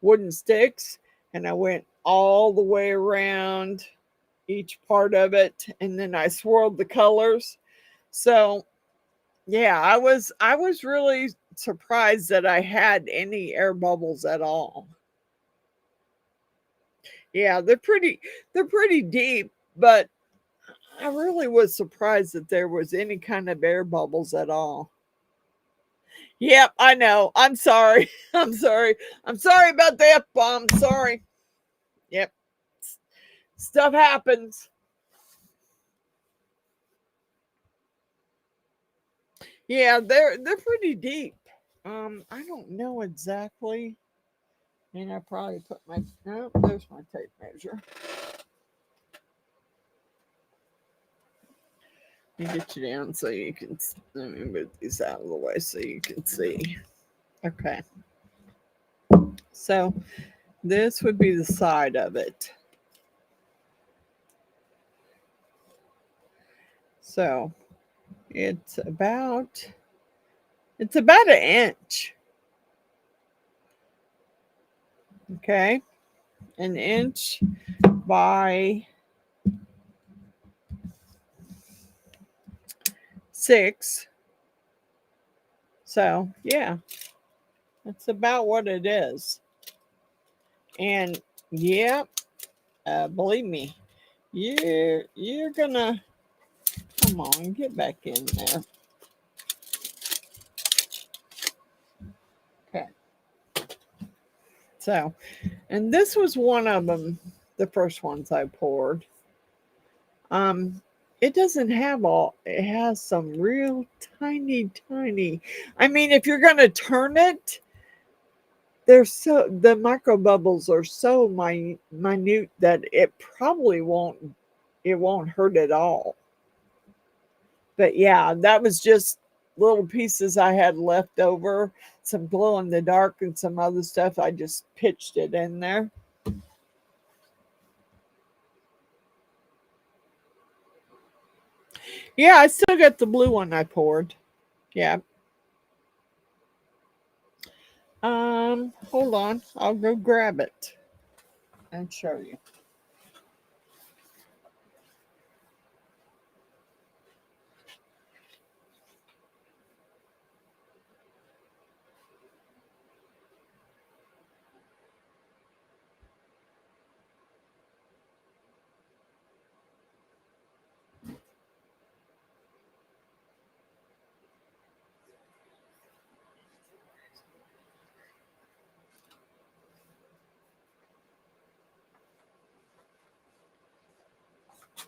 wooden sticks and I went all the way around each part of it and then I swirled the colors. So yeah, I was really surprised that I had any air bubbles at all. Yeah, they're pretty deep, but I really was surprised that there was any kind of air bubbles at all. Yep, I know. I'm sorry. I'm sorry. I'm sorry about the F-bomb. Sorry. Yep. Stuff happens. Yeah, they're pretty deep. I don't know exactly. And I probably put my no, there's my tape measure. Let me get you down so you can let me move these out of the way so you can see. Okay. So this would be the side of it. So it's about an inch. Okay. An inch by 6. So yeah, that's about what it is. And yeah, believe me, you're gonna come on, get back in there. Okay. So, and this was one of them, the first ones I poured. It doesn't have all, it has some real tiny, tiny. I mean, if you're gonna turn it, the micro bubbles are so minute that it probably won't hurt at all. But yeah, that was just little pieces I had left over, some glow in the dark and some other stuff. I just pitched it in there. Yeah, I still got the blue one I poured. Yeah. Hold on. I'll go grab it and show you.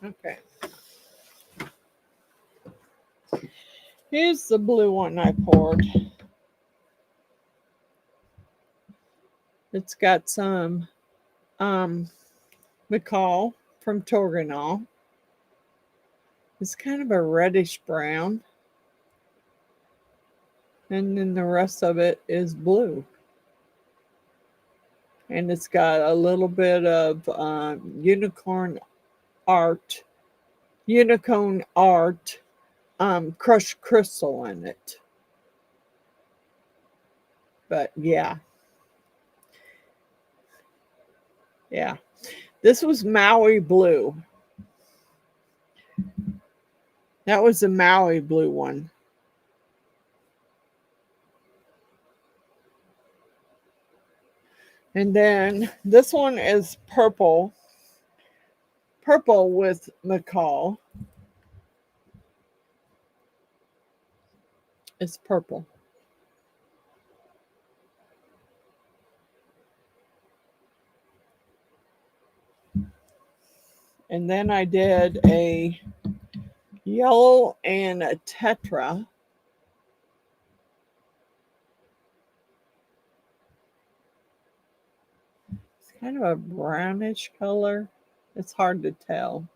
Okay. Here's the blue one I poured. It's got some McCall from Torganol. It's kind of a reddish brown. And then the rest of it is blue. And it's got a little bit of unicorn art crushed crystal in it. But yeah. This was Maui blue. That was the Maui blue one. And then this one is purple with McCall. It's purple. And then I did a yellow and a tetra. It's kind of a brownish color. It's hard to tell.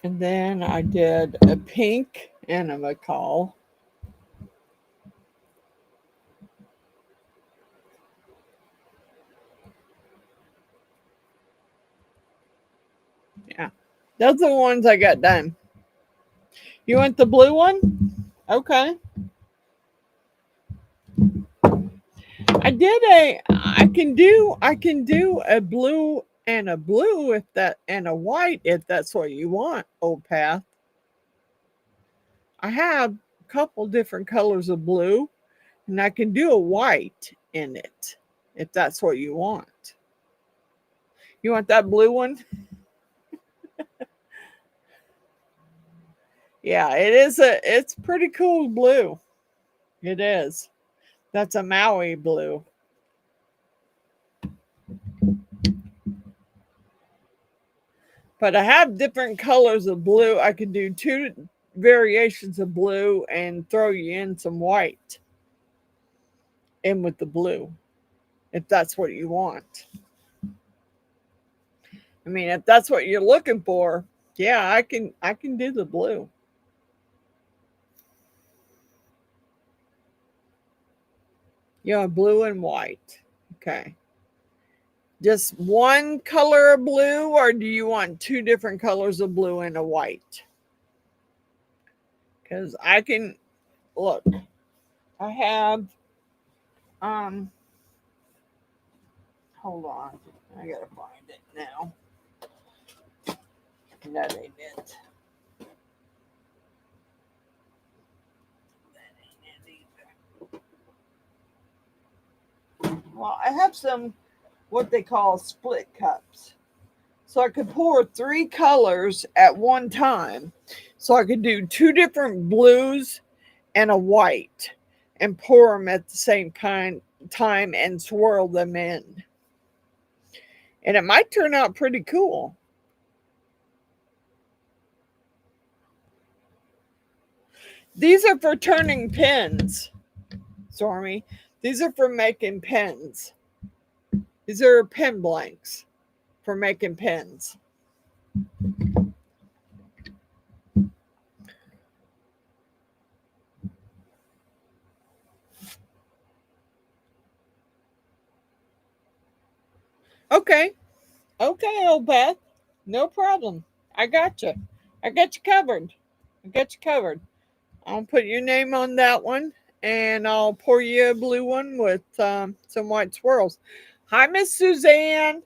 And then I did a pink and a McCall. Yeah. Those are the ones I got done. You want the blue one? Okay. I can do a blue and a blue if that and a white if that's what you want, Old Path. I have a couple different colors of blue and I can do a white in it if that's what you want. You want that blue one? Yeah, it's pretty cool blue. It is. That's a Maui blue. But I have different colors of blue. I can do two variations of blue and throw you in some white in with the blue if that's what you want. I mean, if that's what you're looking for, yeah, I can do the blue. Yeah, blue and white. Okay. Just one color of blue, or do you want two different colors of blue and a white? Because I can look. I have hold on. I gotta find it now. That ain't it. That ain't it either. Well, I have some what they call split cups. So I could pour three colors at one time. So I could do two different blues and a white and pour them at the same time and swirl them in. And it might turn out pretty cool. These are for turning pins, Stormy. These are for making pins. These are pen blanks for making pins. Okay. Okay, old Beth. No problem. I got you. I got you covered. I got you covered. I'll put your name on that one, and I'll pour you a blue one with some white swirls. Hi, Miss Suzanne.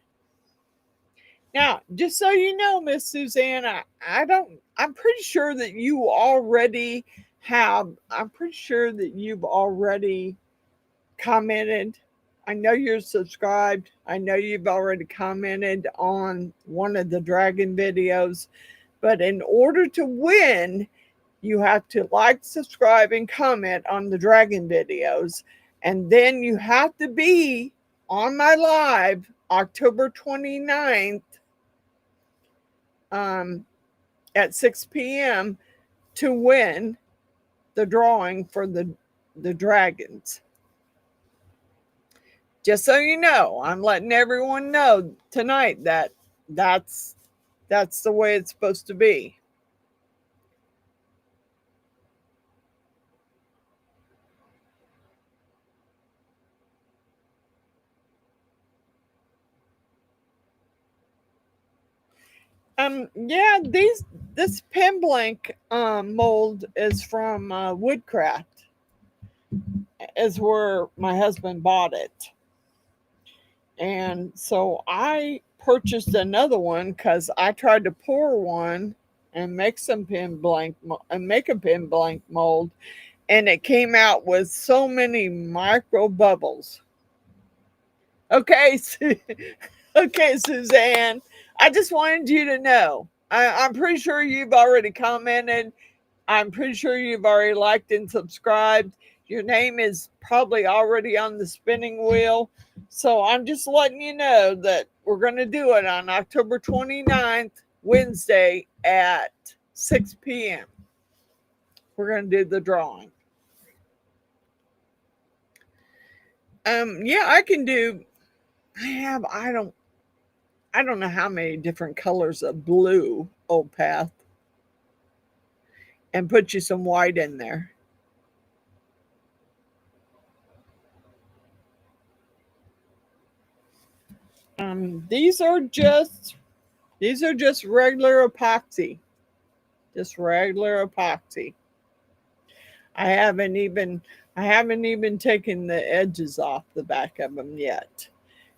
Now, just so you know, Miss Suzanne, I don't. I'm pretty sure that you already have. I'm pretty sure that you've already commented. I know you're subscribed. I know you've already commented on one of the dragon videos. But in order to win, you have to like, subscribe, and comment on the dragon videos. And then you have to be on my live October 29th at 6 p.m. to win the drawing for the dragons. Just so you know, I'm letting everyone know tonight that that's the way it's supposed to be. Yeah, this pen blank mold is from Woodcraft. Is where my husband bought it, and so I purchased another one because I tried to pour one and make some pen blank and make a pen blank mold, and it came out with so many micro bubbles. Okay, okay, Suzanne. I just wanted you to know. I'm pretty sure you've already commented. I'm pretty sure you've already liked and subscribed. Your name is probably already on the spinning wheel. So I'm just letting you know that we're going to do it on October 29th, Wednesday at 6 p.m. We're going to do the drawing. Yeah, I can do. I don't know how many different colors of blue, Old Path, and put you some white in there. These are just regular epoxy, just regular epoxy. I haven't even taken the edges off the back of them yet,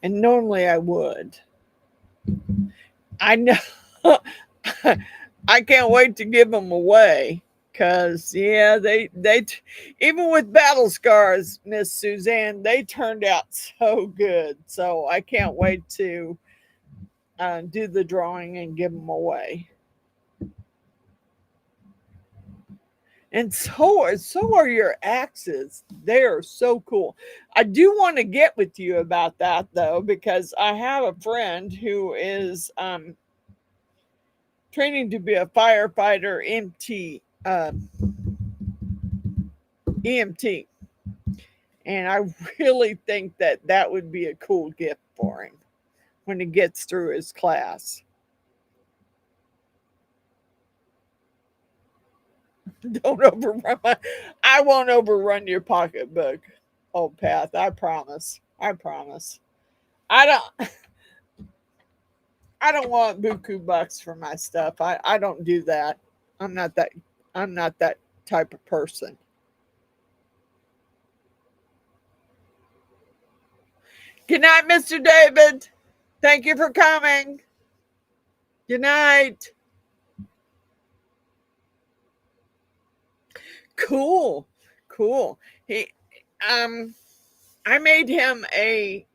and normally I would. I know. I can't wait to give them away because yeah, they even with battle scars, Miss Suzanne, they turned out so good. So I can't wait to do the drawing and give them away. And so are your axes. They are so cool. I do want to get with you about that though, because I have a friend who is training to be a firefighter EMT, and I really think that that would be a cool gift for him when he gets through his class. Don't overrun my. I won't overrun your pocketbook, Old Path. I promise. I promise. I don't. I don't want buku bucks for my stuff. I don't do that. I'm not that. I'm not that type of person. Good night, Mr. David. Thank you for coming. Good night. Cool. Cool. He um I made him a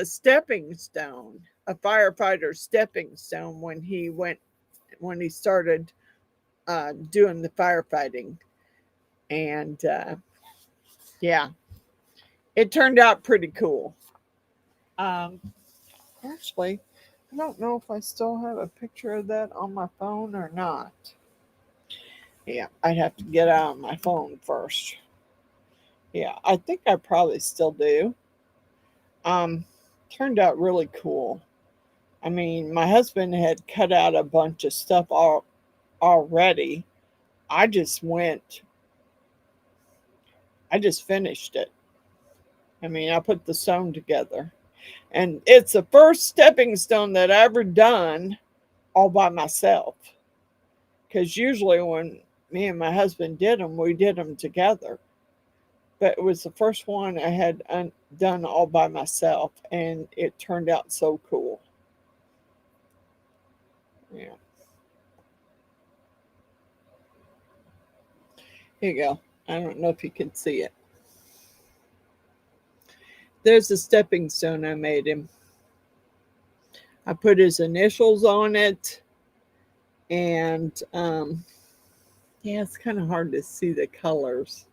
stepping stone, a firefighter stepping stone when he started doing the firefighting. And yeah, it turned out pretty cool. Um Actually, I don't know if I still have a picture of that on my phone or not. Yeah, I'd have to get out on my phone first. Yeah, I think I probably still do. Um, Turned out really cool. I mean, my husband had cut out a bunch of stuff already. I just went, I just finished it. I mean, I put the stone together. And it's the first stepping stone that I ever done all by myself. Because usually when me and my husband did them, we did them together. But it was the first one I had done all by myself, and it turned out so cool. Yeah. Here you go. I don't know if you can see it. There's a stepping stone I made him. I put his initials on it, and yeah, it's kind of hard to see the colors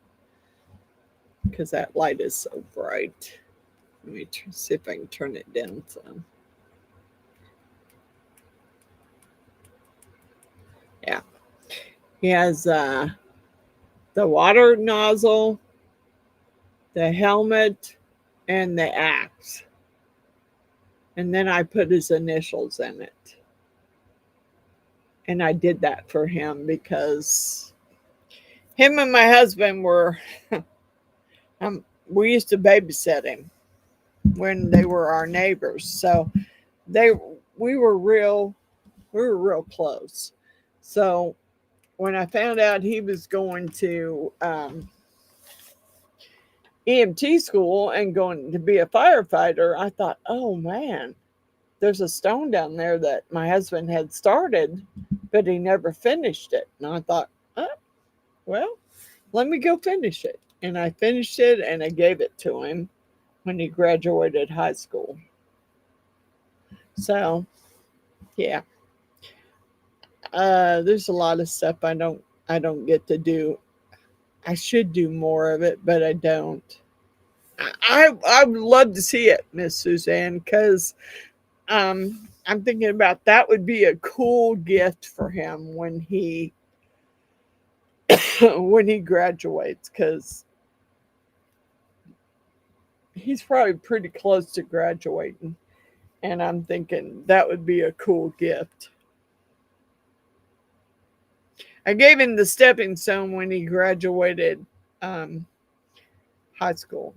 because that light is so bright. Let me see if I can turn it down some. Yeah. He has the water nozzle, the helmet, and the axe. And then I put his initials in it. And I did that for him because him and my husband were, we used to babysit him when they were our neighbors. So we were real close. So when I found out he was going to EMT school and going to be a firefighter, I thought, oh man, there's a stone down there that my husband had started, but he never finished it. And I thought, oh, well, let me go finish it. And I finished it and I gave it to him when he graduated high school. So, yeah. There's a lot of stuff I don't get to do. I should do more of it, but I don't. I would love to see it, Miss Suzanne, because I'm thinking about that would be a cool gift for him when he when he graduates, because he's probably pretty close to graduating, and I'm thinking that would be a cool gift. I gave him the stepping stone when he graduated high school,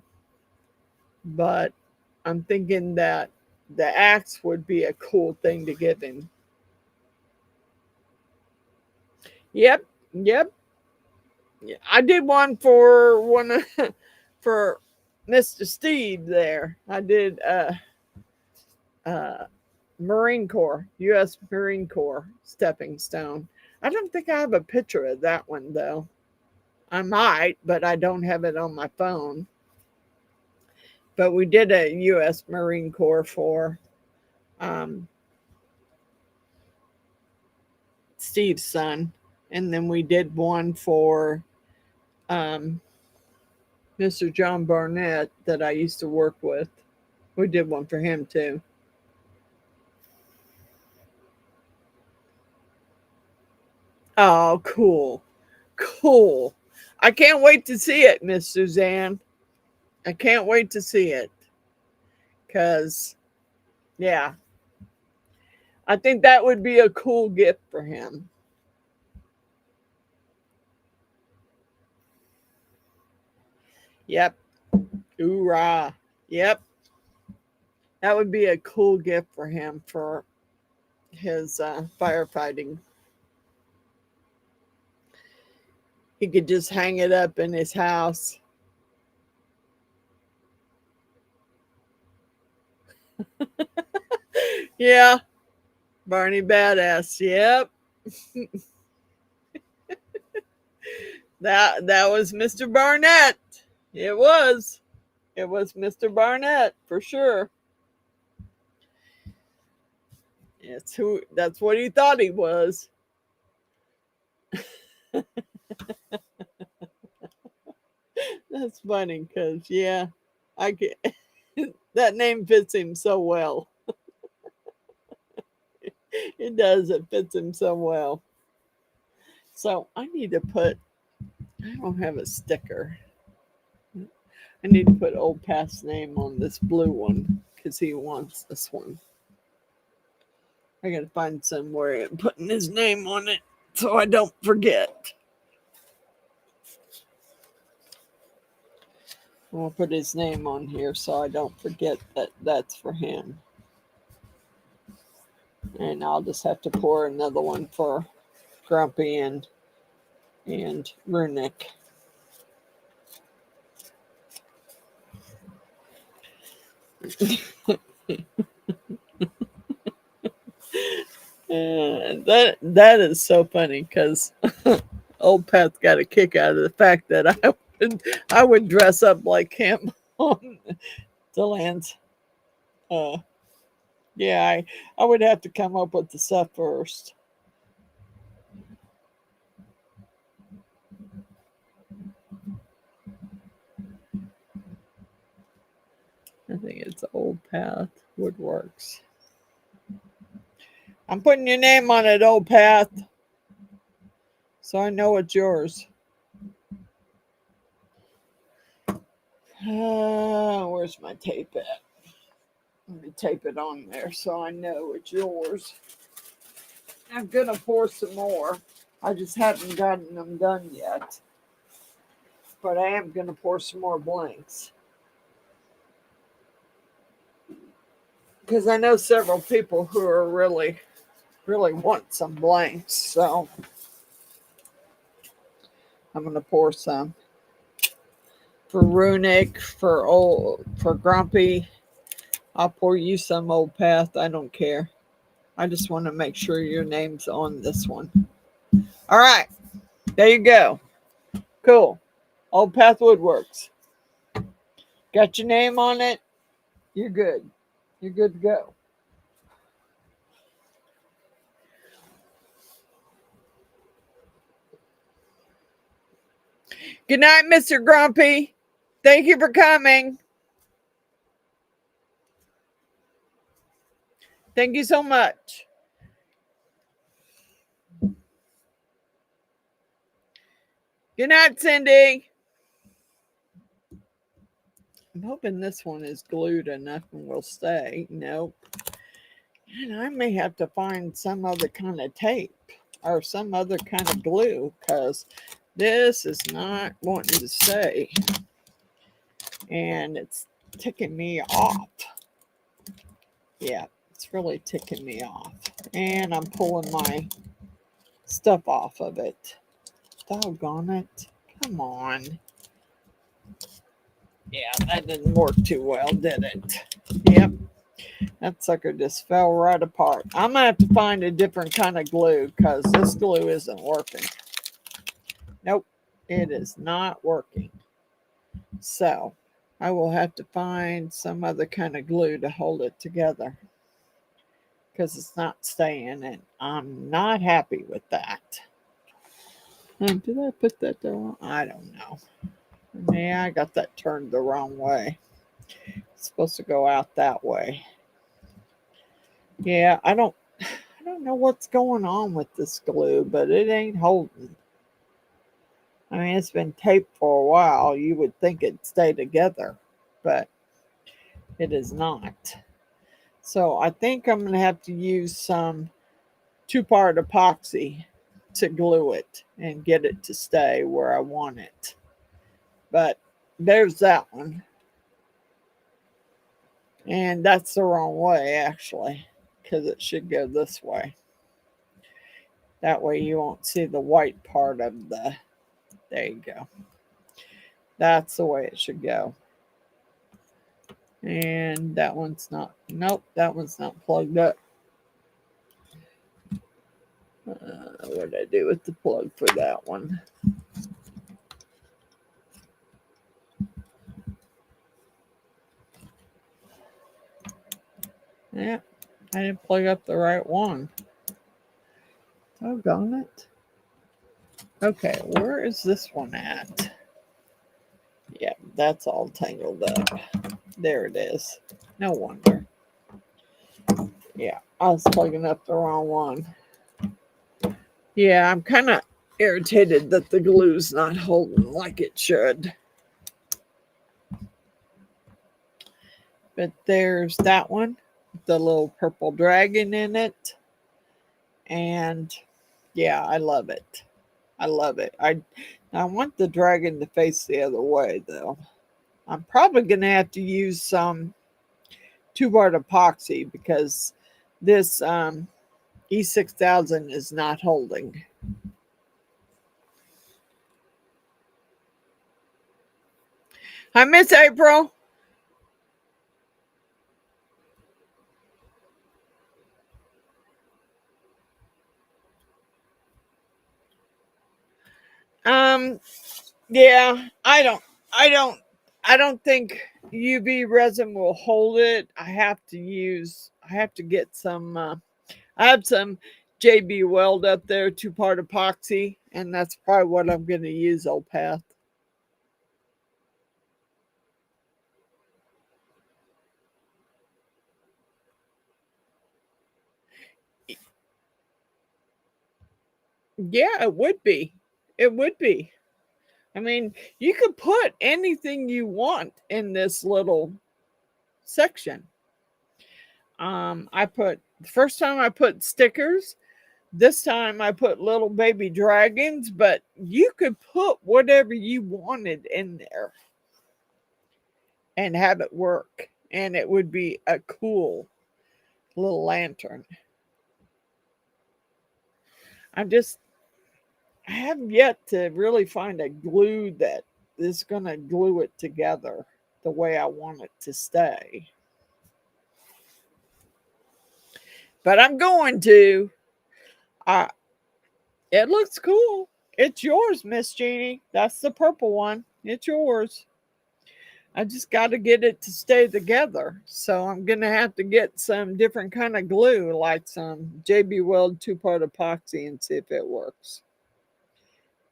but I'm thinking that the axe would be a cool thing to give him. Yep, yep. Yeah, I did one for for Mr. Steve there. I did Marine Corps, U.S. Marine Corps stepping stone. I don't think I have a picture of that one though. I might, but I don't have it on my phone. But we did a U.S. Marine Corps for Steve's son, and then we did one for Mr. John Barnett that I used to work with. We did one for him too. Oh, cool. Cool. I can't wait to see it, Miss Suzanne. I can't wait to see it. Because, yeah, I think that would be a cool gift for him. Yep. Hoorah. Yep. That would be a cool gift for him for his firefighting. He could just hang it up in his house. Yeah. Barney Badass. Yep. That was Mr. Barnett. It was. It was Mr. Barnett for sure. That's what he thought he was. That's funny because yeah, I get that name fits him so well. It does. It fits him so well. So I need to put. I don't have a sticker. I need to put Old Past's name on this blue one because he wants this one. I gotta find somewhere and putting his name on it so I don't forget. I'll put his name on here so I don't forget that that's for him. And I'll just have to pour another one for Grumpy and Runic. That is so funny because Old Pat got a kick out of the fact that I would dress up like him on Deland's. Yeah, I would have to come up with the stuff first. I think it's Old Path Woodworks. I'm putting your name on it, Old Path, so I know it's yours. Where's my tape at? Let me tape it on there so I know it's yours. I'm gonna pour some more. I just haven't gotten them done yet. But I am gonna pour some more blanks. Because I know several people who are really want some blanks. So I'm gonna pour some. For Runic, for Grumpy. I'll pour you some, Old Path. I don't care. I just want to make sure your name's on this one. All right. There you go. Cool. Old Path Woodworks. Got your name on it. You're good. You're good to go. Good night, Mr. Grumpy. Thank you for coming. Thank you so much. Good night, Cindy. I'm hoping this one is glued enough and will stay. Nope. And I may have to find some other kind of tape or some other kind of glue because this is not wanting to stay. And it's ticking me off. Yeah, it's really ticking me off. And I'm pulling my stuff off of it. Doggone it. Come on. Yeah, that didn't work too well, did it? Yep. That sucker just fell right apart. I'm going to have to find a different kind of glue because this glue isn't working. Nope, it is not working. So I will have to find some other kind of glue to hold it together because it's not staying, and I'm not happy with that. Did I put that there? I don't know. Yeah, I got that turned the wrong way. It's supposed to go out that way. Yeah, I don't know what's going on with this glue, but it ain't holding. I mean, it's been taped for a while. You would think it'd stay together, but it is not. So I think I'm going to have to use some 2-part epoxy to glue it and get it to stay where I want it. But there's that one. And that's the wrong way, actually, because it should go this way. That way you won't see the white part of the... There you go. That's the way it should go. And that one's not... Nope, that one's not plugged up. What did I do with the plug for that one? Yeah, I didn't plug up the right one. Doggone it. Okay, where is this one at? Yeah, that's all tangled up. There it is. No wonder. Yeah, I was plugging up the wrong one. Yeah, I'm kind of irritated that the glue's not holding like it should. But there's that one, the little purple dragon in it. And yeah, I love it. I love it. I want the dragon to face the other way, though. I'm probably going to have to use some 2-part epoxy because this E6000 is not holding. Hi, Miss April. Yeah, I don't think UV resin will hold it. I have to get some, I have some JB Weld up there, 2-part epoxy, and that's probably what I'm going to use, old Path. Yeah, it would be. It would be. I mean, you could put anything you want in this little section. I put, the first time I put stickers, this time I put little baby dragons, but you could put whatever you wanted in there and have it work. And it would be a cool little lantern. I'm just, I have yet to really find a glue that is going to glue it together the way I want it to stay. But I'm going to. I, it looks cool. It's yours, Miss Jeannie. That's the purple one. It's yours. I just got to get it to stay together. So I'm going to have to get some different kind of glue, like some JB Weld 2-part epoxy, and see if it works.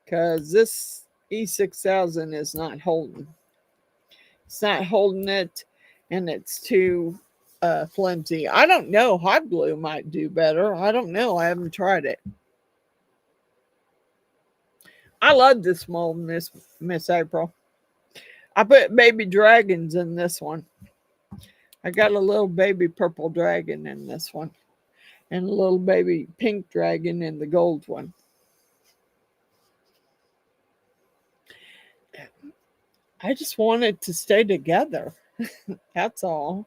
Because this E6000 is not holding. It's not holding it, and it's too flimsy. I don't know. Hot glue might do better. I don't know. I haven't tried it. I love this mold, Miss April. I put baby dragons in this one. I got a little baby purple dragon in this one, and a little baby pink dragon in the gold one. I just want it to stay together. That's all.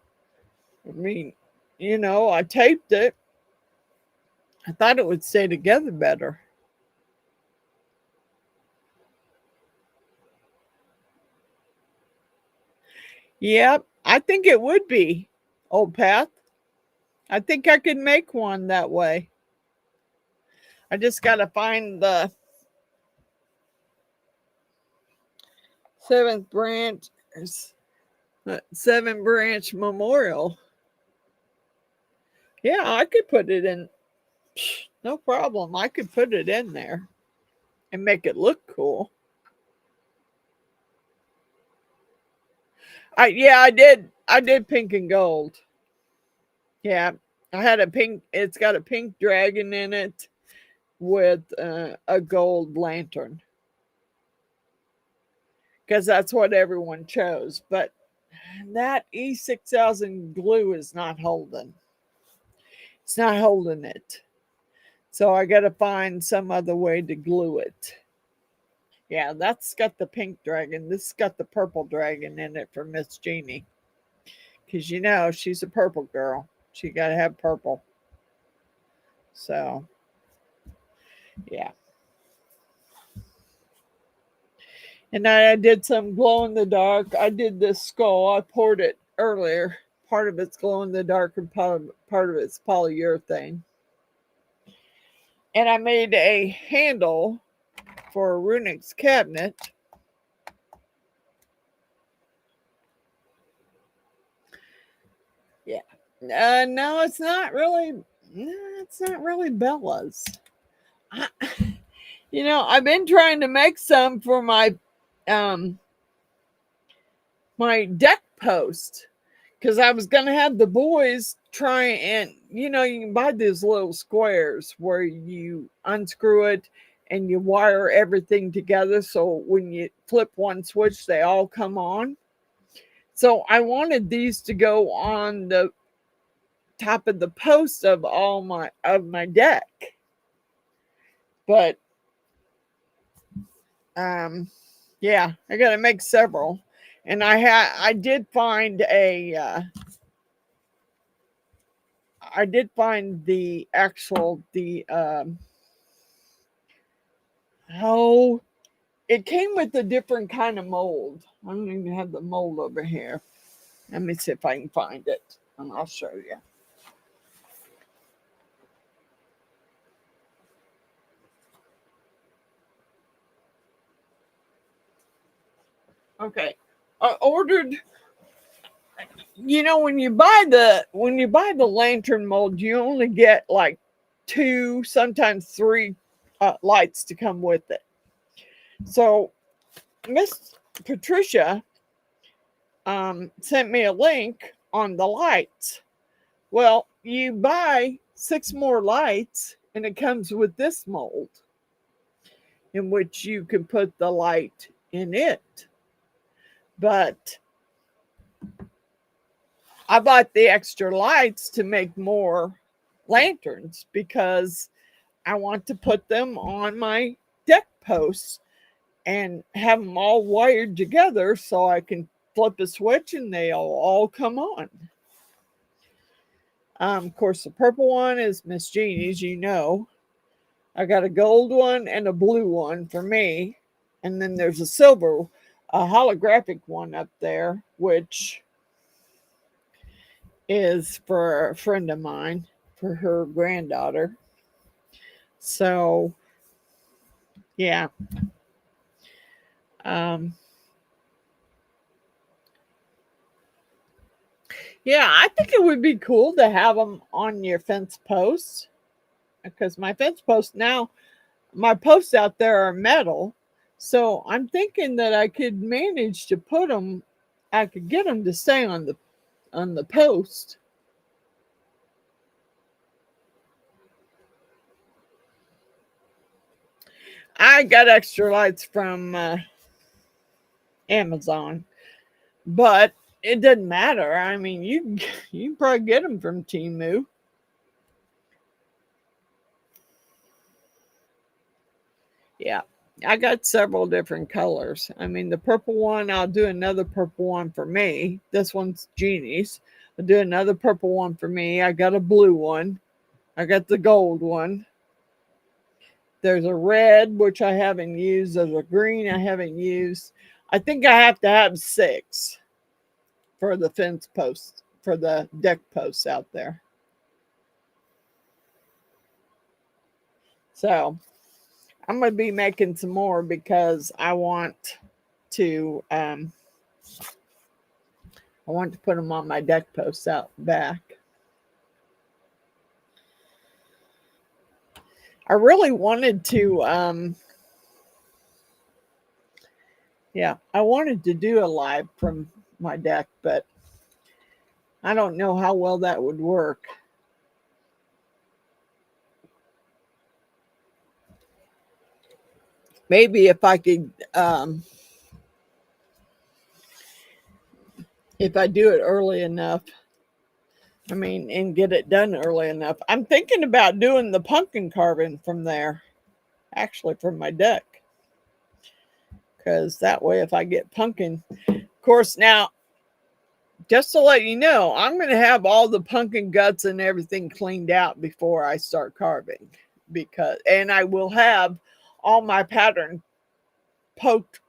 I mean, I taped it. I thought it would stay together better. Yep, I think it would be, old Path. I think I could make one that way. I just got to find the 7th branch, 7 branch memorial. Yeah, I could put it in. No problem. I could put it in there and make it look cool. I did. I did pink and gold. Yeah, I had a pink. It's got a pink dragon in it with a gold lantern, because that's what everyone chose. But that E6000 glue is not holding. It's not holding it. So I got to find some other way to glue it. Yeah, that's got the pink dragon. This has got the purple dragon in it for Miss Jeannie. Because she's a purple girl. She got to have purple. So, yeah. And I did some glow in the dark. I did this skull. I poured it earlier. Part of it's glow in the dark and part of it's polyurethane. And I made a handle for Runic's cabinet. Yeah. No, it's not really. No, it's not really Bella's. I've been trying to make some for my um my deck post, because I was gonna have the boys try, and you can buy these little squares where you unscrew it and you wire everything together, so when you flip one switch they all come on. So I wanted these to go on the top of the post of my deck, but yeah, I gotta make several. And I did find I did find the oh, it came with a different kind of mold. I don't even have the mold over here. Let me see if I can find it, and I'll show you. Okay, I ordered. You know, when you buy the lantern mold, you only get like 2, sometimes 3 lights to come with it. So Miss Patricia sent me a link on the lights. Well, you buy 6 more lights, and it comes with this mold, in which you can put the light in it. But I bought the extra lights to make more lanterns because I want to put them on my deck posts and have them all wired together so I can flip a switch and they'll all come on. Of course, the purple one is Miss Jeannie's, you know. I got a gold one and a blue one for me. And then there's a silver, a holographic one up there, which is for a friend of mine, for her granddaughter. So, yeah. Yeah, I think it would be cool to have them on your fence posts, because my fence posts now, my posts out there are metal. So I'm thinking that I could manage to put them, I could get them to stay on the post. I got extra lights from Amazon, but it doesn't matter. I mean, you can probably get them from Temu. Yeah, I got several different colors. I mean, the purple one, I'll do another purple one for me. This one's Jeannie's. I'll do another purple one for me. I got a blue one. I got the gold one. There's a red, which I haven't used. There's a green I haven't used. I think I have to have 6 for the fence posts, for the deck posts out there. So I'm going to be making some more because I want to put them on my deck posts out back. I really wanted to I wanted to do a live from my deck, but I don't know how well that would work. Maybe if I could if I do it early enough, I mean, and get it done early enough. I'm thinking about doing the pumpkin carving from there, actually from my deck. Because that way, if I get pumpkin, of course, now, just to let you know, I'm going to have all the pumpkin guts and everything cleaned out before I start carving. And I will have all my pattern poked,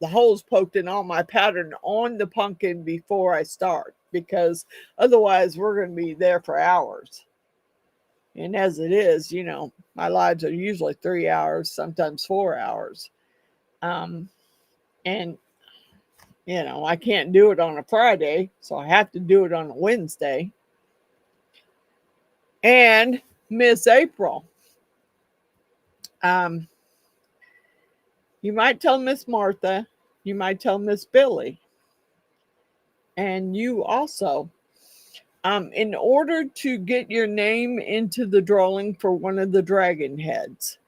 the holes poked in all my pattern on the pumpkin before I start, because otherwise we're going to be there for hours. And as it is, you know, my lives are usually 3 hours, sometimes 4 hours. And, you know, I can't do it on a Friday, so I have to do it on a Wednesday. And Miss April, you might tell Miss Martha, you might tell Miss Billy, and you also, in order to get your name into the drawing for one of the dragon heads,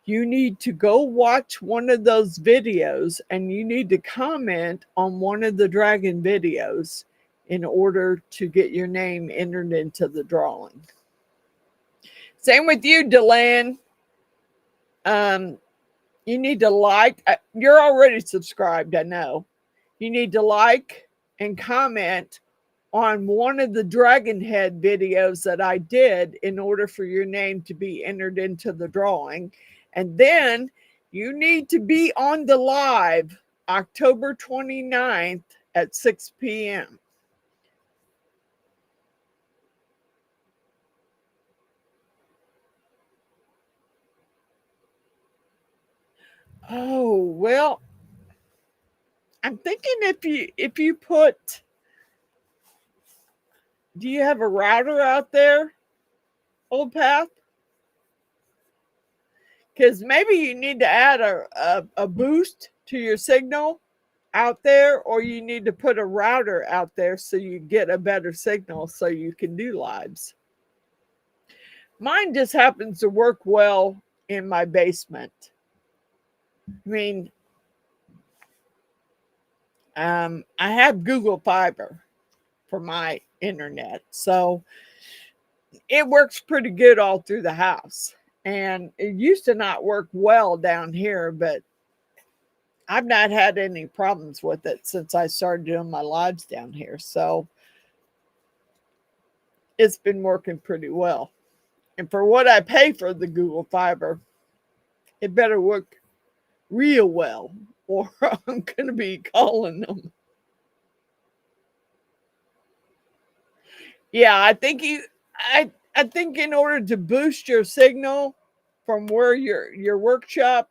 you need to go watch one of those videos and you need to comment on one of the dragon videos in order to get your name entered into the drawing. Same with you, Delan. You need to like, you're already subscribed, I know. You need to like and comment on one of the dragon head videos that I did in order for your name to be entered into the drawing. And then you need to be on the live October 29th at 6 p.m. Oh, well, I'm thinking if you put, do you have a router out there, Old Path? Because maybe you need to add a boost to your signal out there, or you need to put a router out there so you get a better signal so you can do lives. Mine just happens to work well in my basement. I mean, I have Google Fiber for my internet, so it works pretty good all through the house. And it used to not work well down here, but I've not had any problems with it since I started doing my lives down here. So it's been working pretty well. And for what I pay for the Google Fiber, it better work real well, or I'm going to be calling them. Yeah, I think I think in order to boost your signal from where your workshop,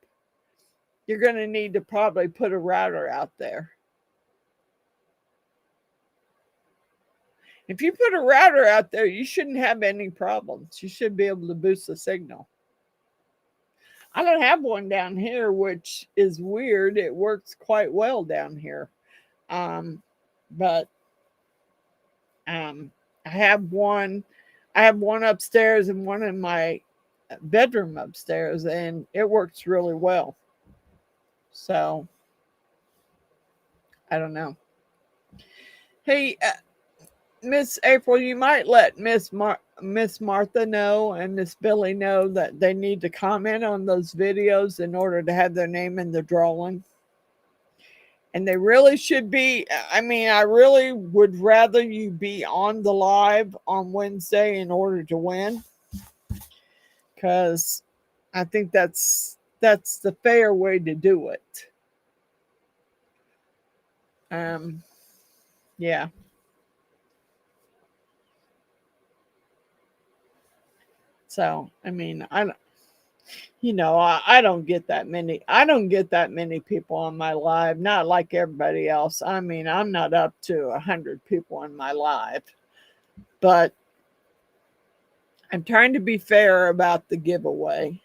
you're going to need to probably put a router out there. If you put a router out there, you shouldn't have any problems. You should be able to boost the signal. I don't have one down here, which is weird. It works quite well down here. But I have one upstairs and one in my bedroom upstairs, and it works really well. So I don't know. Hey, Miss April, you might let Miss Martha know and Miss Billy know that they need to comment on those videos in order to have their name in the drawing. And they really should be. I mean, I really would rather you be on the live on Wednesday in order to win, because I think that's the fair way to do it. Yeah. So, I mean, I don't get that many. I don't get that many people on my live, not like everybody else. I mean, I'm not up to 100 people on my live, but I'm trying to be fair about the giveaway.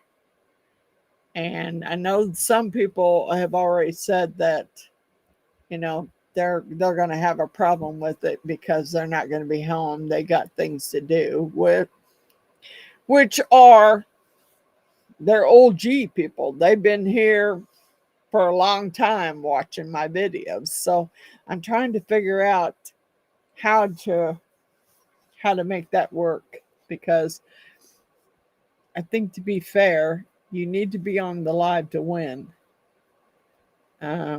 And I know some people have already said that, they're going to have a problem with it because they're not going to be home. They got things to do which are they're OG people. They've been here for a long time watching my videos. So I'm trying to figure out how to make that work, because I think, to be fair, you need to be on the live to win. I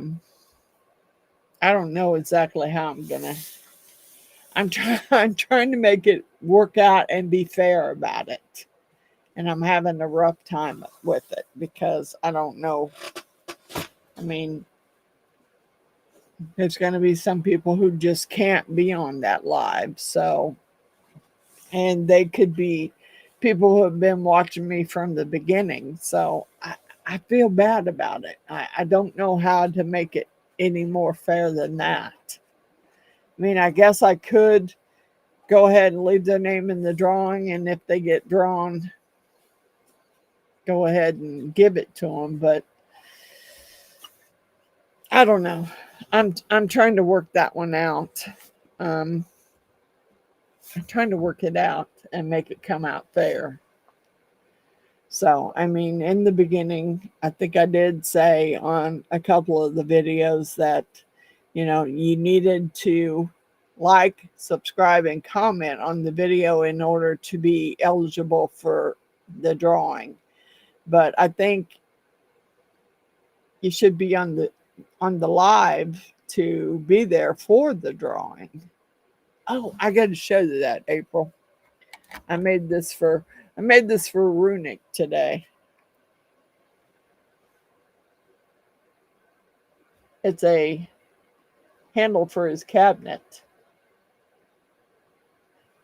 don't know exactly how I'm trying to make it work out and be fair about it. And I'm having a rough time with it because I don't know. I mean, there's going to be some people who just can't be on that live. So, and they could be people who have been watching me from the beginning. So I feel bad about it. I don't know how to make it any more fair than that. I mean, I guess I could go ahead and leave their name in the drawing, and if they get drawn, go ahead and give it to them. But I don't know. I'm trying to work that one out. I'm trying to work it out and make it come out fair. So, I mean, in the beginning, I think I did say on a couple of the videos that, you needed to like, subscribe, and comment on the video in order to be eligible for the drawing. But I think you should be on the live to be there for the drawing. Oh, I got to show you that, April. I made this for Runic today. It's a handle for his cabinet,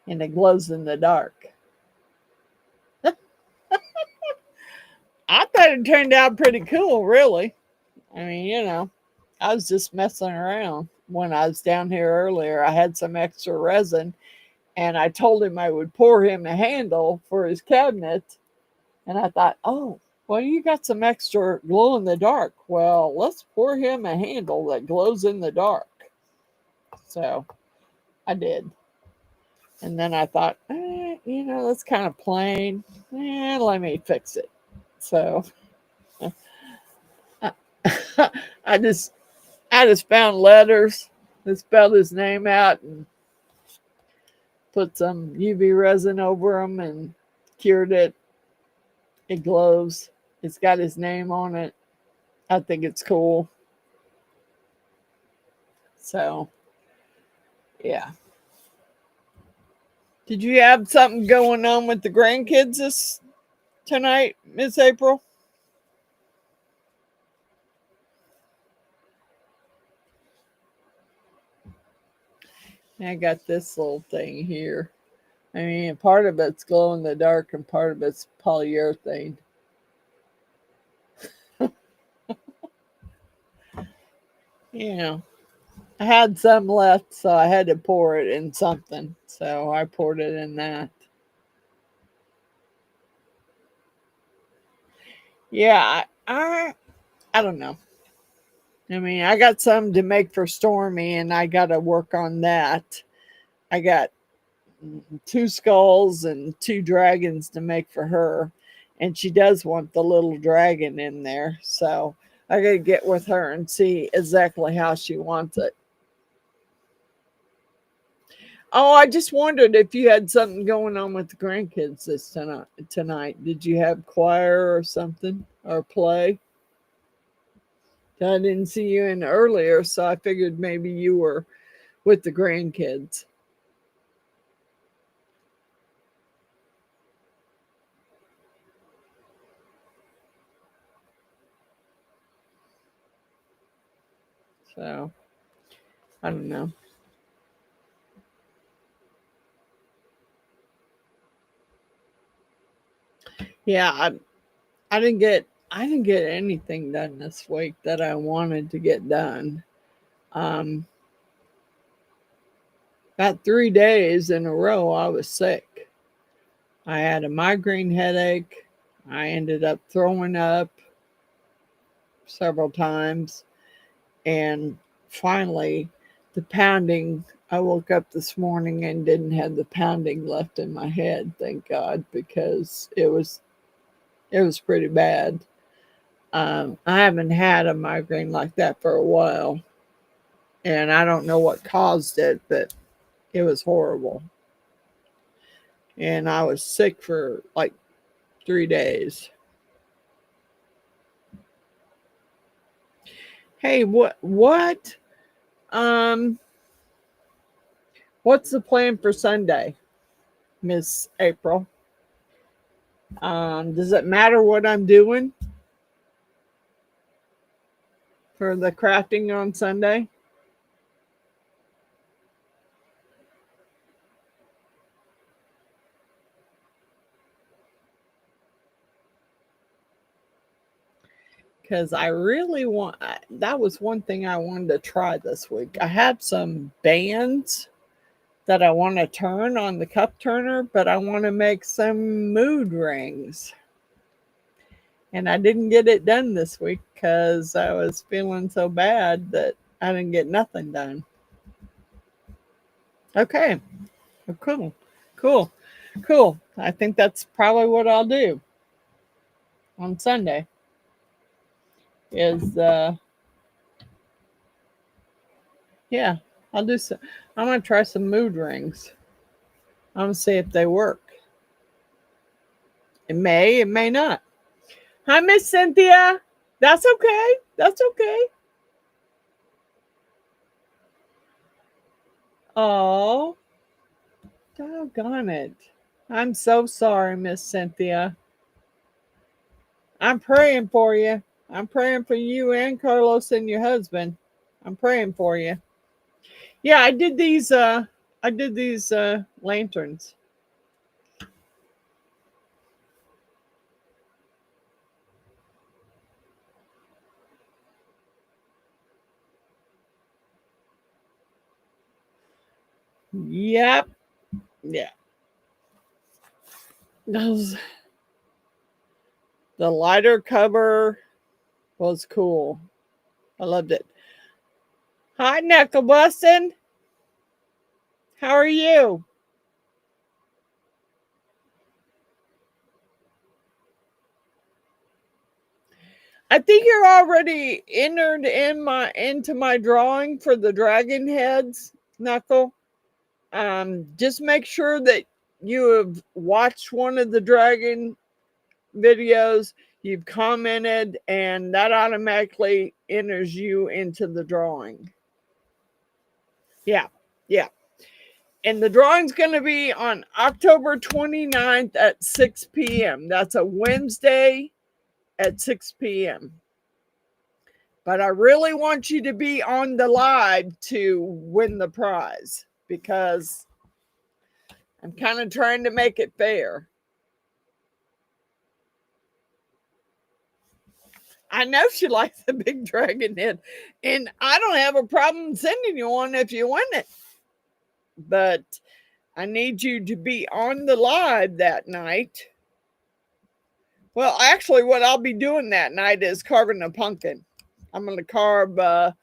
and it glows in the dark. I thought it turned out pretty cool, really. I mean, you know, I was just messing around when I was down here earlier. I had some extra resin, and I told him I would pour him a handle for his cabinet. And I thought, oh, well, you got some extra glow in the dark. Well, let's pour him a handle that glows in the dark. So I did. And then I thought, you know, that's kind of plain. Let me fix it. So I just found letters that spelled his name out and put some UV resin over them and cured it. It glows. It's got his name on it. I think it's cool. So, yeah. Did you have something going on with the grandkids tonight, Miss April? I got this little thing here. I mean, part of it's glow in the dark and part of it's polyurethane. You know, I had some left, so I had to pour it in something. So I poured it in that. Yeah, I don't know. I mean, I got some to make for Stormy, and I got to work on that. I got 2 skulls and 2 dragons to make for her, and she does want the little dragon in there. So I got to get with her and see exactly how she wants it. Oh, I just wondered if you had something going on with the grandkids tonight. Did you have choir or something or play? I didn't see you in earlier, so I figured maybe you were with the grandkids. So I don't know. Yeah, I didn't get anything done this week that I wanted to get done. Um, about 3 days in a row, I was sick. I had a migraine headache. I ended up throwing up several times. And finally, the pounding, I woke up this morning and didn't have the pounding left in my head, thank God, because it was pretty bad. I haven't had a migraine like that for a while. And I don't know what caused it, but it was horrible. And I was sick for like 3 days. Hey, um what's the plan for Sunday, Miss April? Does it matter what I'm doing for the crafting on Sunday? Because I really that was one thing I wanted to try this week. I have some bands that I want to turn on the cup turner, but I want to make some mood rings. And I didn't get it done this week because I was feeling so bad that I didn't get nothing done. Okay. Oh, cool. Cool. Cool. I think that's probably what I'll do on Sunday. Is yeah, I'll do some. I'm gonna try some mood rings. I'm gonna see if they work. It may not. Hi, Miss Cynthia. That's okay. That's okay. Oh, Doggone it. I'm so sorry, Miss Cynthia. I'm praying for you. I'm praying for you and Carlos and your husband. I'm praying for you. Yeah, I did these lanterns. Yep. Yeah. Those the lighter cover was cool. I loved it. Hi, Knuckle Bustin'. How are you? I think you're already entered into my drawing for the dragon heads, Knuckle. Just make sure that you have watched one of the dragon videos, you've commented, and that automatically enters you into the drawing. Yeah, yeah. And the drawing's going to be on October 29th at 6 p.m. That's a Wednesday at 6 p.m. But I really want you to be on the live to win the prize because I'm kind of trying to make it fair. I know she likes the big dragon head, and I don't have a problem sending you one if you win it. But I need you to be on the live that night. Well, actually, what I'll be doing that night is carving a pumpkin. I'm gonna carve. I'm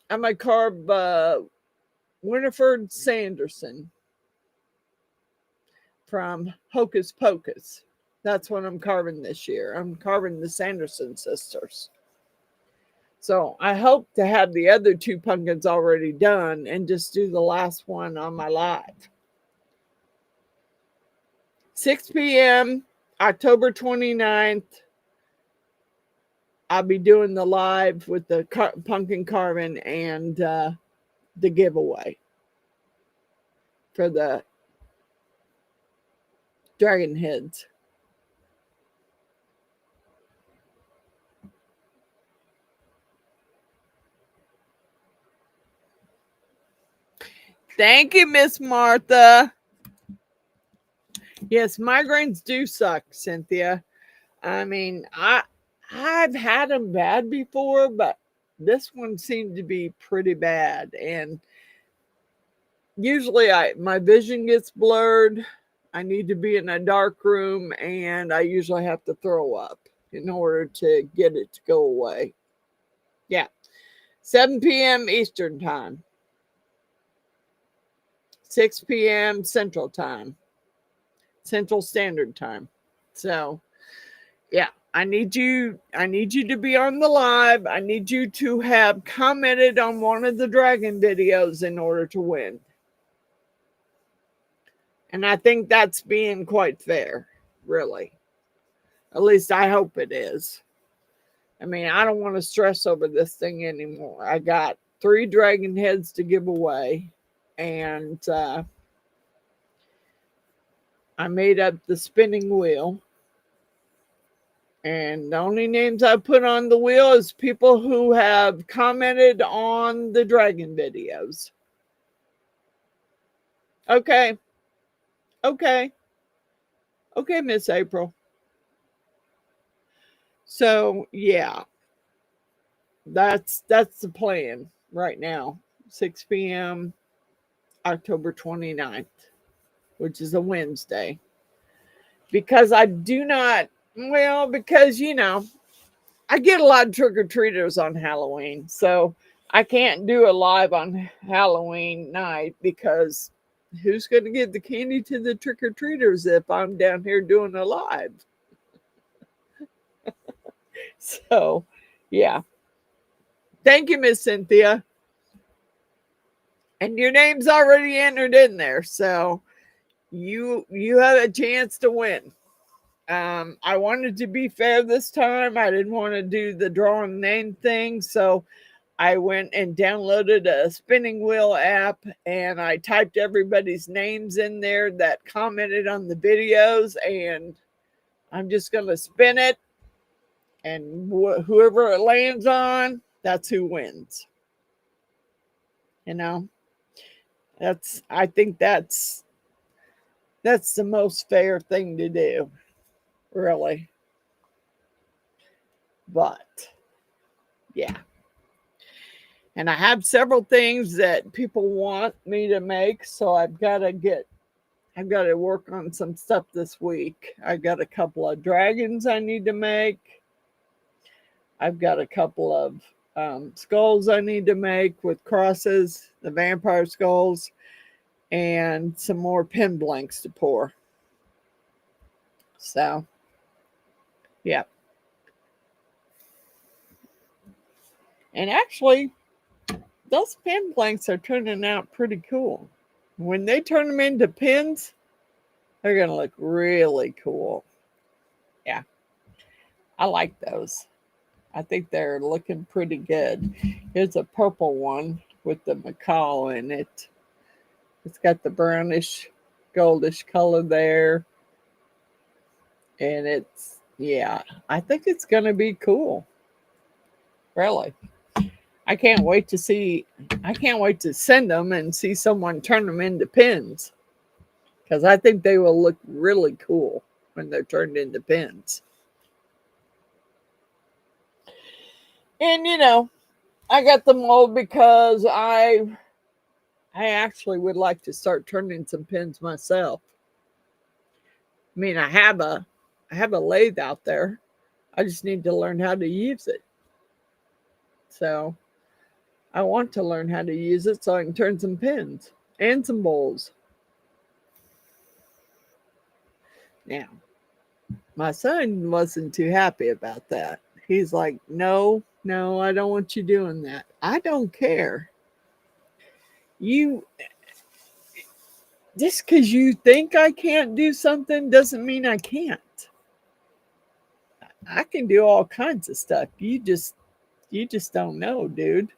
gonna carve Winifred Sanderson from Hocus Pocus. That's what I'm carving this year. I'm carving the Sanderson sisters. So I hope to have the other two pumpkins already done and just do the last one on my live. 6 p.m., October 29th. I'll be doing the live with the pumpkin carving and the giveaway for the dragon heads. Thank you, Miss Martha. Yes, migraines do suck, Cynthia. I mean, I've had them bad before, but this one seemed to be pretty bad. And usually my vision gets blurred. I need to be in a dark room, and I usually have to throw up in order to get it to go away. Yeah. 7 p.m. Eastern Time. 6 p.m. Central Time. Central Standard Time. So, yeah, I need you to be on the live. I need you to have commented on one of the dragon videos in order to win. And I think that's being quite fair, really. At least I hope it is. I mean, I don't want to stress over this thing anymore. I got 3 dragon heads to give away, and I made up the spinning wheel. And the only names I put on the wheel is people who have commented on the dragon videos. Okay. Okay. Okay, Miss April. So, yeah. That's the plan right now. 6 p.m. October 29th, which is a Wednesday. Because I do not, well, because, I get a lot of trick-or-treaters on Halloween. So I can't do a live on Halloween night because who's going to give the candy to the trick-or-treaters if I'm down here doing a live? So, yeah. Thank you, Miss Cynthia. And your name's already entered in there. So you have a chance to win. I wanted to be fair this time. I didn't want to do the drawing name thing. So I went and downloaded a spinning wheel app, and I typed everybody's names in there that commented on the videos, and I'm just going to spin it, and whoever it lands on, that's who wins. You know, I think that's the most fair thing to do, really. But yeah. And I have several things that people want me to make, so I've got to work on some stuff this week. I've got a couple of dragons I need to make. I've got a couple of skulls I need to make with crosses, the vampire skulls, and some more pen blanks to pour. So, yeah. And actually, those pen blanks are turning out pretty cool. When they turn them into pins, they're going to look really cool. Yeah, I like those. I think they're looking pretty good. Here's a purple one with the macaw in it. It's got the brownish, goldish color there. And it's, yeah, I think it's going to be cool. Really. I can't wait to send them and see someone turn them into pins. Because I think they will look really cool when they're turned into pins. And, I got them all because I actually would like to start turning some pins myself. I mean, I have a lathe out there. I just need to learn how to use it. So I want to learn how to use it so I can turn some pins and some bowls. Now, my son wasn't too happy about that. He's like, no, I don't want you doing that. I don't care. Just because you think I can't do something doesn't mean I can't. I can do all kinds of stuff. You just don't know, dude.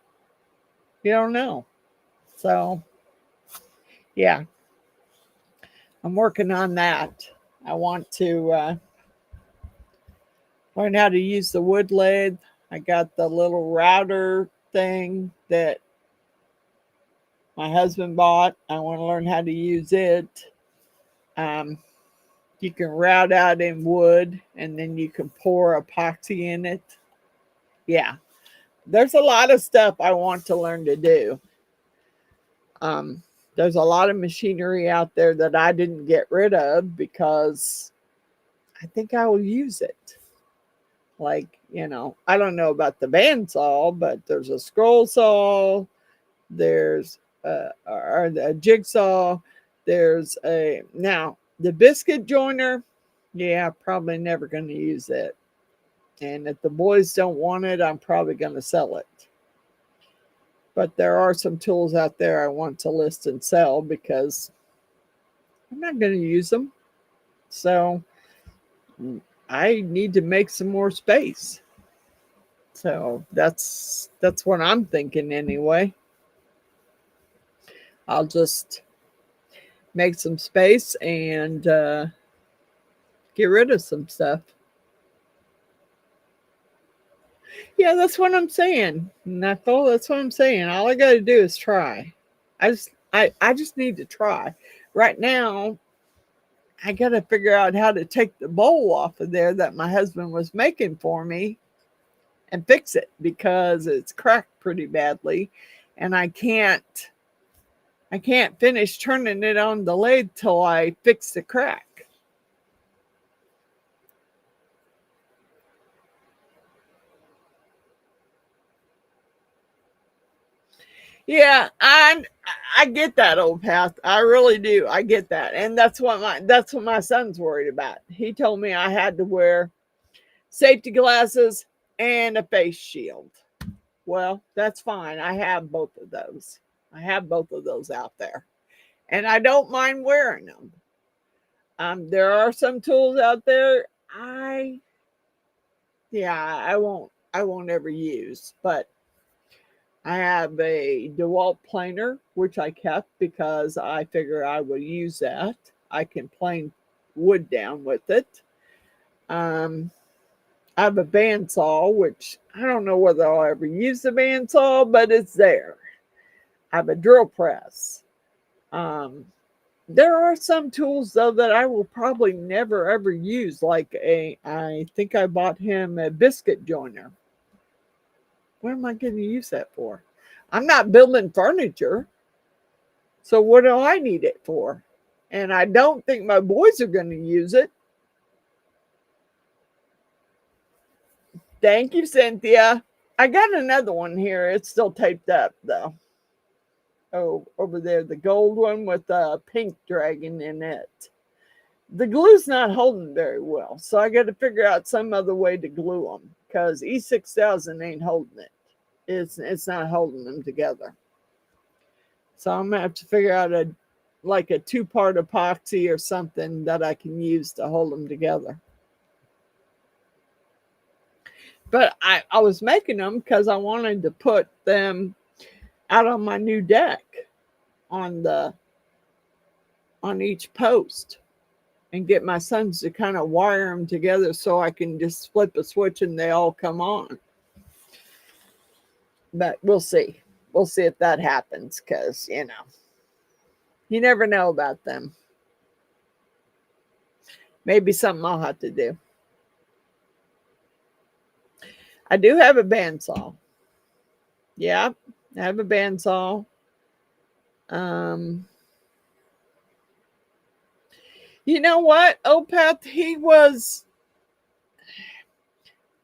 You don't know. So, yeah, I'm working on that. I want to learn how to use the wood lathe. I got the little router thing that my husband bought. I want to learn how to use it. You can route out in wood, and then you can pour epoxy in it. Yeah, there's a lot of stuff I want to learn to do. There's a lot of machinery out there that I didn't get rid of because I think I will use it. Like, I don't know about the bandsaw, but there's a scroll saw, there's a jigsaw, there's now the biscuit joiner. Yeah, probably never going to use it. And if the boys don't want it, I'm probably going to sell it. But there are some tools out there I want to list and sell because I'm not going to use them. So I need to make some more space. So that's what I'm thinking anyway. I'll just make some space and get rid of some stuff. Yeah, that's what I'm saying. That's what I'm saying. All I got to do is try. I just need to try. Right now, I got to figure out how to take the bowl off of there that my husband was making for me and fix it because it's cracked pretty badly, and I can't finish turning it on the lathe till I fix the crack. Yeah, I get that, old path. I really do. I get that. And that's what my son's worried about. He told me I had to wear safety glasses and a face shield. Well, that's fine. I have both of those. I have both of those out there. And I don't mind wearing them. There are some tools out there I won't ever use, but I have a DeWalt planer, which I kept because I figure I will use that. I can plane wood down with it. I have a bandsaw, which I don't know whether I'll ever use the bandsaw, but it's there. I have a drill press. There are some tools though that I will probably never ever use. I think I bought him a biscuit joiner. What am I going to use that for? I'm not building furniture. So what do I need it for? And I don't think my boys are going to use it. Thank you, Cynthia. I got another one here. It's still taped up though. Oh, over there, the gold one with a pink dragon in it. The glue's not holding very well, so I got to figure out some other way to glue them because E6000 ain't holding it. It's not holding them together. So I'm gonna have to figure out a 2-part epoxy or something that I can use to hold them together. But I was making them because I wanted to put them out on my new deck on each post and get my sons to kind of wire them together so I can just flip a switch and they all come on. But we'll see. We'll see if that happens because, you never know about them. Maybe something I'll have to do. I do have a bandsaw. Yeah, I have a bandsaw. You know what, Opeth?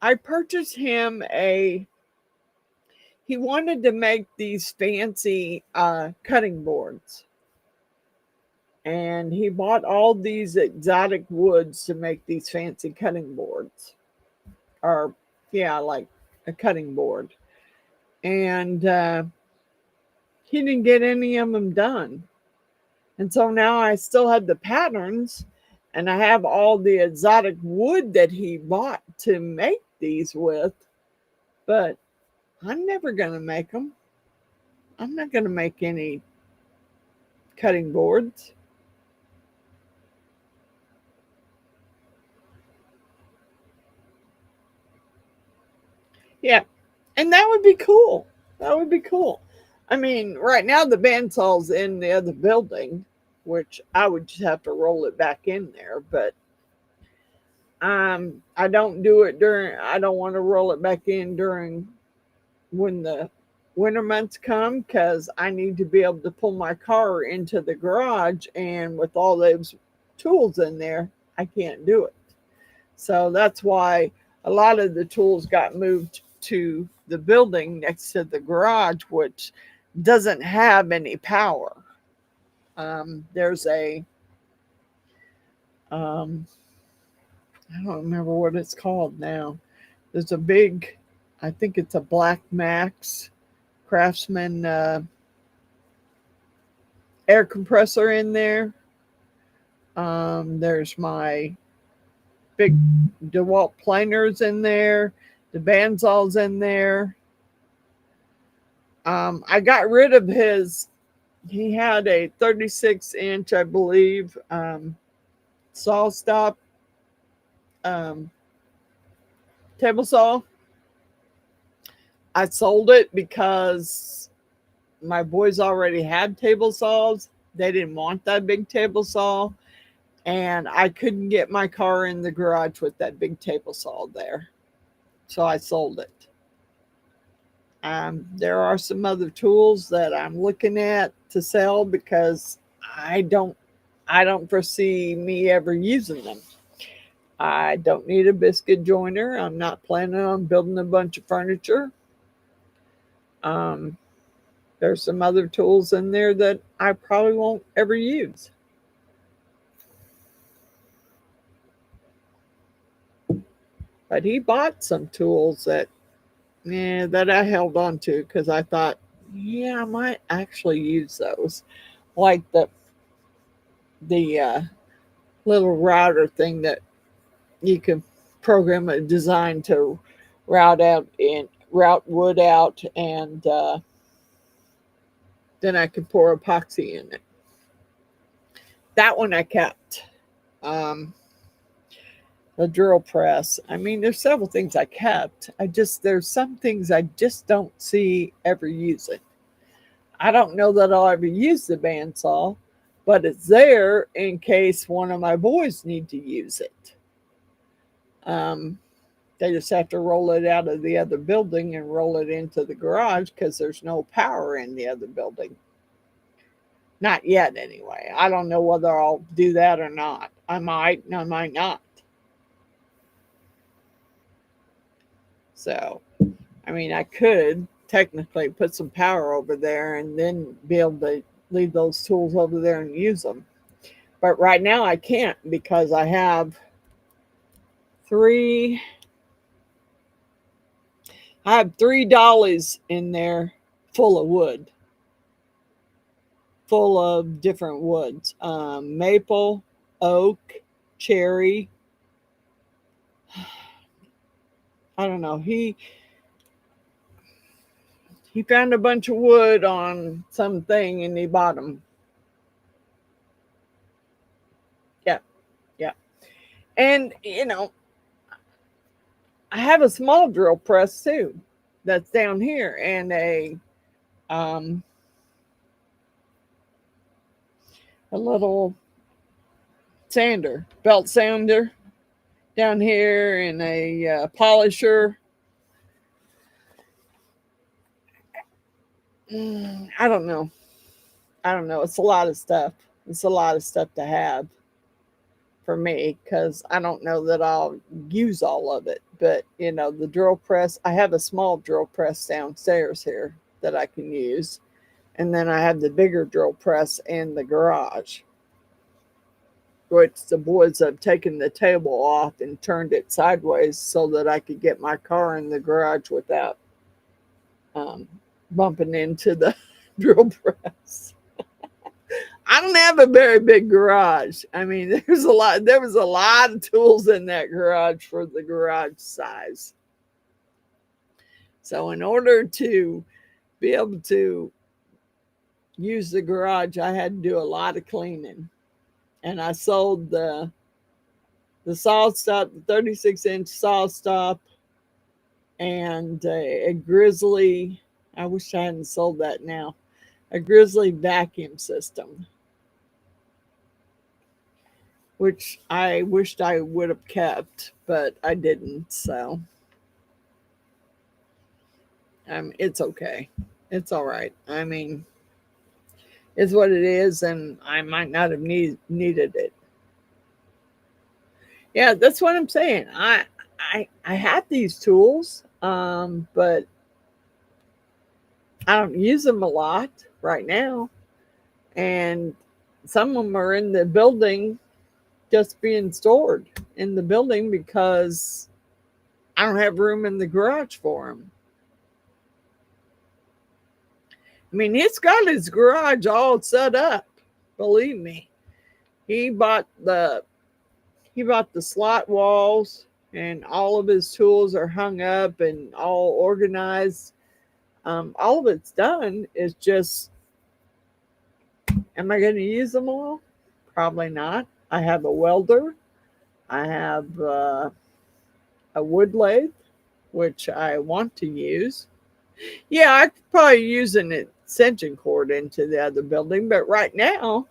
I purchased him he wanted to make these fancy cutting boards. And he bought all these exotic woods to make these fancy cutting boards. Or, yeah, like a cutting board. And he didn't get any of them done. And so now I still have the patterns and I have all the exotic wood that he bought to make these with, but I'm never going to make them. I'm not going to make any cutting boards. Yeah, and that would be cool. That would be cool. I mean, right now the bandsaw's in the other building, which I would just have to roll it back in there. But I don't do it I don't want to roll it back in during when the winter months come because I need to be able to pull my car into the garage. And with all those tools in there, I can't do it. So that's why a lot of the tools got moved to the building next to the garage, which doesn't have any power. There's I don't remember what it's called now. There's a big, I think it's a Black Max Craftsman air compressor in there. There's my big DeWalt planers in there. The bandsaw's in there. I got rid of he had a 36-inch, I believe, saw stop table saw. I sold it because my boys already had table saws. They didn't want that big table saw. And I couldn't get my car in the garage with that big table saw there. So I sold it. There are some other tools that I'm looking at to sell because I don't foresee me ever using them. I don't need a biscuit joiner. I'm not planning on building a bunch of furniture. There's some other tools in there that I probably won't ever use. But he bought some tools that I held on to because I thought, yeah, I might actually use those. Like the little router thing that you can design to route wood out and then I could pour epoxy in it. That one I kept. The drill press. I mean, there's several things I kept. There's some things I just don't see ever using. I don't know that I'll ever use the bandsaw, but it's there in case one of my boys need to use it. They just have to roll it out of the other building and roll it into the garage because there's no power in the other building. Not yet, anyway. I don't know whether I'll do that or not. I might, and I might not. So, I mean, I could technically put some power over there and then be able to leave those tools over there and use them. But right now I can't because I have three dollies in there full of wood, full of different woods, maple, oak, cherry. I don't know. He found a bunch of wood on something and he bought them. Yeah. Yeah. And, you know, I have a small drill press too that's down here and a little sander, belt sander down here and a polisher. I don't know. It's a lot of stuff. It's a lot of stuff to have for me because I don't know that I'll use all of it. But, you know, the drill press, I have a small drill press downstairs here that I can use. And then I have the bigger drill press in the garage, which the boys have taken the table off and turned it sideways so that I could get my car in the garage without bumping into the drill press. I don't have a very big garage. I mean, there was a lot of tools in that garage for the garage size. So in order to be able to use the garage, I had to do a lot of cleaning. And I sold the saw stop, the 36-inch saw stop, and a Grizzly. I wish I hadn't sold that now. A Grizzly vacuum system, which I wished I would have kept, but I didn't. So it's okay. It's all right. I mean, it's what it is, and I might not have needed it. Yeah, that's what I'm saying. I have these tools, but I don't use them a lot right now. And some of them are in the building just being stored in the building because I don't have room in the garage for them. I mean, he's got his garage all set up. Believe me, he bought the slot walls, and all of his tools are hung up and all organized. All of it's done. It's just, am I going to use them all? Probably not. I have a welder. I have a wood lathe, which I want to use. Yeah, I could probably use an extension cord into the other building, but right now,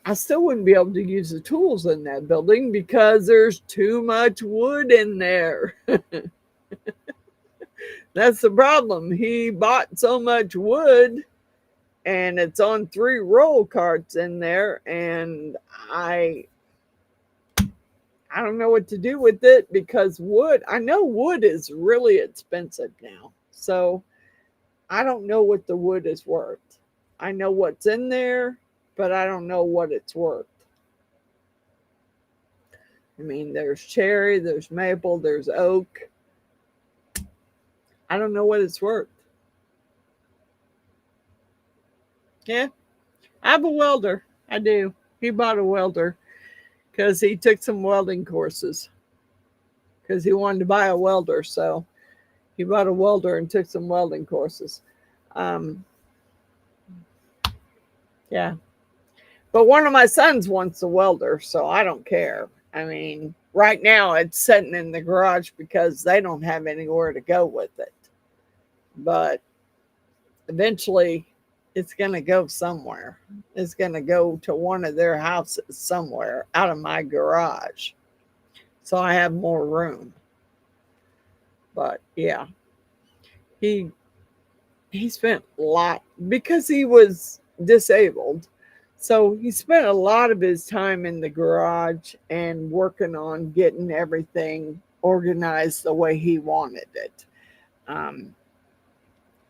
I still wouldn't be able to use the tools in that building because there's too much wood in there. That's the problem. He bought so much wood and it's on 3 roll carts in there, and I don't know what to do with it because I know wood is really expensive now. So I don't know what the wood is worth. I know what's in there, but I don't know what it's worth. I mean, there's cherry, there's maple, there's oak. I don't know what it's worth. Yeah, I have a welder. I do. He bought a welder because he took some welding courses because he wanted to buy a welder. So he bought a welder and took some welding courses. Yeah. But one of my sons wants a welder, so I don't care. I mean, right now it's sitting in the garage because they don't have anywhere to go with it. But eventually it's going to go somewhere. It's going to go to one of their houses somewhere out of my garage. So I have more room. But yeah, he he spent a lot because he was disabled. So he spent a lot of his time in the garage and working on getting everything organized the way he wanted it. Um,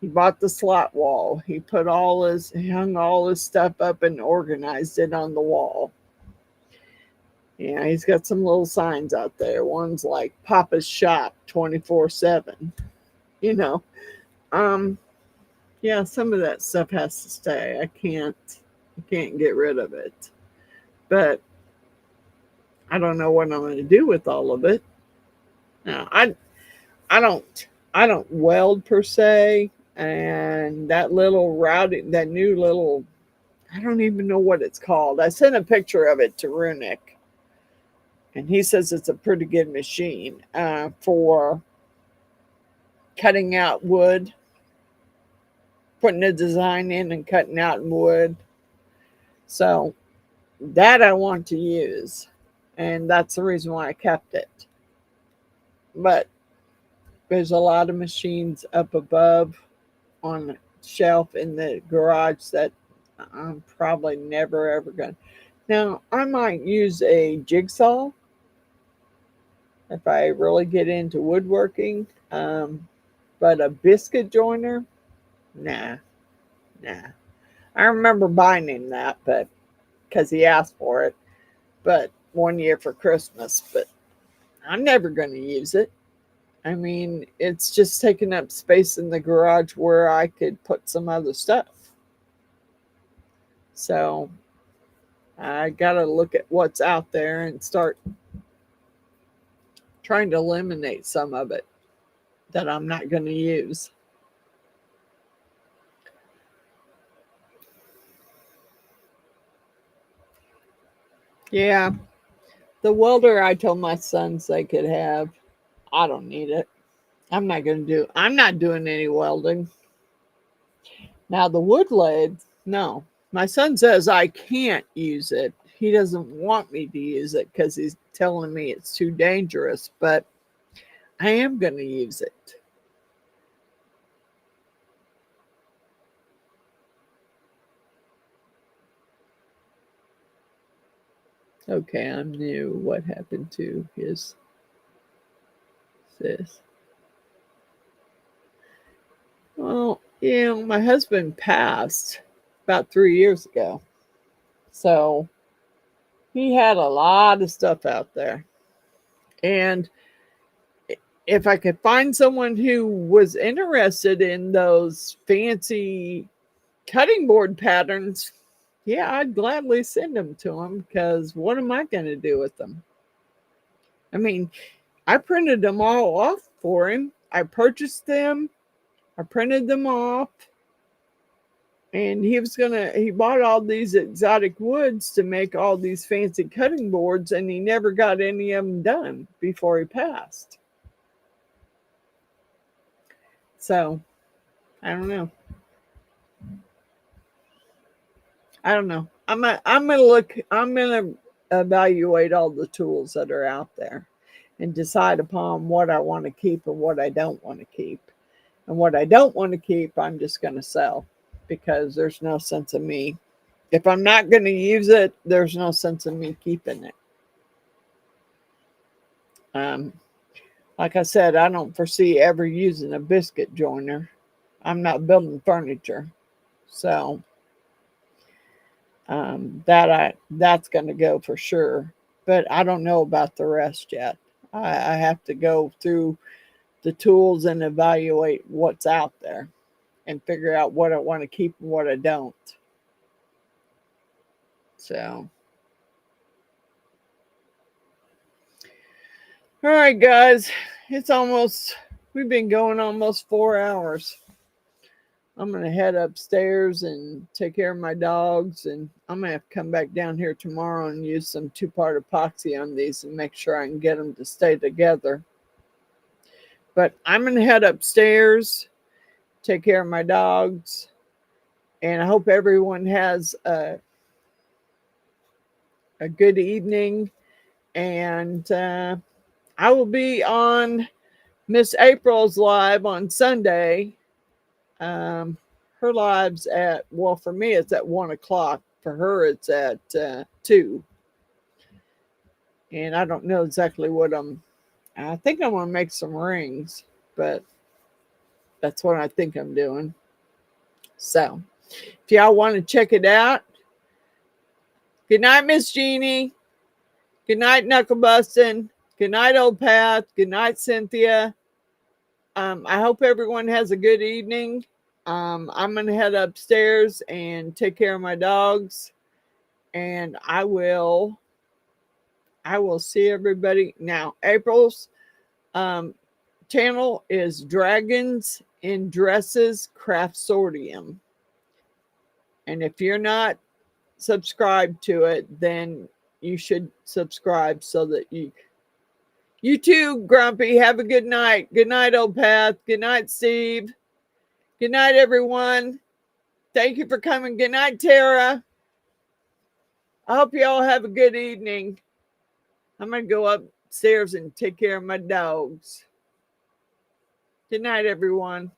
he bought the slot wall. He hung all his stuff up and organized it on the wall. Yeah, he's got some little signs out there. One's like Papa's Shop 24/7. You know, um, yeah, some of that stuff has to stay. I can't get rid of it. But I don't know what I'm going to do with all of it. No, I don't weld per se, and that new little, I don't even know what it's called. I sent a picture of it to Runic, and he says it's a pretty good machine for cutting out wood, putting a design in and cutting out wood. So that I want to use, and that's the reason why I kept it. But there's a lot of machines up above on the shelf in the garage that I'm probably never ever going to. Now, I might use a jigsaw if I really get into woodworking, but a biscuit joiner, nah, nah. I remember buying him that, but because he asked for it, but one year for Christmas, but I'm never going to use it. I mean, it's just taking up space in the garage where I could put some other stuff. So I got to look at what's out there and start trying to eliminate some of it that I'm not going to use. Yeah, the welder I told my sons they could have, I don't need it. I'm not doing any welding. Now the wood lathe, no. My son says I can't use it. He doesn't want me to use it because he's telling me it's too dangerous, but I am going to use it. Okay, I'm new. What happened to his sis? Well, my husband passed about 3 years ago. So he had a lot of stuff out there. And if I could find someone who was interested in those fancy cutting board patterns, yeah, I'd gladly send them to him because what am I going to do with them? I mean, I printed them all off for him. I purchased them. I printed them off. And he bought all these exotic woods to make all these fancy cutting boards, and he never got any of them done before he passed. So, I don't know. I don't know. I'm gonna evaluate all the tools that are out there and decide upon what I want to keep and what I don't want to keep. And what I don't want to keep, I'm just gonna sell because there's no sense of me. If I'm not gonna use it, there's no sense of me keeping it. Um, like I said, I don't foresee ever using a biscuit joiner. I'm not building furniture. So that's going to go for sure. But I don't know about the rest yet. I have to go through the tools and evaluate what's out there and figure out what I want to keep and what I don't. So, all right, guys, we've been going almost 4 hours. I'm going to head upstairs and take care of my dogs. And I'm going to have to come back down here tomorrow and use some 2-part epoxy on these and make sure I can get them to stay together. But I'm going to head upstairs, take care of my dogs. And I hope everyone has a good evening. And I will be on Miss April's live on Sunday. Her live's at, well, for me, it's at 1 o'clock. For her, it's at 2. And I don't know exactly what I think I'm going to make some rings, but that's what I think I'm doing. So, if y'all want to check it out, good night, Miss Jeannie. Good night, Knuckle Bustin'. Good night, Old Pat. Good night, Cynthia. I hope everyone has a good evening. I'm going to head upstairs and take care of my dogs. And I will see everybody. Now, April's channel is Dragons in Dresses Craftsorium. And if you're not subscribed to it, then you should subscribe so that you too, Grumpy, have a good night. Good night, Old Pat. Good night, Steve. Good night, everyone. Thank you for coming. Good night, Tara. I hope you all have a good evening. I'm going to go upstairs and take care of my dogs. Good night, everyone.